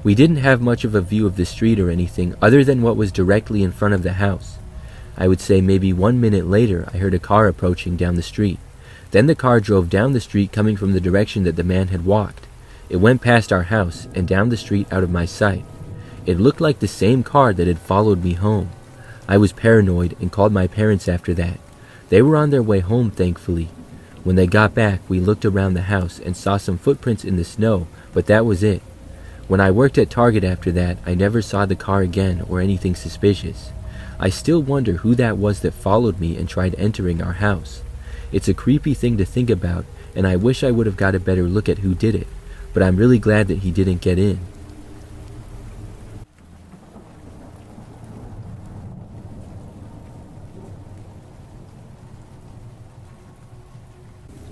We didn't have much of a view of the street or anything other than what was directly in front of the house. I would say maybe 1 minute later I heard a car approaching down the street. Then the car drove down the street coming from the direction that the man had walked. It went past our house and down the street out of my sight. It looked like the same car that had followed me home. I was paranoid and called my parents after that. They were on their way home, thankfully. When they got back, we looked around the house and saw some footprints in the snow, but that was it. When I worked at Target after that, I never saw the car again or anything suspicious. I still wonder who that was that followed me and tried entering our house. It's a creepy thing to think about, and I wish I would have got a better look at who did it, but I'm really glad that he didn't get in.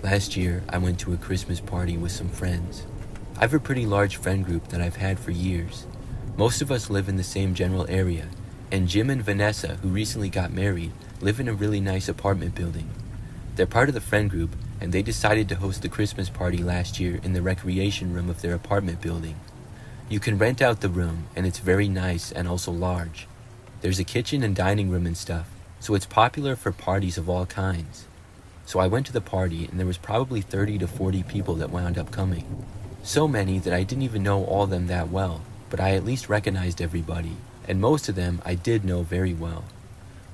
Last year, I went to a Christmas party with some friends. I have a pretty large friend group that I've had for years. Most of us live in the same general area, and Jim and Vanessa, who recently got married, live in a really nice apartment building. They're part of the friend group, and they decided to host the Christmas party last year in the recreation room of their apartment building. You can rent out the room, and it's very nice and also large. There's a kitchen and dining room and stuff, so it's popular for parties of all kinds. So I went to the party, and there was probably 30 to 40 people that wound up coming. So many that I didn't even know all of them that well, but I at least recognized everybody, and most of them I did know very well.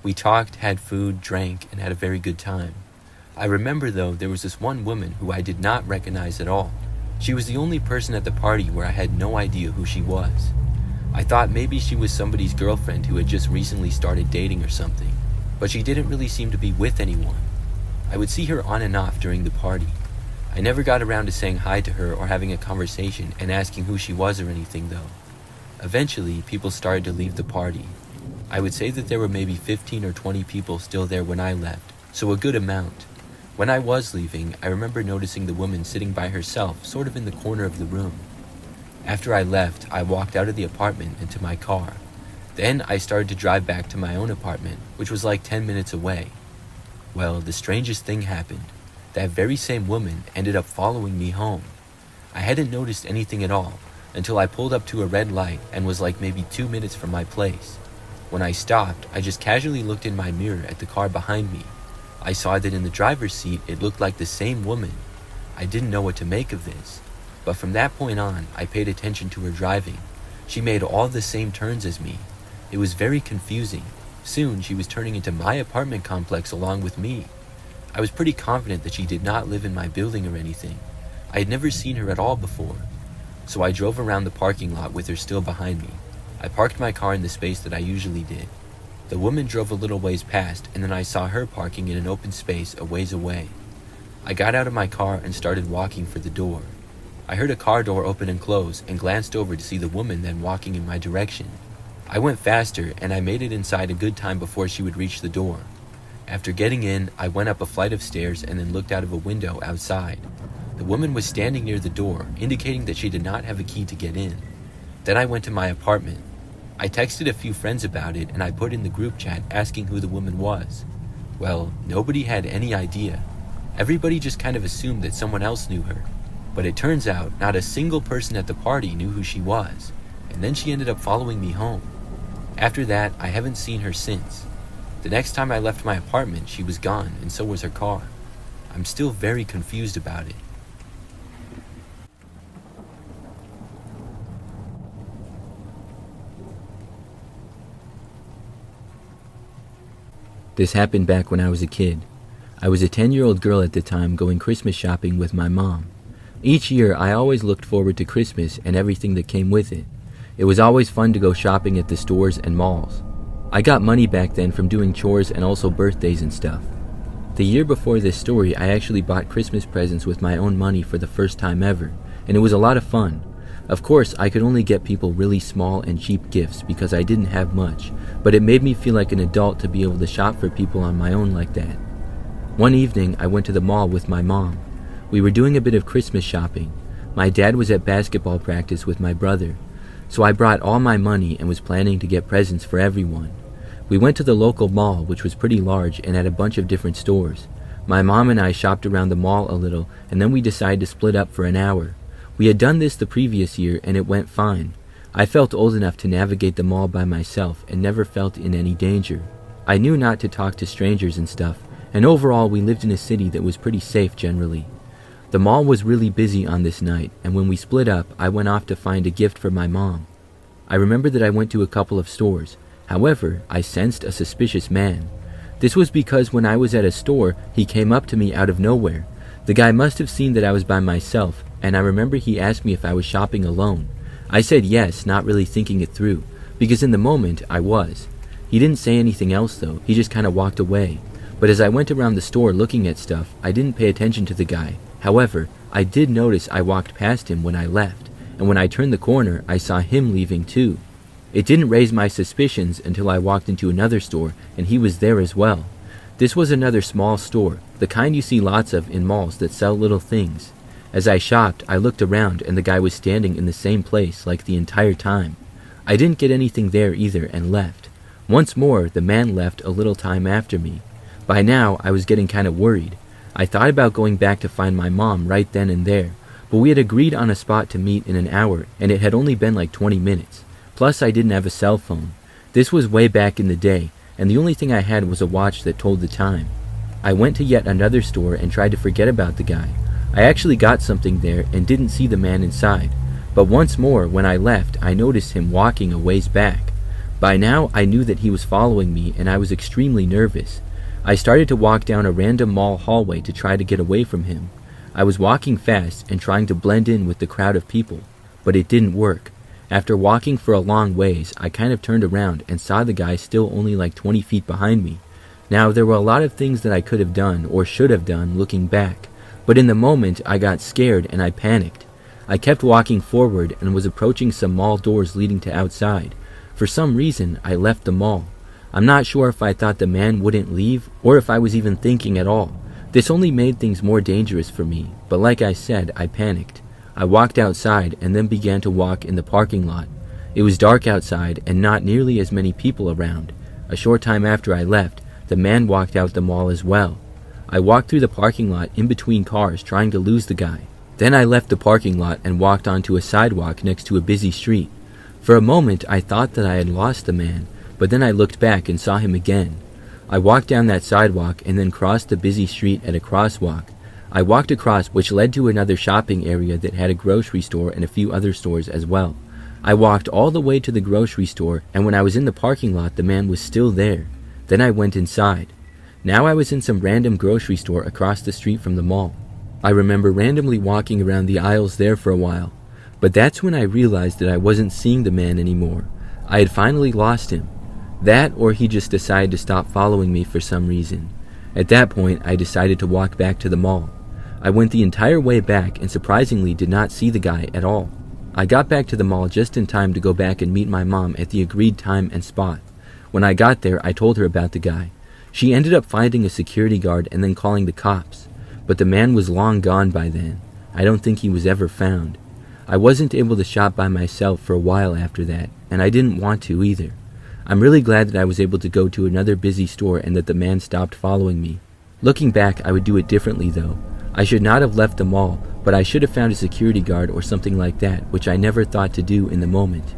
We talked, had food, drank, and had a very good time. I remember though there was this one woman who I did not recognize at all. She was the only person at the party where I had no idea who she was. I thought maybe she was somebody's girlfriend who had just recently started dating or something, but she didn't really seem to be with anyone. I would see her on and off during the party. I never got around to saying hi to her or having a conversation and asking who she was or anything though. Eventually, people started to leave the party. I would say that there were maybe 15 or 20 people still there when I left, so a good amount. When I was leaving, I remember noticing the woman sitting by herself, sort of in the corner of the room. After I left, I walked out of the apartment and to my car. Then I started to drive back to my own apartment, which was like 10 minutes away. Well, the strangest thing happened. That very same woman ended up following me home. I hadn't noticed anything at all until I pulled up to a red light and was like maybe 2 minutes from my place. When I stopped, I just casually looked in my mirror at the car behind me. I saw that in the driver's seat it looked like the same woman. I didn't know what to make of this, but from that point on, I paid attention to her driving. She made all the same turns as me. It was very confusing. Soon, she was turning into my apartment complex along with me. I was pretty confident that she did not live in my building or anything. I had never seen her at all before. So I drove around the parking lot with her still behind me. I parked my car in the space that I usually did. The woman drove a little ways past, and then I saw her parking in an open space a ways away. I got out of my car and started walking for the door. I heard a car door open and close and glanced over to see the woman then walking in my direction. I went faster, and I made it inside a good time before she would reach the door. After getting in, I went up a flight of stairs and then looked out of a window outside. The woman was standing near the door, indicating that she did not have a key to get in. Then I went to my apartment. I texted a few friends about it, and I put in the group chat asking who the woman was. Well, nobody had any idea. Everybody just kind of assumed that someone else knew her. But it turns out not a single person at the party knew who she was, and then she ended up following me home. After that, I haven't seen her since. The next time I left my apartment, she was gone, and so was her car. I'm still very confused about it. This happened back when I was a kid. I was a 10-year-old girl at the time going Christmas shopping with my mom. Each year, I always looked forward to Christmas and everything that came with it. It was always fun to go shopping at the stores and malls. I got money back then from doing chores and also birthdays and stuff. The year before this story, I actually bought Christmas presents with my own money for the first time ever, and it was a lot of fun. Of course, I could only get people really small and cheap gifts because I didn't have much, but it made me feel like an adult to be able to shop for people on my own like that. One evening, I went to the mall with my mom. We were doing a bit of Christmas shopping. My dad was at basketball practice with my brother. So I brought all my money and was planning to get presents for everyone. We went to the local mall, which was pretty large and had a bunch of different stores. My mom and I shopped around the mall a little, and then we decided to split up for an hour. We had done this the previous year, and it went fine. I felt old enough to navigate the mall by myself and never felt in any danger. I knew not to talk to strangers and stuff, and overall we lived in a city that was pretty safe generally. The mall was really busy on this night, and when we split up, I went off to find a gift for my mom. I remember that I went to a couple of stores. However, I sensed a suspicious man. This was because when I was at a store, he came up to me out of nowhere. The guy must have seen that I was by myself, and I remember he asked me if I was shopping alone. I said yes, not really thinking it through, because in the moment, I was. He didn't say anything else though, he just kind of walked away. But as I went around the store looking at stuff, I didn't pay attention to the guy. However, I did notice I walked past him when I left, and when I turned the corner, I saw him leaving too. It didn't raise my suspicions until I walked into another store, and he was there as well. This was another small store, the kind you see lots of in malls that sell little things. As I shopped, I looked around and the guy was standing in the same place like the entire time. I didn't get anything there either and left. Once more, the man left a little time after me. By now, I was getting kind of worried. I thought about going back to find my mom right then and there, but we had agreed on a spot to meet in an hour, and it had only been like 20 minutes. Plus, I didn't have a cell phone. This was way back in the day, and the only thing I had was a watch that told the time. I went to yet another store and tried to forget about the guy. I actually got something there and didn't see the man inside, but once more, when I left, I noticed him walking a ways back. By now, I knew that he was following me, and I was extremely nervous. I started to walk down a random mall hallway to try to get away from him. I was walking fast and trying to blend in with the crowd of people, but it didn't work. After walking for a long ways, I kind of turned around and saw the guy still only like 20 feet behind me. Now, there were a lot of things that I could have done or should have done looking back, but in the moment I got scared and I panicked. I kept walking forward and was approaching some mall doors leading to outside. For some reason, I left the mall. I'm not sure if I thought the man wouldn't leave or if I was even thinking at all. This only made things more dangerous for me, but like I said, I panicked. I walked outside and then began to walk in the parking lot. It was dark outside and not nearly as many people around. A short time after I left, the man walked out the mall as well. I walked through the parking lot in between cars trying to lose the guy. Then I left the parking lot and walked onto a sidewalk next to a busy street. For a moment I thought that I had lost the man, but then I looked back and saw him again. I walked down that sidewalk and then crossed the busy street at a crosswalk. I walked across, which led to another shopping area that had a grocery store and a few other stores as well. I walked all the way to the grocery store, and when I was in the parking lot, the man was still there. Then I went inside. Now I was in some random grocery store across the street from the mall. I remember randomly walking around the aisles there for a while, but that's when I realized that I wasn't seeing the man anymore. I had finally lost him. That, or he just decided to stop following me for some reason. At that point, I decided to walk back to the mall. I went the entire way back and surprisingly did not see the guy at all. I got back to the mall just in time to go back and meet my mom at the agreed time and spot. When I got there, I told her about the guy. She ended up finding a security guard and then calling the cops. But the man was long gone by then. I don't think he was ever found. I wasn't able to shop by myself for a while after that, and I didn't want to either. I'm really glad that I was able to go to another busy store and that the man stopped following me. Looking back, I would do it differently though. I should not have left the mall, but I should have found a security guard or something like that, which I never thought to do in the moment.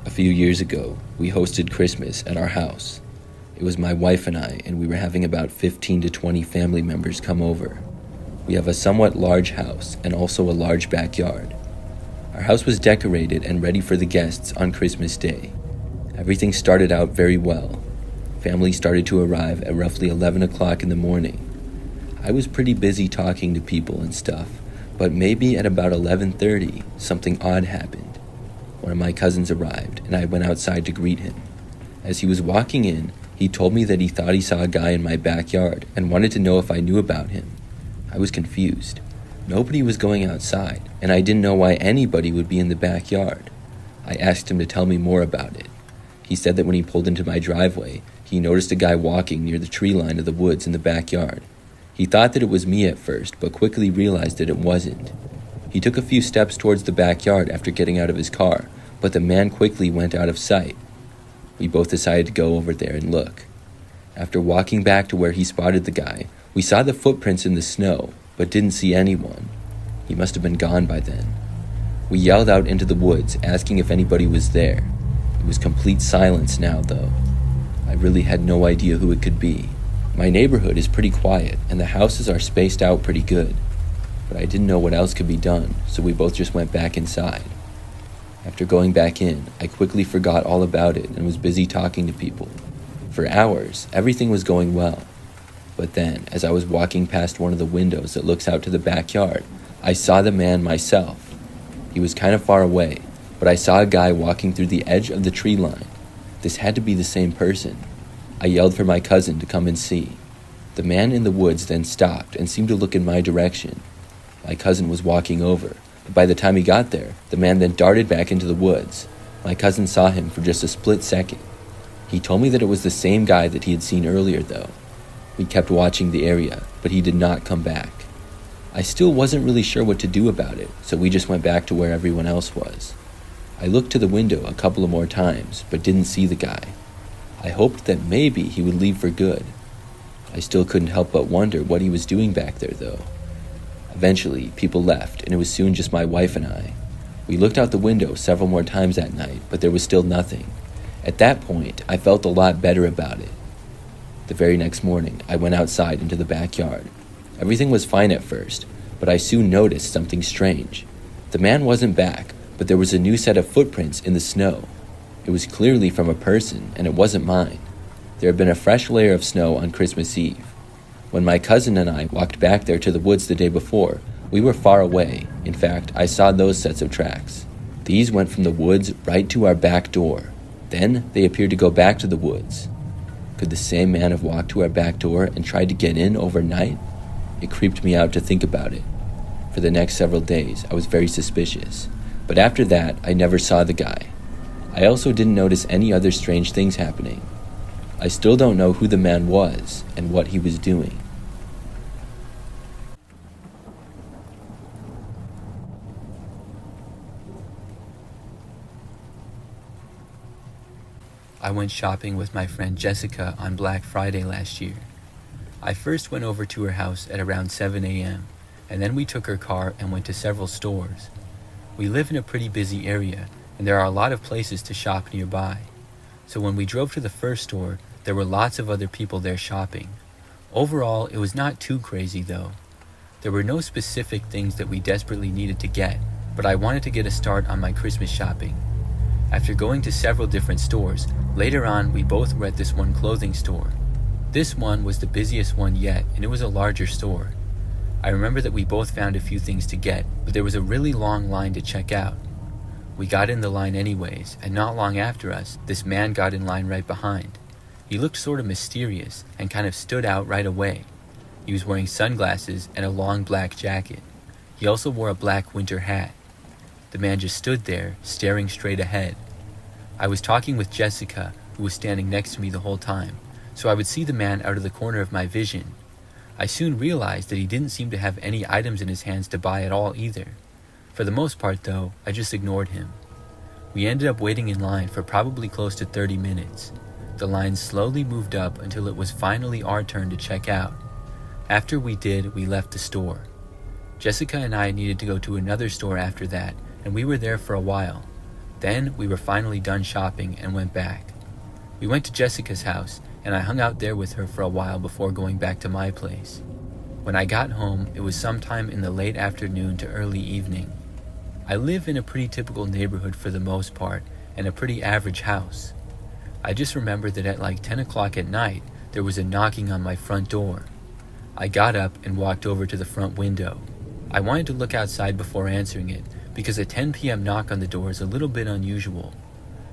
A few years ago, we hosted Christmas at our house. It was my wife and I, and we were having about 15 to 20 family members come over. We have a somewhat large house and also a large backyard. Our house was decorated and ready for the guests on Christmas Day. Everything started out very well. Family started to arrive at roughly 11 o'clock in the morning. I was pretty busy talking to people and stuff, but maybe at about 11:30, something odd happened. One of my cousins arrived, and I went outside to greet him. As he was walking in, he told me that he thought he saw a guy in my backyard and wanted to know if I knew about him. I was confused. Nobody was going outside, and I didn't know why anybody would be in the backyard. I asked him to tell me more about it. He said that when he pulled into my driveway, he noticed a guy walking near the tree line of the woods in the backyard. He thought that it was me at first, but quickly realized that it wasn't. He took a few steps towards the backyard after getting out of his car, but the man quickly went out of sight. We both decided to go over there and look. After walking back to where he spotted the guy, we saw the footprints in the snow. but didn't see anyone. He must have been gone by then. We yelled out into the woods, asking if anybody was there. It was complete silence now, though. I really had no idea who it could be. My neighborhood is pretty quiet, and the houses are spaced out pretty good. But I didn't know what else could be done, so we both just went back inside. After going back in, I quickly forgot all about it and was busy talking to people. For hours, everything was going well. But then, as I was walking past one of the windows that looks out to the backyard, I saw the man myself. He was kind of far away, but I saw a guy walking through the edge of the tree line. This had to be the same person. I yelled for my cousin to come and see. The man in the woods then stopped and seemed to look in my direction. My cousin was walking over, but by the time he got there, the man then darted back into the woods. My cousin saw him for just a split second. He told me that it was the same guy that he had seen earlier, though. We kept watching the area, but he did not come back. I still wasn't really sure what to do about it, so we just went back to where everyone else was. I looked to the window a couple of more times, but didn't see the guy. I hoped that maybe he would leave for good. I still couldn't help but wonder what he was doing back there, though. Eventually, people left, and it was soon just my wife and I. We looked out the window several more times that night, but there was still nothing. At that point, I felt a lot better about it. The very next morning, I went outside into the backyard. Everything was fine at first, but I soon noticed something strange. The man wasn't back, but there was a new set of footprints in the snow. It was clearly from a person, and it wasn't mine. There had been a fresh layer of snow on Christmas Eve. When my cousin and I walked back there to the woods the day before, we were far away. In fact, I saw those sets of tracks. These went from the woods right to our back door. Then they appeared to go back to the woods. Could the same man have walked to our back door and tried to get in overnight? It creeped me out to think about it. For the next several days, I was very suspicious. But after that, I never saw the guy. I also didn't notice any other strange things happening. I still don't know who the man was and what he was doing. I went shopping with my friend Jessica on Black Friday last year. I first went over to her house at around 7 a.m., and then we took her car and went to several stores. We live in a pretty busy area, and there are a lot of places to shop nearby. So when we drove to the first store, there were lots of other people there shopping. Overall, it was not too crazy though. There were no specific things that we desperately needed to get, but I wanted to get a start on my Christmas shopping. After going to several different stores, later on we both were at this one clothing store. This one was the busiest one yet, and it was a larger store. I remember that we both found a few things to get, but there was a really long line to check out. We got in the line anyways, and not long after us, this man got in line right behind. He looked sort of mysterious and kind of stood out right away. He was wearing sunglasses and a long black jacket. He also wore a black winter hat. The man just stood there, staring straight ahead. I was talking with Jessica, who was standing next to me the whole time, so I would see the man out of the corner of my vision. I soon realized that he didn't seem to have any items in his hands to buy at all either. For the most part though, I just ignored him. We ended up waiting in line for probably close to 30 minutes. The line slowly moved up until it was finally our turn to check out. After we did, we left the store. Jessica and I needed to go to another store after that, and we were there for a while. Then we were finally done shopping and went back. We went to Jessica's house, and I hung out there with her for a while before going back to my place. When I got home, it was sometime in the late afternoon to early evening. I live in a pretty typical neighborhood for the most part, and a pretty average house. I just remember that at like 10 o'clock at night, there was a knocking on my front door. I got up and walked over to the front window. I wanted to look outside before answering it, because a 10 p.m. knock on the door is a little bit unusual.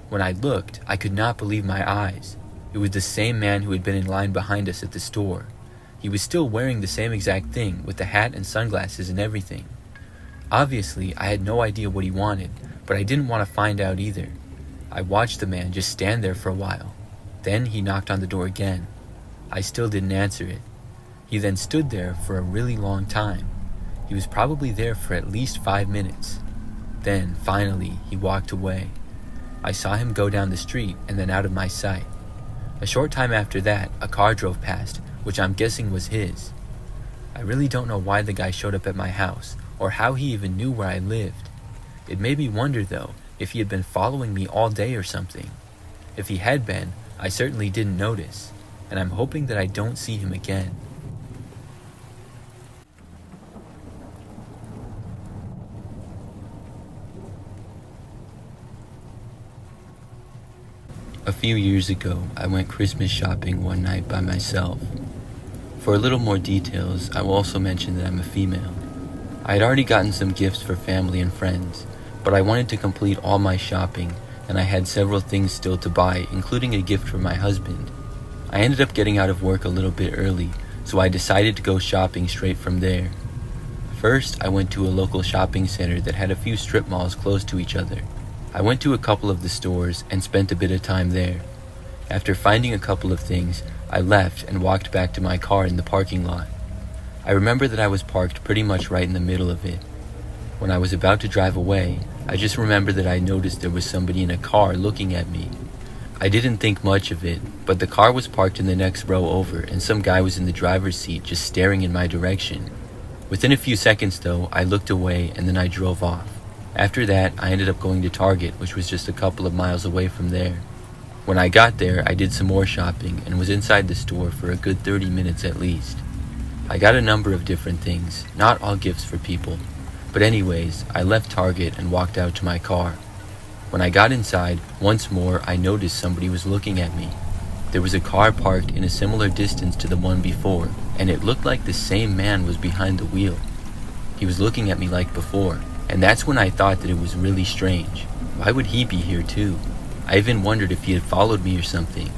When I looked, I could not believe my eyes. It was the same man who had been in line behind us at the store. He was still wearing the same exact thing, with the hat and sunglasses and everything. Obviously, I had no idea what he wanted, but I didn't want to find out either. I watched the man just stand there for a while. Then he knocked on the door again. I still didn't answer it. He then stood there for a really long time. He was probably there for at least 5 minutes. Then, finally, he walked away. I saw him go down the street and then out of my sight. A short time after that, a car drove past, which I'm guessing was his. I really don't know why the guy showed up at my house, or how he even knew where I lived. It made me wonder, though, if he had been following me all day or something. If he had been, I certainly didn't notice, and I'm hoping that I don't see him again. A few years ago, I went Christmas shopping one night by myself. For a little more details, I will also mention that I'm a female. I had already gotten some gifts for family and friends, but I wanted to complete all my shopping, and I had several things still to buy, including a gift for my husband. I ended up getting out of work a little bit early, so I decided to go shopping straight from there. First, I went to a local shopping center that had a few strip malls close to each other. I went to a couple of the stores and spent a bit of time there. After finding a couple of things, I left and walked back to my car in the parking lot. I remember that I was parked pretty much right in the middle of it. When I was about to drive away, I just remember that I noticed there was somebody in a car looking at me. I didn't think much of it, but the car was parked in the next row over and some guy was in the driver's seat just staring in my direction. Within a few seconds though, I looked away and then I drove off. After that, I ended up going to Target, which was just a couple of miles away from there. When I got there, I did some more shopping and was inside the store for a good 30 minutes at least. I got a number of different things, not all gifts for people. But anyways, I left Target and walked out to my car. When I got inside, once more I noticed somebody was looking at me. There was a car parked in a similar distance to the one before, and it looked like the same man was behind the wheel. He was looking at me like before. And that's when I thought that it was really strange. Why would he be here too? I even wondered if he had followed me or something.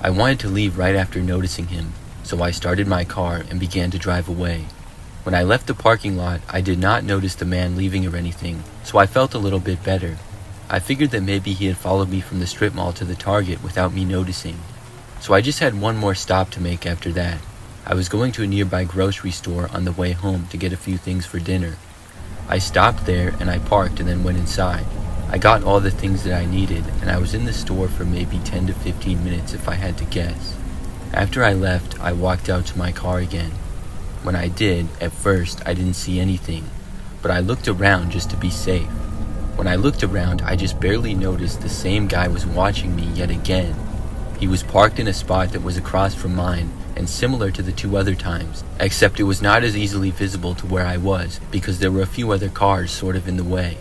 I wanted to leave right after noticing him, so I started my car and began to drive away. When I left the parking lot, I did not notice the man leaving or anything, so I felt a little bit better. I figured that maybe he had followed me from the strip mall to the Target without me noticing. So I just had one more stop to make after that. I was going to a nearby grocery store on the way home to get a few things for dinner. I stopped there and I parked and then went inside. I got all the things that I needed and I was in the store for maybe 10 to 15 minutes if I had to guess. After I left, I walked out to my car again. When I did, at first I didn't see anything, but I looked around just to be safe. When I looked around, I just barely noticed the same guy was watching me yet again. He was parked in a spot that was across from mine and similar to the two other times, except it was not as easily visible to where I was because there were a few other cars sort of in the way.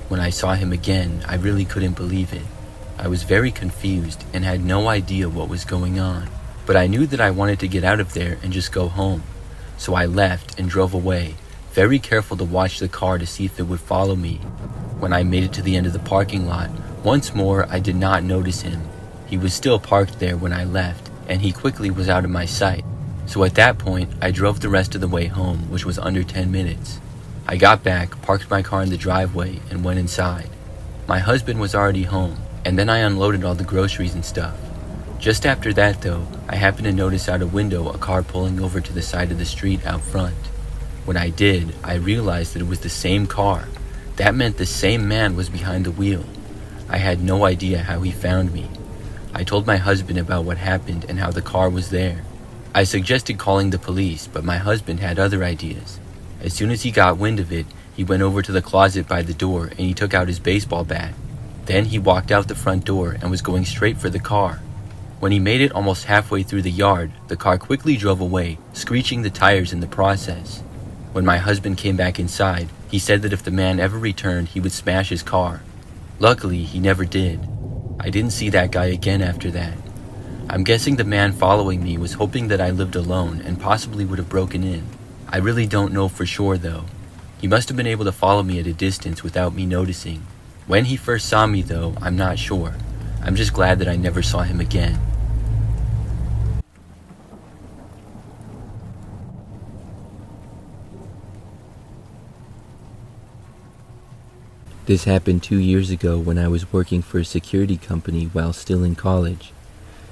When I saw him again, I really couldn't believe it. I was very confused and had no idea what was going on, but I knew that I wanted to get out of there and just go home. So I left and drove away, very careful to watch the car to see if it would follow me. When I made it to the end of the parking lot, once more I did not notice him. He was still parked there when I left, and he quickly was out of my sight. So at that point, I drove the rest of the way home, which was under 10 minutes. I got back, parked my car in the driveway, and went inside. My husband was already home, and then I unloaded all the groceries and stuff. Just after that though, I happened to notice out a window a car pulling over to the side of the street out front. When I did, I realized that it was the same car. That meant the same man was behind the wheel. I had no idea how he found me. I told my husband about what happened and how the car was there. I suggested calling the police, but my husband had other ideas. As soon as he got wind of it, he went over to the closet by the door and he took out his baseball bat. Then he walked out the front door and was going straight for the car. When he made it almost halfway through the yard, the car quickly drove away, screeching the tires in the process. When my husband came back inside, he said that if the man ever returned, he would smash his car. Luckily, he never did. I didn't see that guy again after that. I'm guessing the man following me was hoping that I lived alone and possibly would have broken in. I really don't know for sure though. He must have been able to follow me at a distance without me noticing. When he first saw me though, I'm not sure. I'm just glad that I never saw him again. This happened 2 years ago when I was working for a security company while still in college.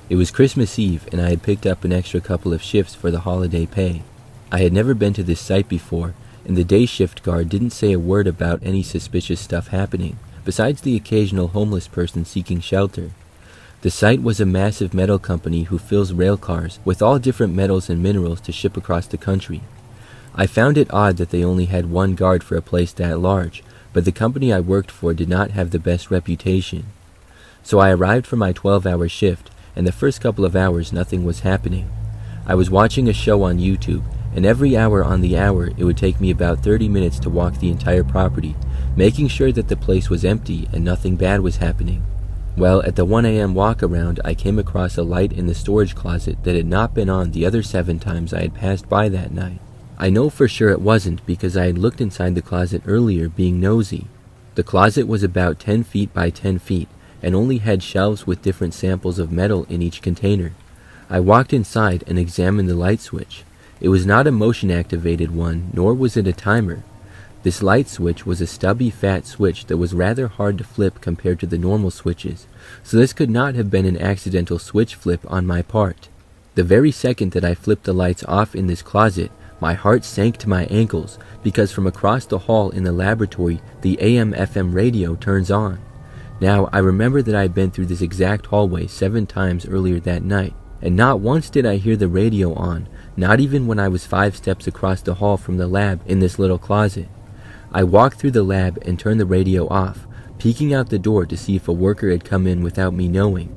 It was Christmas Eve and I had picked up an extra couple of shifts for the holiday pay. I had never been to this site before, and the day shift guard didn't say a word about any suspicious stuff happening, besides the occasional homeless person seeking shelter. The site was a massive metal company who fills rail cars with all different metals and minerals to ship across the country. I found it odd that they only had one guard for a place that large, but the company I worked for did not have the best reputation. So I arrived for my 12-hour shift, and the first couple of hours nothing was happening. I was watching a show on YouTube, and every hour on the hour it would take me about 30 minutes to walk the entire property, making sure that the place was empty and nothing bad was happening. Well, at the 1 a.m. walk around, I came across a light in the storage closet that had not been on the other 7 times I had passed by that night. I know for sure it wasn't because I had looked inside the closet earlier being nosy. The closet was about 10 feet by 10 feet and only had shelves with different samples of metal in each container. I walked inside and examined the light switch. It was not a motion-activated one, nor was it a timer. This light switch was a stubby, fat switch that was rather hard to flip compared to the normal switches, so this could not have been an accidental switch flip on my part. The very second that I flipped the lights off in this closet, my heart sank to my ankles because from across the hall in the laboratory, the AM/FM radio turns on. Now, I remember that I had been through this exact hallway 7 times earlier that night, and not once did I hear the radio on, not even when I was 5 steps across the hall from the lab in this little closet. I walked through the lab and turned the radio off, peeking out the door to see if a worker had come in without me knowing.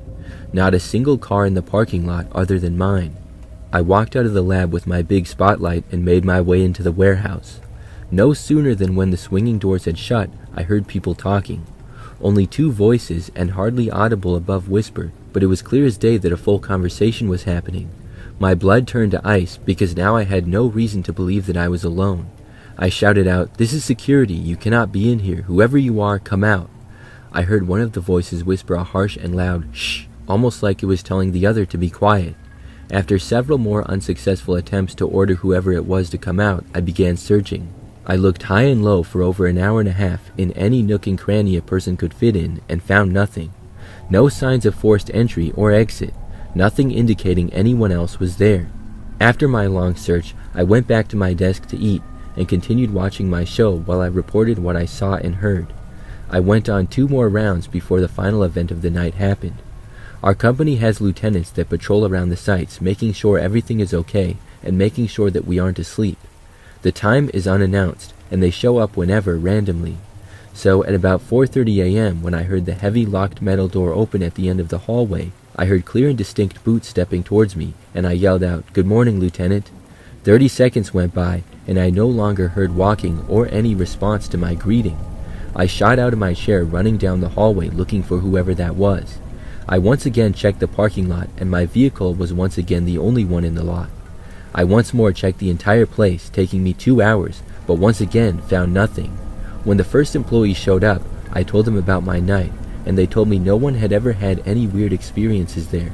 Not a single car in the parking lot other than mine. I walked out of the lab with my big spotlight and made my way into the warehouse. No sooner than when the swinging doors had shut, I heard people talking. Only 2 voices and hardly audible above whisper, but it was clear as day that a full conversation was happening. My blood turned to ice because now I had no reason to believe that I was alone. I shouted out, "This is security, you cannot be in here, whoever you are, come out." I heard one of the voices whisper a harsh and loud "shh," almost like it was telling the other to be quiet. After several more unsuccessful attempts to order whoever it was to come out, I began searching. I looked high and low for over an hour and a half in any nook and cranny a person could fit in and found nothing. No signs of forced entry or exit, nothing indicating anyone else was there. After my long search, I went back to my desk to eat and continued watching my show while I reported what I saw and heard. I went on 2 more rounds before the final event of the night happened. Our company has lieutenants that patrol around the sites, making sure everything is okay and making sure that we aren't asleep. The time is unannounced, and they show up whenever, randomly. So at about 4:30 a.m., when I heard the heavy locked metal door open at the end of the hallway, I heard clear and distinct boots stepping towards me, and I yelled out, "Good morning, Lieutenant." 30 seconds went by, and I no longer heard walking or any response to my greeting. I shot out of my chair, running down the hallway looking for whoever that was. I once again checked the parking lot, and my vehicle was once again the only one in the lot. I once more checked the entire place, taking me 2 hours, but once again found nothing. When the first employee showed up, I told them about my night, and they told me no one had ever had any weird experiences there.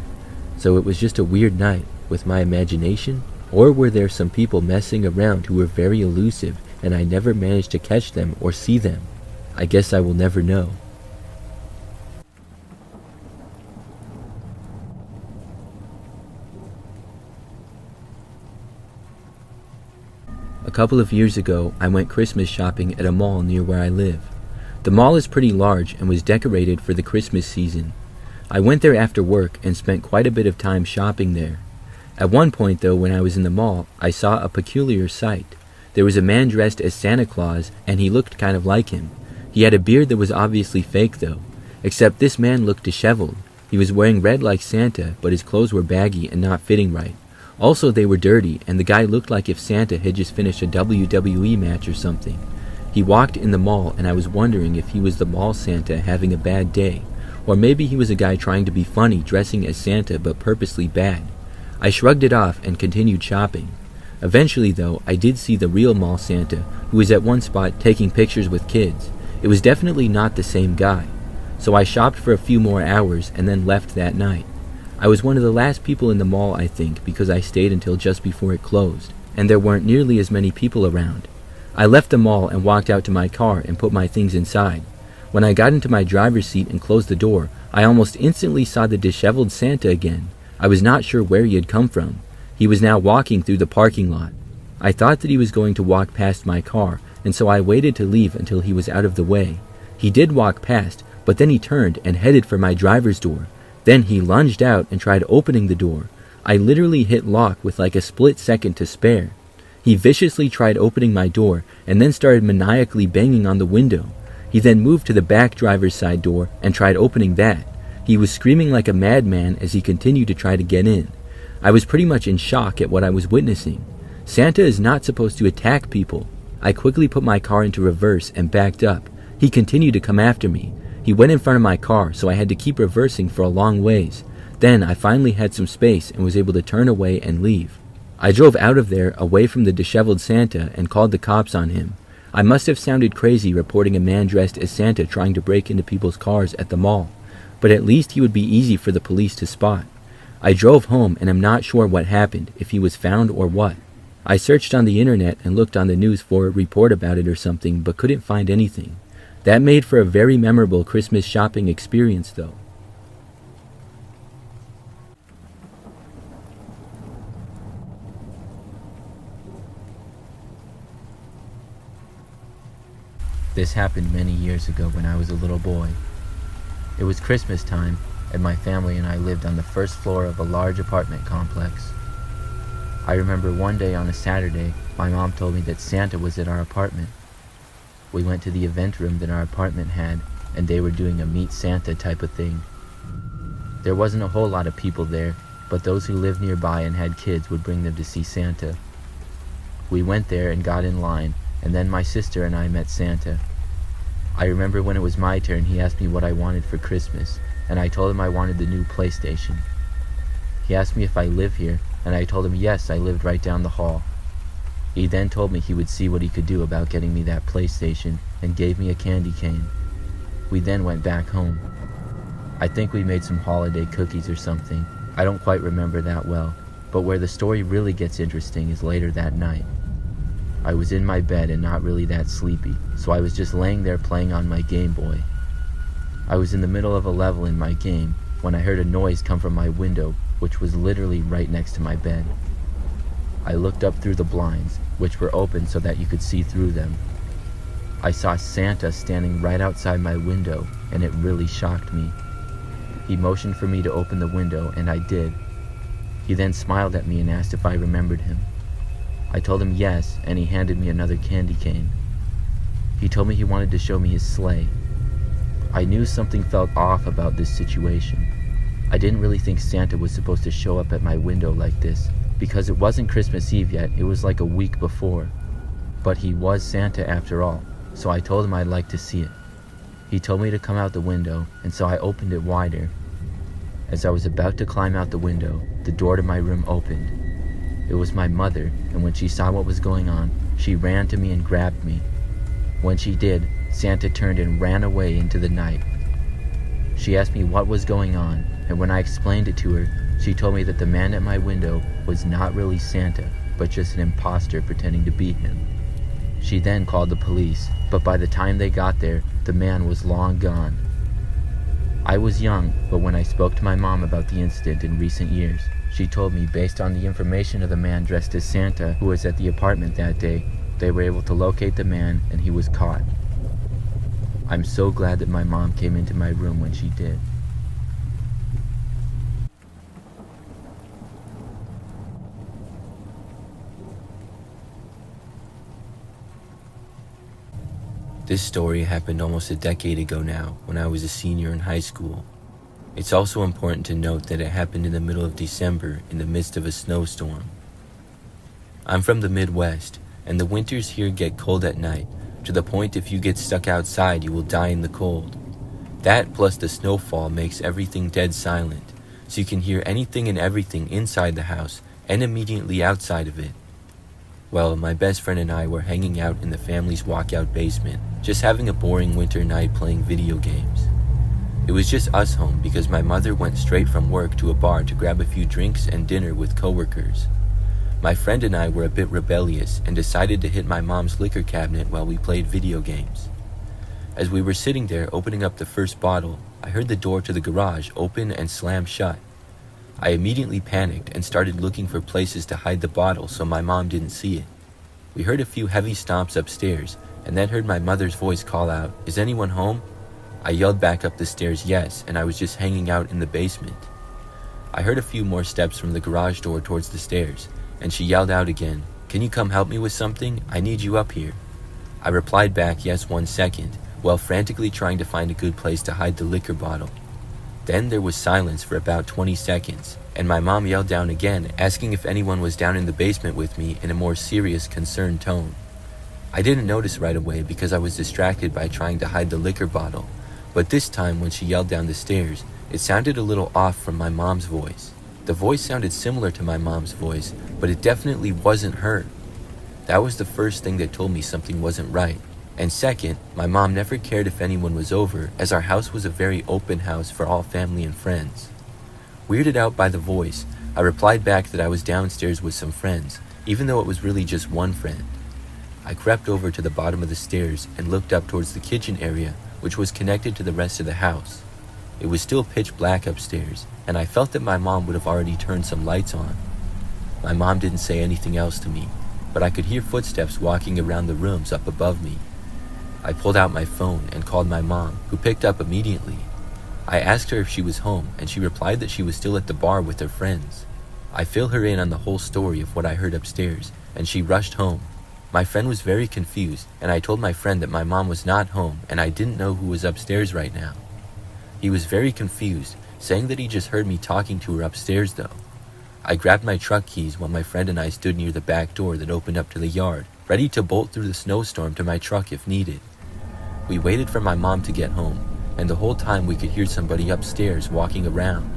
So it was just a weird night, with my imagination? Or were there some people messing around who were very elusive, and I never managed to catch them or see them? I guess I will never know. A couple of years ago, I went Christmas shopping at a mall near where I live. The mall is pretty large and was decorated for the Christmas season. I went there after work and spent quite a bit of time shopping there. At one point, though, when I was in the mall, I saw a peculiar sight. There was a man dressed as Santa Claus, and he looked kind of like him. He had a beard that was obviously fake, though, except this man looked disheveled. He was wearing red like Santa, but his clothes were baggy and not fitting right. Also, they were dirty, and the guy looked like if Santa had just finished a WWE match or something. He walked in the mall, and I was wondering if he was the mall Santa having a bad day, or maybe he was a guy trying to be funny dressing as Santa but purposely bad. I shrugged it off and continued shopping. Eventually, though, I did see the real mall Santa, who was at one spot taking pictures with kids. It was definitely not the same guy. So I shopped for a few more hours and then left that night. I was one of the last people in the mall, I think, because I stayed until just before it closed, and there weren't nearly as many people around. I left the mall and walked out to my car and put my things inside. When I got into my driver's seat and closed the door, I almost instantly saw the disheveled Santa again. I was not sure where he had come from. He was now walking through the parking lot. I thought that he was going to walk past my car, and so I waited to leave until he was out of the way. He did walk past, but then he turned and headed for my driver's door. Then he lunged out and tried opening the door. I literally hit lock with like a split second to spare. He viciously tried opening my door and then started maniacally banging on the window. He then moved to the back driver's side door and tried opening that. He was screaming like a madman as he continued to try to get in. I was pretty much in shock at what I was witnessing. Santa is not supposed to attack people. I quickly put my car into reverse and backed up. He continued to come after me. He went in front of my car, so I had to keep reversing for a long ways. Then I finally had some space and was able to turn away and leave. I drove out of there away from the disheveled Santa and called the cops on him. I must have sounded crazy reporting a man dressed as Santa trying to break into people's cars at the mall, but at least he would be easy for the police to spot. I drove home and am not sure what happened, if he was found or what. I searched on the internet and looked on the news for a report about it or something, but couldn't find anything. That made for a very memorable Christmas shopping experience though. This happened many years ago when I was a little boy. It was Christmas time, and my family and I lived on the first floor of a large apartment complex. I remember one day on a Saturday, my mom told me that Santa was at our apartment. We went to the event room that our apartment had, and they were doing a Meet Santa type of thing. There wasn't a whole lot of people there, but those who lived nearby and had kids would bring them to see Santa. We went there and got in line, and then my sister and I met Santa. I remember when it was my turn, he asked me what I wanted for Christmas, and I told him I wanted the new PlayStation. He asked me if I live here, and I told him yes, I lived right down the hall. He then told me he would see what he could do about getting me that PlayStation, and gave me a candy cane. We then went back home. I think we made some holiday cookies or something. I don't quite remember that well, but where the story really gets interesting is later that night. I was in my bed and not really that sleepy, so I was just laying there playing on my Game Boy. I was in the middle of a level in my game when I heard a noise come from my window, which was literally right next to my bed. I looked up through the blinds, which were open so that you could see through them. I saw Santa standing right outside my window, and it really shocked me. He motioned for me to open the window, and I did. He then smiled at me and asked if I remembered him. I told him yes, and he handed me another candy cane. He told me he wanted to show me his sleigh. I knew something felt off about this situation. I didn't really think Santa was supposed to show up at my window like this, because it wasn't Christmas Eve yet, it was like a week before. But he was Santa after all, so I told him I'd like to see it. He told me to come out the window, and so I opened it wider. As I was about to climb out the window, the door to my room opened. It was my mother, and when she saw what was going on, she ran to me and grabbed me. When she did, Santa turned and ran away into the night. She asked me what was going on, and when I explained it to her, she told me that the man at my window was not really Santa, but just an imposter pretending to be him. She then called the police, but by the time they got there, the man was long gone. I was young, but when I spoke to my mom about the incident in recent years, she told me based on the information of the man dressed as Santa who was at the apartment that day, they were able to locate the man and he was caught. I'm so glad that my mom came into my room when she did. This story happened almost a decade ago now, when I was a senior in high school. It's also important to note that it happened in the middle of December in the midst of a snowstorm. I'm from the Midwest, and the winters here get cold at night, to the point if you get stuck outside you will die in the cold. That plus the snowfall makes everything dead silent, so you can hear anything and everything inside the house and immediately outside of it. Well, my best friend and I were hanging out in the family's walkout basement, just having a boring winter night playing video games. It was just us home because my mother went straight from work to a bar to grab a few drinks and dinner with coworkers. My friend and I were a bit rebellious and decided to hit my mom's liquor cabinet while we played video games. As we were sitting there opening up the first bottle, I heard the door to the garage open and slam shut. I immediately panicked and started looking for places to hide the bottle so my mom didn't see it. We heard a few heavy stomps upstairs and then heard my mother's voice call out, "Is anyone home?" I yelled back up the stairs yes, and I was just hanging out in the basement. I heard a few more steps from the garage door towards the stairs, and she yelled out again, "Can you come help me with something? I need you up here." I replied back, "Yes, 1 second," while frantically trying to find a good place to hide the liquor bottle. Then there was silence for about 20 seconds, and my mom yelled down again, asking if anyone was down in the basement with me in a more serious, concerned tone. I didn't notice right away because I was distracted by trying to hide the liquor bottle, but this time when she yelled down the stairs, it sounded a little off from my mom's voice. The voice sounded similar to my mom's voice, but it definitely wasn't her. That was the first thing that told me something wasn't right. And second, my mom never cared if anyone was over, as our house was a very open house for all family and friends. Weirded out by the voice, I replied back that I was downstairs with some friends, even though it was really just one friend. I crept over to the bottom of the stairs and looked up towards the kitchen area, which was connected to the rest of the house. It was still pitch black upstairs, and I felt that my mom would have already turned some lights on. My mom didn't say anything else to me, but I could hear footsteps walking around the rooms up above me. I pulled out my phone and called my mom, who picked up immediately. I asked her if she was home, and she replied that she was still at the bar with her friends. I filled her in on the whole story of what I heard upstairs, and she rushed home. My friend was very confused, and I told my friend that my mom was not home and I didn't know who was upstairs right now. He was very confused, saying that he just heard me talking to her upstairs though. I grabbed my truck keys while my friend and I stood near the back door that opened up to the yard, ready to bolt through the snowstorm to my truck if needed. We waited for my mom to get home, and the whole time we could hear somebody upstairs walking around.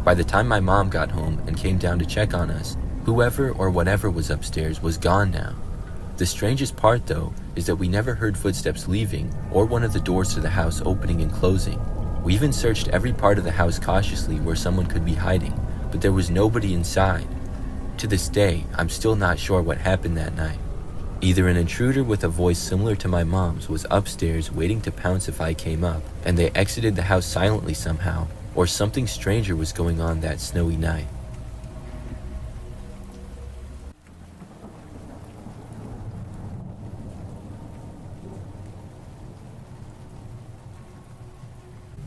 By the time my mom got home and came down to check on us, whoever or whatever was upstairs was gone now. The strangest part though is that we never heard footsteps leaving or one of the doors to the house opening and closing. We even searched every part of the house cautiously where someone could be hiding, but there was nobody inside. To this day, I'm still not sure what happened that night. Either an intruder with a voice similar to my mom's was upstairs waiting to pounce if I came up, and they exited the house silently somehow, or something stranger was going on that snowy night.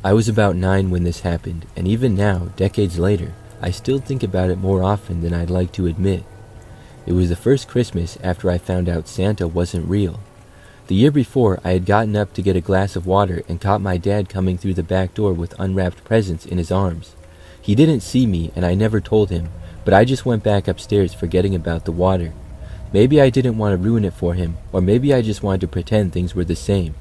I was about 9 when this happened, and even now, decades later, I still think about it more often than I'd like to admit. It was the first Christmas after I found out Santa wasn't real. The year before, I had gotten up to get a glass of water and caught my dad coming through the back door with unwrapped presents in his arms. He didn't see me, and I never told him, but I just went back upstairs forgetting about the water. Maybe I didn't want to ruin it for him, or maybe I just wanted to pretend things were the same.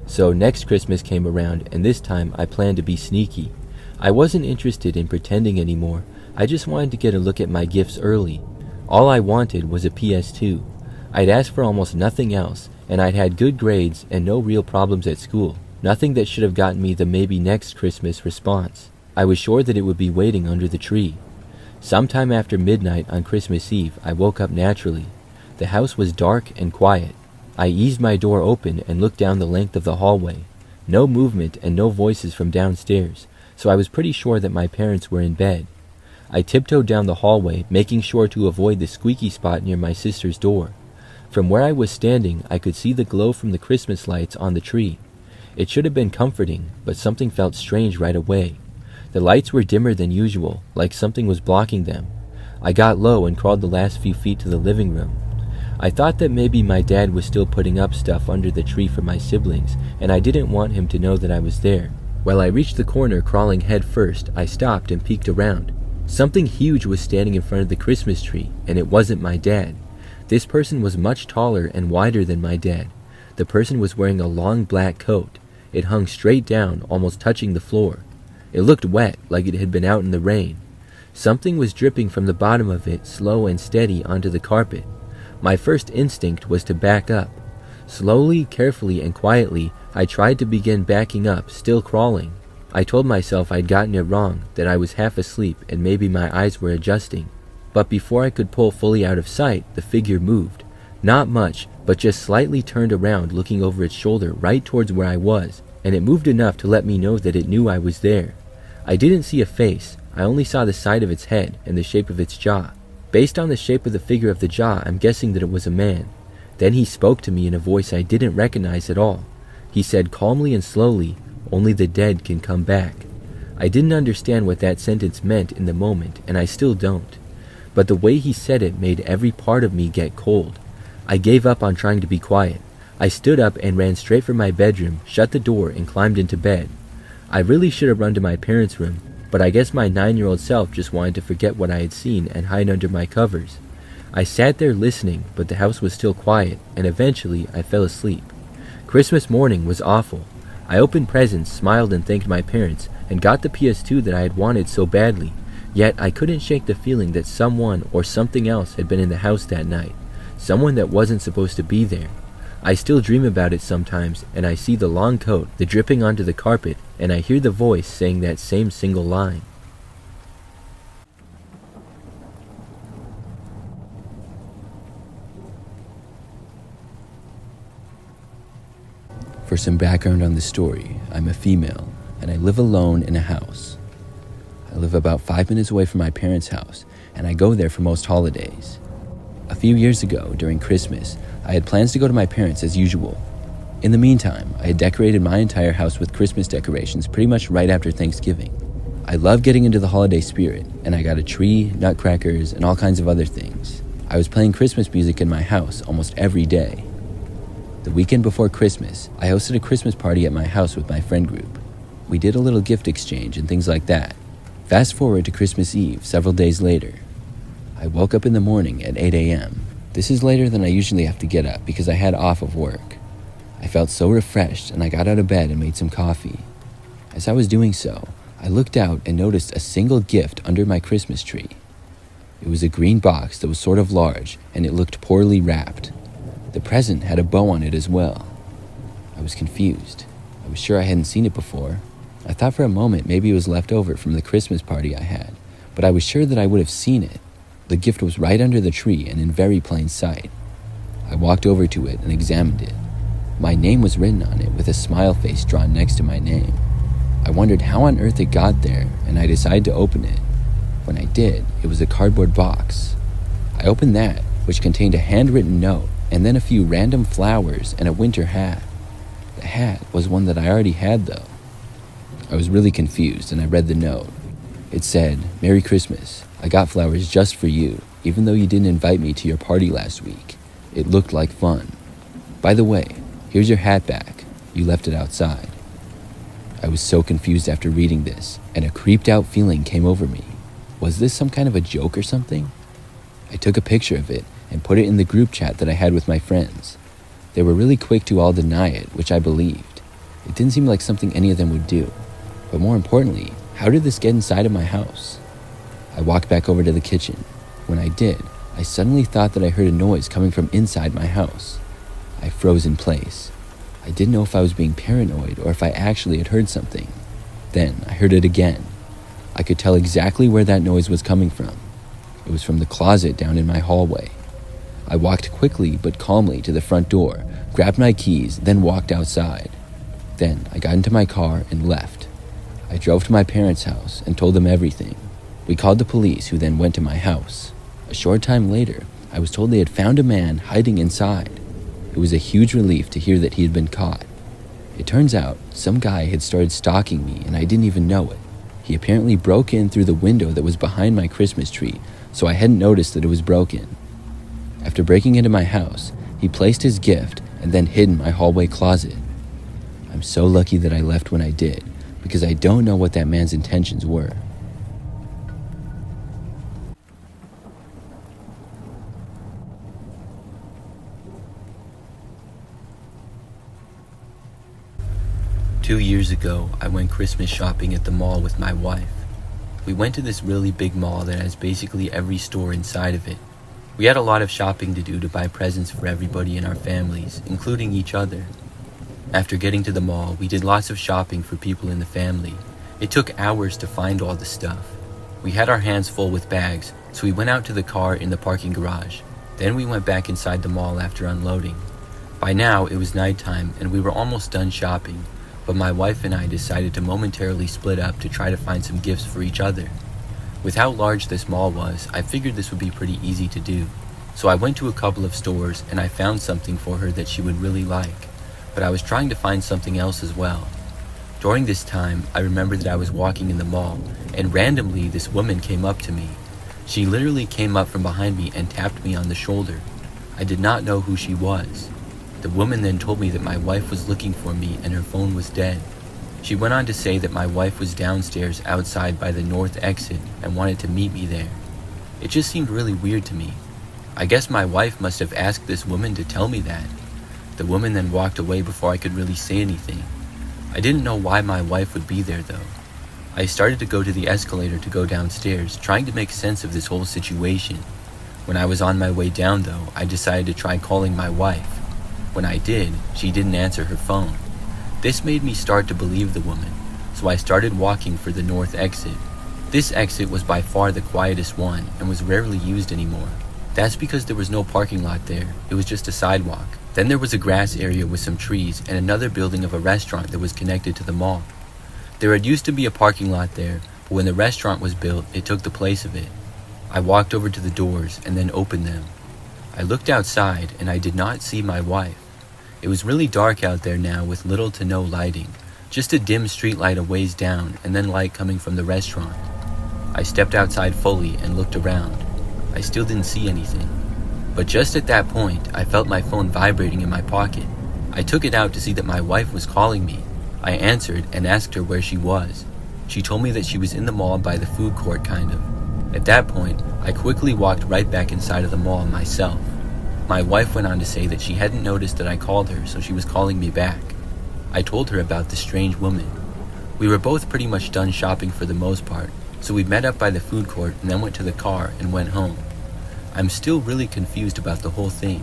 So next Christmas came around, and this time I planned to be sneaky. I wasn't interested in pretending anymore. I just wanted to get a look at my gifts early. All I wanted was a PS2. I'd asked for almost nothing else, and I'd had good grades and no real problems at school. Nothing that should have gotten me the maybe next Christmas response. I was sure that it would be waiting under the tree. Sometime after midnight on Christmas Eve, I woke up naturally. The house was dark and quiet. I eased my door open and looked down the length of the hallway. No movement and no voices from downstairs, so I was pretty sure that my parents were in bed. I tiptoed down the hallway, making sure to avoid the squeaky spot near my sister's door. From where I was standing, I could see the glow from the Christmas lights on the tree. It should have been comforting, but something felt strange right away. The lights were dimmer than usual, like something was blocking them. I got low and crawled the last few feet to the living room. I thought that maybe my dad was still putting up stuff under the tree for my siblings, and I didn't want him to know that I was there. While I reached the corner crawling head first, I stopped and peeked around. Something huge was standing in front of the Christmas tree, and it wasn't my dad. This person was much taller and wider than my dad. The person was wearing a long black coat. It hung straight down, almost touching the floor. It looked wet, like it had been out in the rain. Something was dripping from the bottom of it, slow and steady, onto the carpet. My first instinct was to back up. Slowly, carefully, and quietly, I tried to begin backing up, still crawling. I told myself I'd gotten it wrong, that I was half asleep and maybe my eyes were adjusting. But before I could pull fully out of sight, the figure moved. Not much, but just slightly turned around, looking over its shoulder right towards where I was, and it moved enough to let me know that it knew I was there. I didn't see a face. I only saw the side of its head and the shape of its jaw. Based on the shape of the figure of the jaw, I'm guessing that it was a man. Then he spoke to me in a voice I didn't recognize at all. He said calmly and slowly, "Only the dead can come back." I didn't understand what that sentence meant in the moment, and I still don't. but the way he said it made every part of me get cold. I gave up on trying to be quiet. I stood up and ran straight for my bedroom, shut the door, and climbed into bed. I really should have run to my parents' room, but I guess my 9-year-old self just wanted to forget what I had seen and hide under my covers. I sat there listening, but the house was still quiet, and eventually I fell asleep. Christmas morning was awful. I opened presents, smiled and thanked my parents, and got the PS2 that I had wanted so badly. Yet I couldn't shake the feeling that someone or something else had been in the house that night. Someone that wasn't supposed to be there. I still dream about it sometimes, and I see the long coat, the dripping onto the carpet, and I hear the voice saying that same single line. For some background on the story, I'm a female, and I live alone in a house. I live about 5 minutes away from my parents' house, and I go there for most holidays. A few years ago, during Christmas, I had plans to go to my parents as usual. In the meantime, I had decorated my entire house with Christmas decorations pretty much right after Thanksgiving. I love getting into the holiday spirit, and I got a tree, nutcrackers, and all kinds of other things. I was playing Christmas music in my house almost every day. The weekend before Christmas, I hosted a Christmas party at my house with my friend group. We did a little gift exchange and things like that. Fast forward to Christmas Eve, several days later. I woke up in the morning at 8 a.m. This is later than I usually have to get up because I had off of work. I felt so refreshed and I got out of bed and made some coffee. As I was doing so, I looked out and noticed a single gift under my Christmas tree. It was a green box that was sort of large and it looked poorly wrapped. The present had a bow on it as well. I was confused. I was sure I hadn't seen it before. I thought for a moment maybe it was left over from the Christmas party I had, but I was sure that I would have seen it. The gift was right under the tree and in very plain sight. I walked over to it and examined it. My name was written on it with a smile face drawn next to my name. I wondered how on earth it got there, and I decided to open it. When I did, it was a cardboard box. I opened that, which contained a handwritten note, and then a few random flowers and a winter hat. The hat was one that I already had though. I was really confused and I read the note. It said, "Merry Christmas. I got flowers just for you, even though you didn't invite me to your party last week. It looked like fun. By the way, here's your hat back. You left it outside." I was so confused after reading this, and a creeped out feeling came over me. Was this some kind of a joke or something? I took a picture of it and put it in the group chat that I had with my friends. They were really quick to all deny it, which I believed. It didn't seem like something any of them would do. But more importantly, how did this get inside of my house? I walked back over to the kitchen. When I did, I suddenly thought that I heard a noise coming from inside my house. I froze in place. I didn't know if I was being paranoid or if I actually had heard something. Then I heard it again. I could tell exactly where that noise was coming from. It was from the closet down in my hallway. I walked quickly but calmly to the front door, grabbed my keys, then walked outside. Then I got into my car and left. I drove to my parents' house and told them everything. We called the police, who then went to my house. A short time later, I was told they had found a man hiding inside. It was a huge relief to hear that he had been caught. It turns out some guy had started stalking me and I didn't even know it. He apparently broke in through the window that was behind my Christmas tree, so I hadn't noticed that it was broken. After breaking into my house, he placed his gift and then hid in my hallway closet. I'm so lucky that I left when I did, because I don't know what that man's intentions were. Two years ago, I went Christmas shopping at the mall with my wife. We went to this really big mall that has basically every store inside of it. We had a lot of shopping to do to buy presents for everybody in our families, including each other. After getting to the mall, we did lots of shopping for people in the family. It took hours to find all the stuff. We had our hands full with bags, so we went out to the car in the parking garage. Then we went back inside the mall after unloading. By now, it was nighttime and we were almost done shopping, but my wife and I decided to momentarily split up to try to find some gifts for each other. With how large this mall was, I figured this would be pretty easy to do. So I went to a couple of stores and I found something for her that she would really like, but I was trying to find something else as well. During this time, I remembered that I was walking in the mall, and randomly this woman came up to me. She literally came up from behind me and tapped me on the shoulder. I did not know who she was. The woman then told me that my wife was looking for me and her phone was dead. She went on to say that my wife was downstairs outside by the north exit and wanted to meet me there. It just seemed really weird to me. I guess my wife must have asked this woman to tell me that. The woman then walked away before I could really say anything. I didn't know why my wife would be there though. I started to go to the escalator to go downstairs, trying to make sense of this whole situation. When I was on my way down though, I decided to try calling my wife. When I did, she didn't answer her phone. This made me start to believe the woman, so I started walking for the north exit. This exit was by far the quietest one and was rarely used anymore. That's because there was no parking lot there, it was just a sidewalk. Then there was a grass area with some trees and another building of a restaurant that was connected to the mall. There had used to be a parking lot there, but when the restaurant was built, it took the place of it. I walked over to the doors and then opened them. I looked outside and I did not see my wife. It was really dark out there now with little to no lighting, just a dim street light a ways down and then light coming from the restaurant. I stepped outside fully and looked around. I still didn't see anything. But just at that point, I felt my phone vibrating in my pocket. I took it out to see that my wife was calling me. I answered and asked her where she was. She told me that she was in the mall by the food court kind of. At that point, I quickly walked right back inside of the mall myself. My wife went on to say that she hadn't noticed that I called her, so she was calling me back. I told her about the strange woman. We were both pretty much done shopping for the most part, so we met up by the food court and then went to the car and went home. I'm still really confused about the whole thing.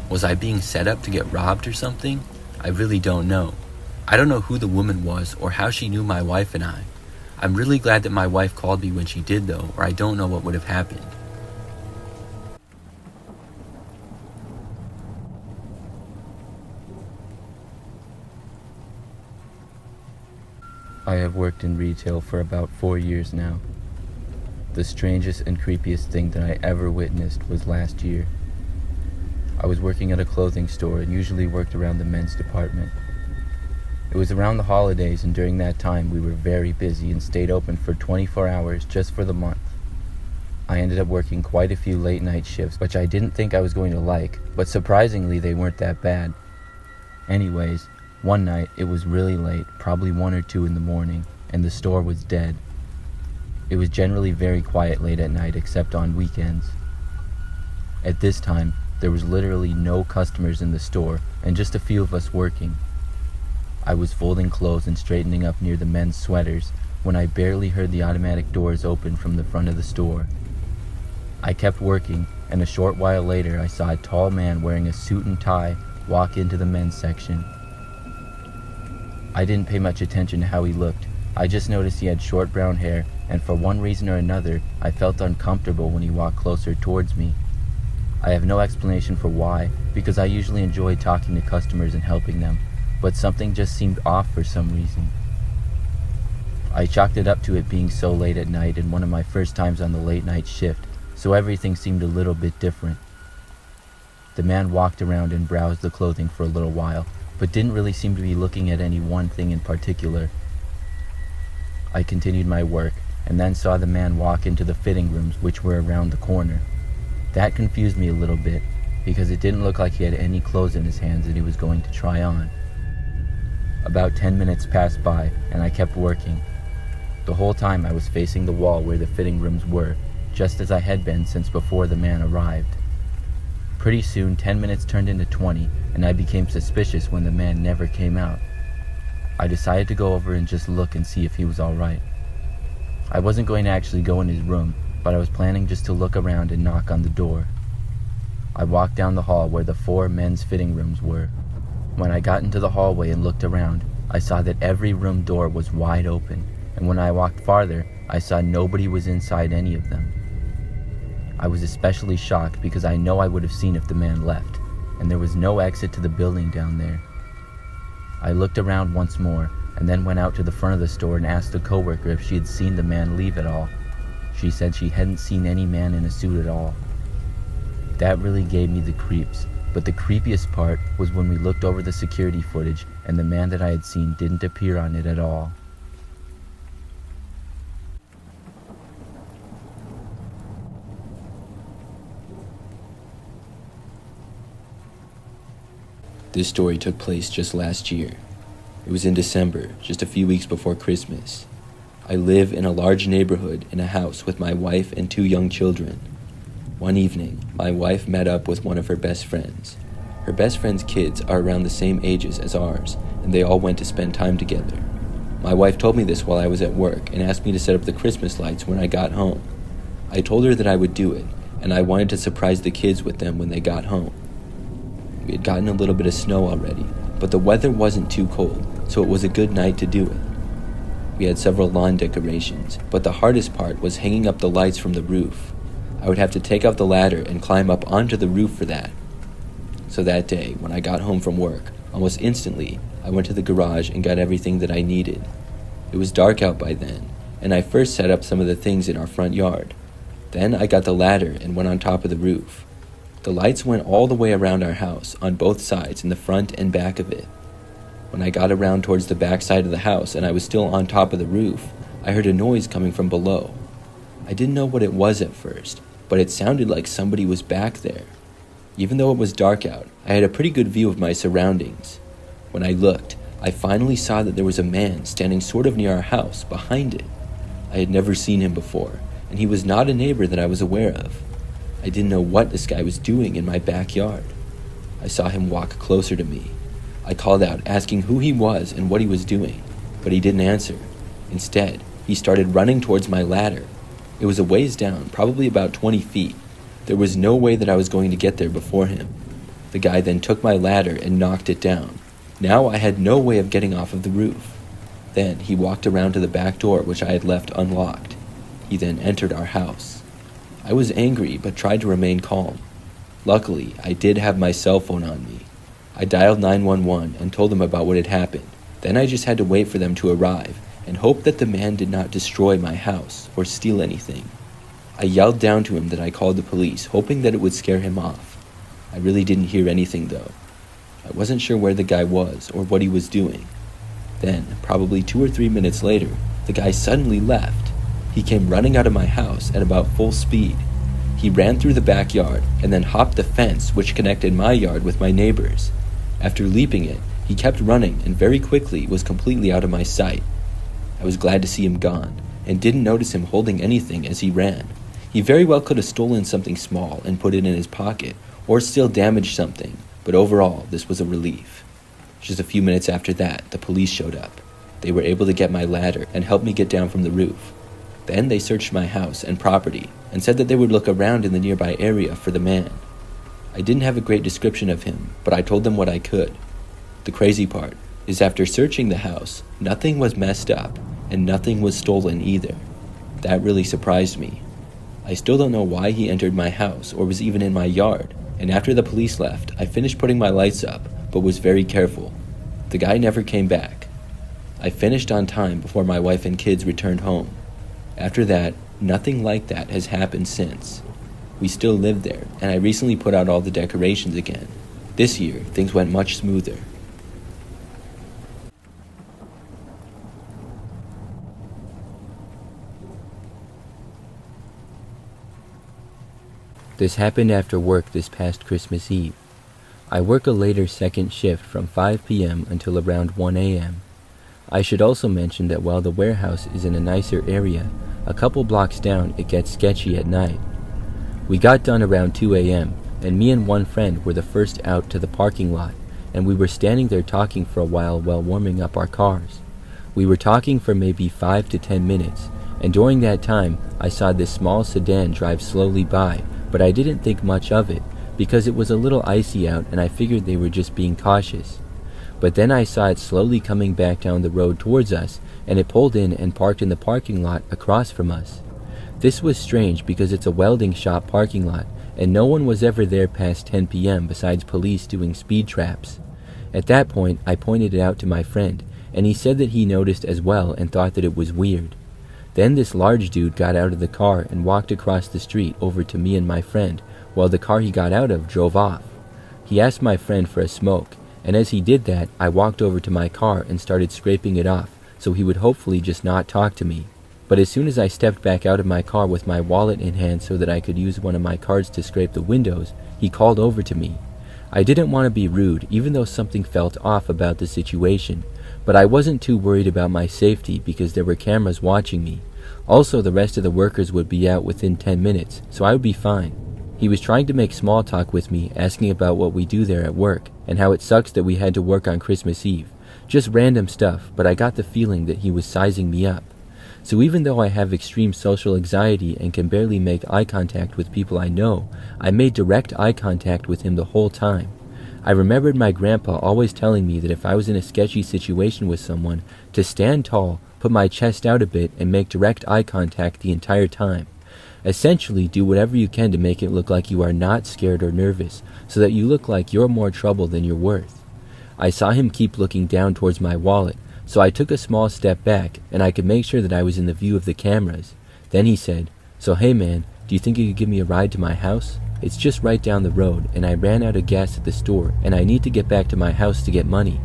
Was I being set up to get robbed or something? I really don't know. I don't know who the woman was or how she knew my wife and I. I'm really glad that my wife called me when she did though, or I don't know what would have happened. I have worked in retail for about 4 years now. The strangest and creepiest thing that I ever witnessed was last year. I was working at a clothing store and usually worked around the men's department. It was around the holidays, and during that time we were very busy and stayed open for 24 hours just for the month. I ended up working quite a few late night shifts, which I didn't think I was going to like, but surprisingly they weren't that bad. Anyways, one night it was really late, probably 1 or 2 in the morning, and the store was dead. It was generally very quiet late at night except on weekends. At this time, there was literally no customers in the store and just a few of us working. I was folding clothes and straightening up near the men's sweaters when I barely heard the automatic doors open from the front of the store. I kept working, and a short while later I saw a tall man wearing a suit and tie walk into the men's section. I didn't pay much attention to how he looked. I just noticed he had short brown hair, and for one reason or another, I felt uncomfortable when he walked closer towards me. I have no explanation for why, because I usually enjoy talking to customers and helping them, but something just seemed off for some reason. I chalked it up to it being so late at night and one of my first times on the late night shift, so everything seemed a little bit different. The man walked around and browsed the clothing for a little while, but didn't really seem to be looking at any one thing in particular. I continued my work, and then saw the man walk into the fitting rooms, which were around the corner. That confused me a little bit, because it didn't look like he had any clothes in his hands that he was going to try on. About 10 minutes passed by, and I kept working. The whole time I was facing the wall where the fitting rooms were, just as I had been since before the man arrived. Pretty soon, 10 minutes turned into 20, and I became suspicious when the man never came out. I decided to go over and just look and see if he was alright. I wasn't going to actually go in his room, but I was planning just to look around and knock on the door. I walked down the hall where the 4 men's fitting rooms were. When I got into the hallway and looked around, I saw that every room door was wide open, and when I walked farther, I saw nobody was inside any of them. I was especially shocked because I know I would have seen if the man left, and there was no exit to the building down there. I looked around once more, and then went out to the front of the store and asked a coworker if she had seen the man leave at all. She said she hadn't seen any man in a suit at all. That really gave me the creeps, but the creepiest part was when we looked over the security footage and the man that I had seen didn't appear on it at all. This story took place just last year. It was in December, just a few weeks before Christmas. I live in a large neighborhood in a house with my wife and 2 young children. One evening, my wife met up with one of her best friends. Her best friend's kids are around the same ages as ours, and they all went to spend time together. My wife told me this while I was at work and asked me to set up the Christmas lights when I got home. I told her that I would do it, and I wanted to surprise the kids with them when they got home. We had gotten a little bit of snow already, but the weather wasn't too cold, so it was a good night to do it. We had several lawn decorations, but the hardest part was hanging up the lights from the roof. I would have to take out the ladder and climb up onto the roof for that. So that day, when I got home from work, almost instantly, I went to the garage and got everything that I needed. It was dark out by then, and I first set up some of the things in our front yard. Then I got the ladder and went on top of the roof. The lights went all the way around our house, on both sides, in the front and back of it. When I got around towards the back side of the house and I was still on top of the roof, I heard a noise coming from below. I didn't know what it was at first, but it sounded like somebody was back there. Even though it was dark out, I had a pretty good view of my surroundings. When I looked, I finally saw that there was a man standing sort of near our house, behind it. I had never seen him before, and he was not a neighbor that I was aware of. I didn't know what this guy was doing in my backyard. I saw him walk closer to me. I called out, asking who he was and what he was doing, but he didn't answer. Instead, he started running towards my ladder. It was a ways down, probably about 20 feet. There was no way that I was going to get there before him. The guy then took my ladder and knocked it down. Now I had no way of getting off of the roof. Then he walked around to the back door, which I had left unlocked. He then entered our house. I was angry, but tried to remain calm. Luckily, I did have my cell phone on me. I dialed 911 and told them about what had happened. Then I just had to wait for them to arrive and hope that the man did not destroy my house or steal anything. I yelled down to him that I called the police, hoping that it would scare him off. I really didn't hear anything though. I wasn't sure where the guy was or what he was doing. Then, probably 2 or 3 minutes later, the guy suddenly left. He came running out of my house at about full speed. He ran through the backyard and then hopped the fence which connected my yard with my neighbor's. After leaping it, he kept running and very quickly was completely out of my sight. I was glad to see him gone and didn't notice him holding anything as he ran. He very well could have stolen something small and put it in his pocket, or still damaged something, but overall, this was a relief. Just a few minutes after that, the police showed up. They were able to get my ladder and help me get down from the roof. Then they searched my house and property and said that they would look around in the nearby area for the man. I didn't have a great description of him, but I told them what I could. The crazy part is after searching the house, nothing was messed up and nothing was stolen either. That really surprised me. I still don't know why he entered my house or was even in my yard, and after the police left, I finished putting my lights up, but was very careful. The guy never came back. I finished on time before my wife and kids returned home. After that, nothing like that has happened since. We still live there, and I recently put out all the decorations again. This year, things went much smoother. This happened after work this past Christmas Eve. I work a later second shift from 5 p.m. until around 1 a.m. I should also mention that while the warehouse is in a nicer area, a couple blocks down it gets sketchy at night. We got done around 2 a.m., and me and one friend were the first out to the parking lot, and we were standing there talking for a while warming up our cars. We were talking for maybe 5 to 10 minutes, and during that time I saw this small sedan drive slowly by, but I didn't think much of it, because it was a little icy out and I figured they were just being cautious. But then I saw it slowly coming back down the road towards us, and it pulled in and parked in the parking lot across from us. This was strange because it's a welding shop parking lot, and no one was ever there past 10 p.m. besides police doing speed traps. At that point, I pointed it out to my friend, and he said that he noticed as well and thought that it was weird. Then this large dude got out of the car and walked across the street over to me and my friend, while the car he got out of drove off. He asked my friend for a smoke, and as he did that, I walked over to my car and started scraping it off, so he would hopefully just not talk to me. But as soon as I stepped back out of my car with my wallet in hand so that I could use one of my cards to scrape the windows, he called over to me. I didn't want to be rude, even though something felt off about the situation, but I wasn't too worried about my safety because there were cameras watching me. Also, the rest of the workers would be out within 10 minutes, so I would be fine. He was trying to make small talk with me, asking about what we do there at work, and how it sucks that we had to work on Christmas Eve. Just random stuff, but I got the feeling that he was sizing me up. So even though I have extreme social anxiety and can barely make eye contact with people I know, I made direct eye contact with him the whole time. I remembered my grandpa always telling me that if I was in a sketchy situation with someone, to stand tall, put my chest out a bit, and make direct eye contact the entire time. Essentially, do whatever you can to make it look like you are not scared or nervous, so that you look like you're more trouble than you're worth. I saw him keep looking down towards my wallet, so I took a small step back, and I could make sure that I was in the view of the cameras. Then he said, "So hey man, do you think you could give me a ride to my house? It's just right down the road, and I ran out of gas at the store, and I need to get back to my house to get money."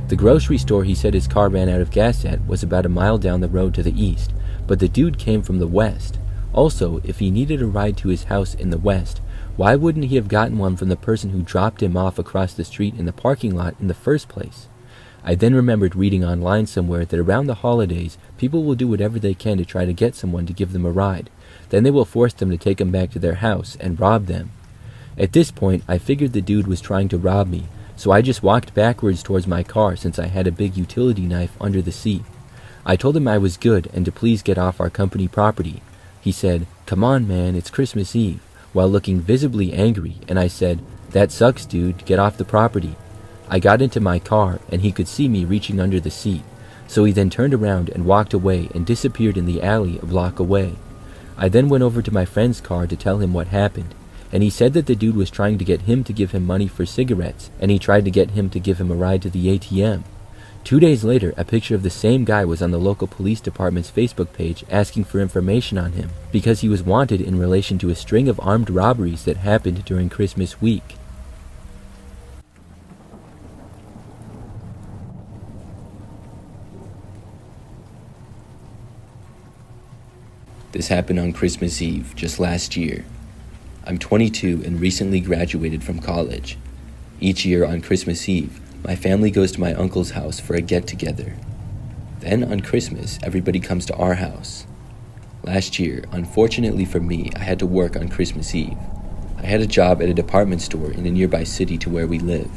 The grocery store he said his car ran out of gas at was about a mile down the road to the east, but the dude came from the west. Also, if he needed a ride to his house in the west, why wouldn't he have gotten one from the person who dropped him off across the street in the parking lot in the first place? I then remembered reading online somewhere that around the holidays, people will do whatever they can to try to get someone to give them a ride. Then they will force them to take them back to their house and rob them. At this point, I figured the dude was trying to rob me, so I just walked backwards towards my car since I had a big utility knife under the seat. I told him I was good and to please get off our company property. He said, "Come on man, it's Christmas Eve," while looking visibly angry, and I said, "That sucks dude, get off the property." I got into my car and he could see me reaching under the seat, so he then turned around and walked away and disappeared in the alley a block away. I then went over to my friend's car to tell him what happened, and he said that the dude was trying to get him to give him money for cigarettes, and he tried to get him to give him a ride to the ATM. 2 days later, a picture of the same guy was on the local police department's Facebook page asking for information on him, because he was wanted in relation to a string of armed robberies that happened during Christmas week. This happened on Christmas Eve, just last year. I'm 22 and recently graduated from college. Each year on Christmas Eve, my family goes to my uncle's house for a get-together. Then on Christmas, everybody comes to our house. Last year, unfortunately for me, I had to work on Christmas Eve. I had a job at a department store in a nearby city to where we live.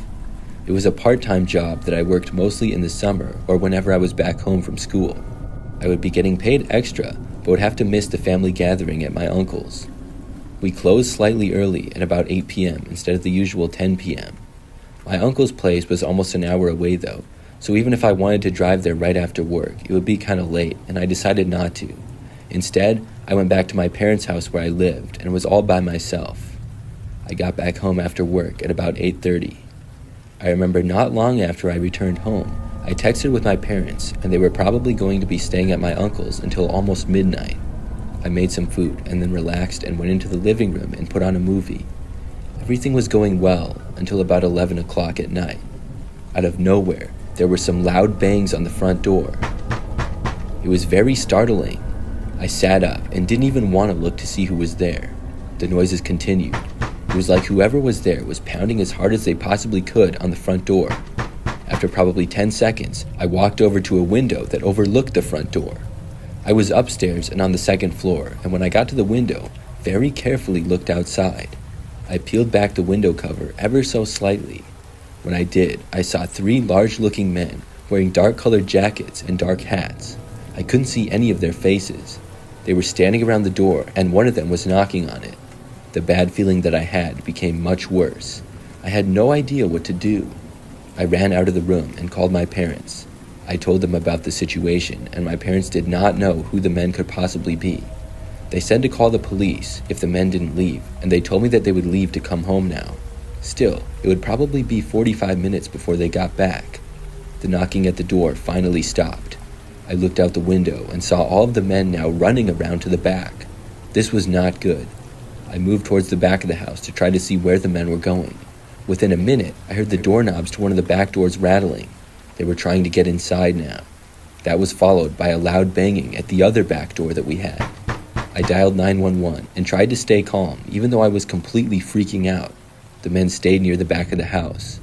It was a part-time job that I worked mostly in the summer or whenever I was back home from school. I would be getting paid extra, but would have to miss the family gathering at my uncle's. We closed slightly early at about 8 p.m. instead of the usual 10 p.m. My uncle's place was almost an hour away though, so even if I wanted to drive there right after work, it would be kind of late, and I decided not to. Instead, I went back to my parents' house where I lived and was all by myself. I got back home after work at about 8:30. I remember not long after I returned home, I texted with my parents, and they were probably going to be staying at my uncle's until almost midnight. I made some food and then relaxed and went into the living room and put on a movie. Everything was going well until about 11 o'clock at night. Out of nowhere, there were some loud bangs on the front door. It was very startling. I sat up and didn't even want to look to see who was there. The noises continued. It was like whoever was there was pounding as hard as they possibly could on the front door. After probably 10 seconds, I walked over to a window that overlooked the front door. I was upstairs and on the second floor, and when I got to the window, very carefully looked outside. I peeled back the window cover ever so slightly. When I did, I saw 3 large-looking men wearing dark-colored jackets and dark hats. I couldn't see any of their faces. They were standing around the door, and one of them was knocking on it. The bad feeling that I had became much worse. I had no idea what to do. I ran out of the room and called my parents. I told them about the situation, and my parents did not know who the men could possibly be. They said to call the police if the men didn't leave, and they told me that they would leave to come home now. Still, it would probably be 45 minutes before they got back. The knocking at the door finally stopped. I looked out the window and saw all of the men now running around to the back. This was not good. I moved towards the back of the house to try to see where the men were going. Within a minute, I heard the doorknobs to one of the back doors rattling. They were trying to get inside now. That was followed by a loud banging at the other back door that we had. I dialed 911 and tried to stay calm, even though I was completely freaking out. The men stayed near the back of the house.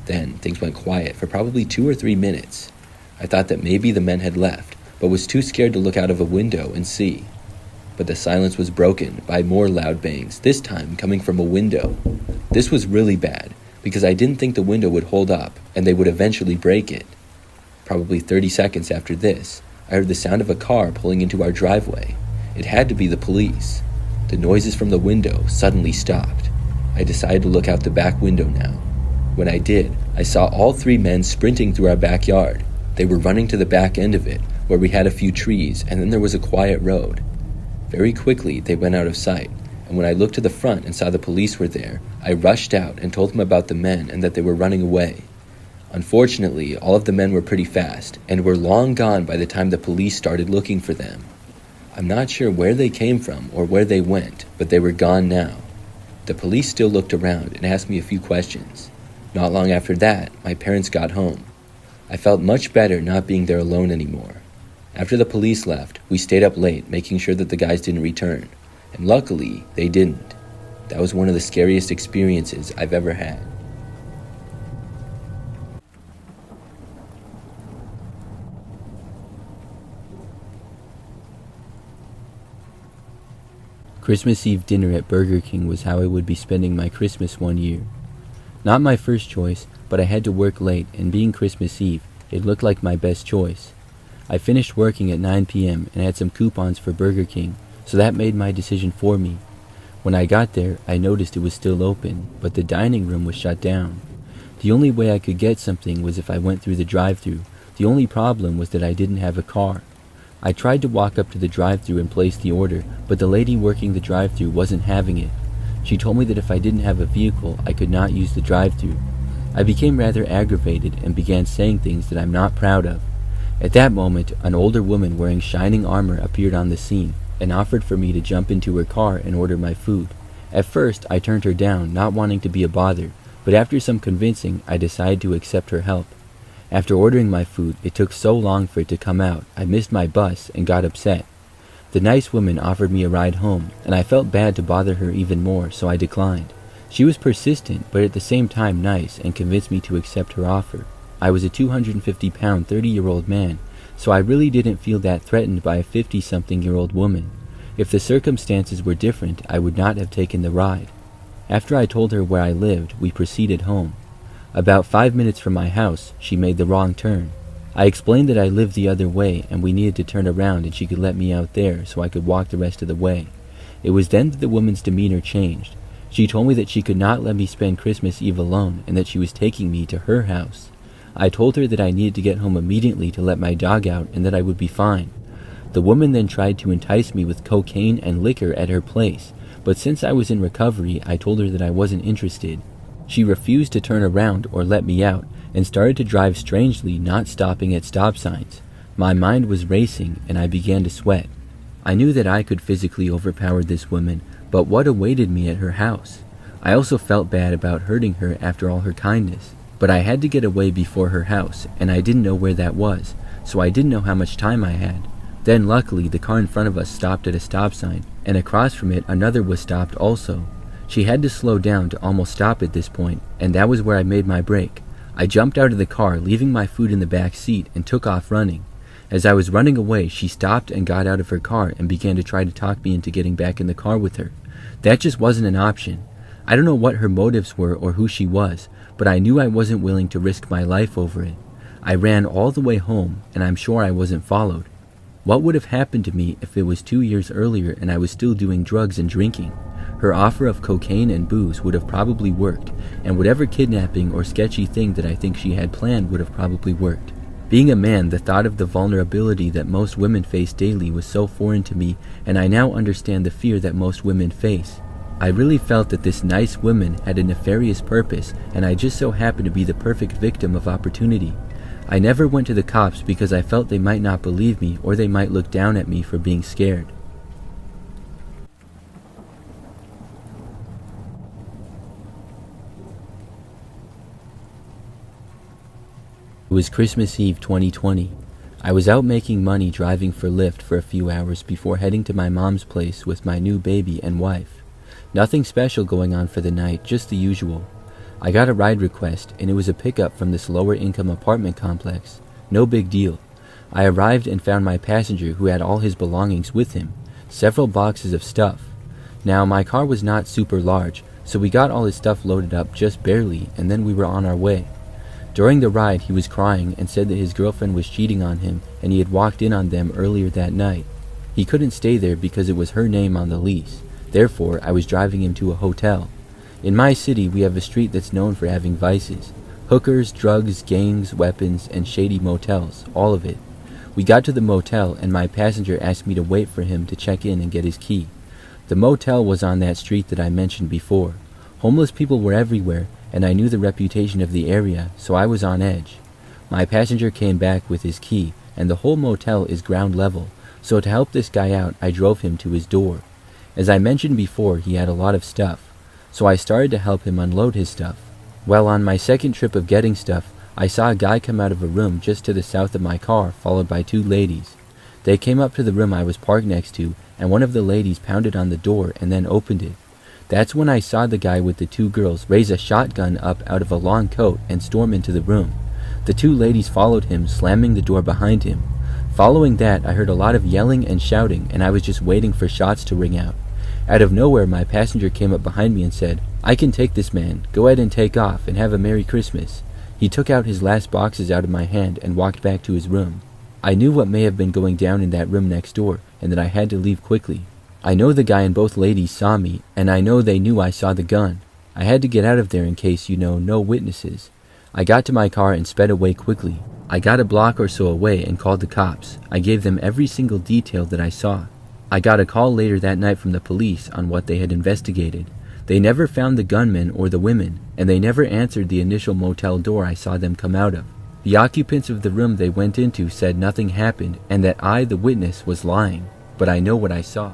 Then things went quiet for probably 2 or 3 minutes. I thought that maybe the men had left, but was too scared to look out of a window and see. But the silence was broken by more loud bangs, this time coming from a window. This was really bad, because I didn't think the window would hold up, and they would eventually break it. Probably 30 seconds after this, I heard the sound of a car pulling into our driveway. It had to be the police. The noises from the window suddenly stopped. I decided to look out the back window now. When I did, I saw all 3 men sprinting through our backyard. They were running to the back end of it, where we had a few trees, and then there was a quiet road. Very quickly, they went out of sight, and when I looked to the front and saw the police were there, I rushed out and told them about the men and that they were running away. Unfortunately, all of the men were pretty fast, and were long gone by the time the police started looking for them. I'm not sure where they came from or where they went, but they were gone now. The police still looked around and asked me a few questions. Not long after that, my parents got home. I felt much better not being there alone anymore. After the police left, we stayed up late making sure that the guys didn't return, and luckily, they didn't. That was one of the scariest experiences I've ever had. Christmas Eve dinner at Burger King was how I would be spending my Christmas one year. Not my first choice, but I had to work late, and being Christmas Eve, it looked like my best choice. I finished working at 9 p.m. and had some coupons for Burger King, so that made my decision for me. When I got there, I noticed it was still open, but the dining room was shut down. The only way I could get something was if I went through the drive-thru. The only problem was that I didn't have a car. I tried to walk up to the drive-thru and place the order, but the lady working the drive-thru wasn't having it. She told me that if I didn't have a vehicle, I could not use the drive-thru. I became rather aggravated and began saying things that I'm not proud of. At that moment, an older woman wearing shining armor appeared on the scene and offered for me to jump into her car and order my food. At first, I turned her down, not wanting to be a bother, but after some convincing, I decided to accept her help. After ordering my food, it took so long for it to come out, I missed my bus and got upset. The nice woman offered me a ride home, and I felt bad to bother her even more, so I declined. She was persistent, but at the same time nice, and convinced me to accept her offer. I was a 250-pound, 30-year-old man, so I really didn't feel that threatened by a 50-something-year-old woman. If the circumstances were different, I would not have taken the ride. After I told her where I lived, we proceeded home. About 5 minutes from my house, she made the wrong turn. I explained that I lived the other way and we needed to turn around and she could let me out there so I could walk the rest of the way. It was then that the woman's demeanor changed. She told me that she could not let me spend Christmas Eve alone and that she was taking me to her house. I told her that I needed to get home immediately to let my dog out and that I would be fine. The woman then tried to entice me with cocaine and liquor at her place, but since I was in recovery, I told her that I wasn't interested. She refused to turn around or let me out and started to drive strangely, not stopping at stop signs. My mind was racing and I began to sweat. I knew that I could physically overpower this woman, but what awaited me at her house? I also felt bad about hurting her after all her kindness. But I had to get away before her house, and I didn't know where that was, so I didn't know how much time I had. Then luckily, the car in front of us stopped at a stop sign, and across from it another was stopped also. She had to slow down to almost stop at this point, and that was where I made my break. I jumped out of the car, leaving my food in the back seat, and took off running. As I was running away, she stopped and got out of her car and began to try to talk me into getting back in the car with her. That just wasn't an option. I don't know what her motives were or who she was, but I knew I wasn't willing to risk my life over it. I ran all the way home, and I'm sure I wasn't followed. What would have happened to me if it was 2 years earlier and I was still doing drugs and drinking? Her offer of cocaine and booze would have probably worked, and whatever kidnapping or sketchy thing that I think she had planned would have probably worked. Being a man, the thought of the vulnerability that most women face daily was so foreign to me, and I now understand the fear that most women face. I really felt that this nice woman had a nefarious purpose, and I just so happened to be the perfect victim of opportunity. I never went to the cops because I felt they might not believe me or they might look down at me for being scared. It was Christmas Eve 2020. I was out making money driving for Lyft for a few hours before heading to my mom's place with my new baby and wife. Nothing special going on for the night, just the usual. I got a ride request, and it was a pickup from this lower-income apartment complex. No big deal. I arrived and found my passenger who had all his belongings with him, several boxes of stuff. Now, my car was not super large, so we got all his stuff loaded up just barely, and then we were on our way. During the ride, he was crying and said that his girlfriend was cheating on him and he had walked in on them earlier that night. He couldn't stay there because it was her name on the lease. Therefore, I was driving him to a hotel. In my city, we have a street that's known for having vices. Hookers, drugs, gangs, weapons, and shady motels, all of it. We got to the motel and my passenger asked me to wait for him to check in and get his key. The motel was on that street that I mentioned before. Homeless people were everywhere, and I knew the reputation of the area, so I was on edge. My passenger came back with his key, and the whole motel is ground level, so to help this guy out, I drove him to his door. As I mentioned before, he had a lot of stuff, so I started to help him unload his stuff. Well, on my second trip of getting stuff, I saw a guy come out of a room just to the south of my car, followed by two ladies. They came up to the room I was parked next to, and one of the ladies pounded on the door and then opened it. That's when I saw the guy with the two girls raise a shotgun up out of a long coat and storm into the room. The two ladies followed him, slamming the door behind him. Following that, I heard a lot of yelling and shouting, and I was just waiting for shots to ring out. Out of nowhere, my passenger came up behind me and said, "I can take this man. Go ahead and take off, and have a Merry Christmas." He took out his last boxes out of my hand and walked back to his room. I knew what may have been going down in that room next door, and that I had to leave quickly. I know the guy and both ladies saw me, and I know they knew I saw the gun. I had to get out of there in case, no witnesses. I got to my car and sped away quickly. I got a block or so away and called the cops. I gave them every single detail that I saw. I got a call later that night from the police on what they had investigated. They never found the gunmen or the women, and they never answered the initial motel door I saw them come out of. The occupants of the room they went into said nothing happened and that I, the witness, was lying, but I know what I saw.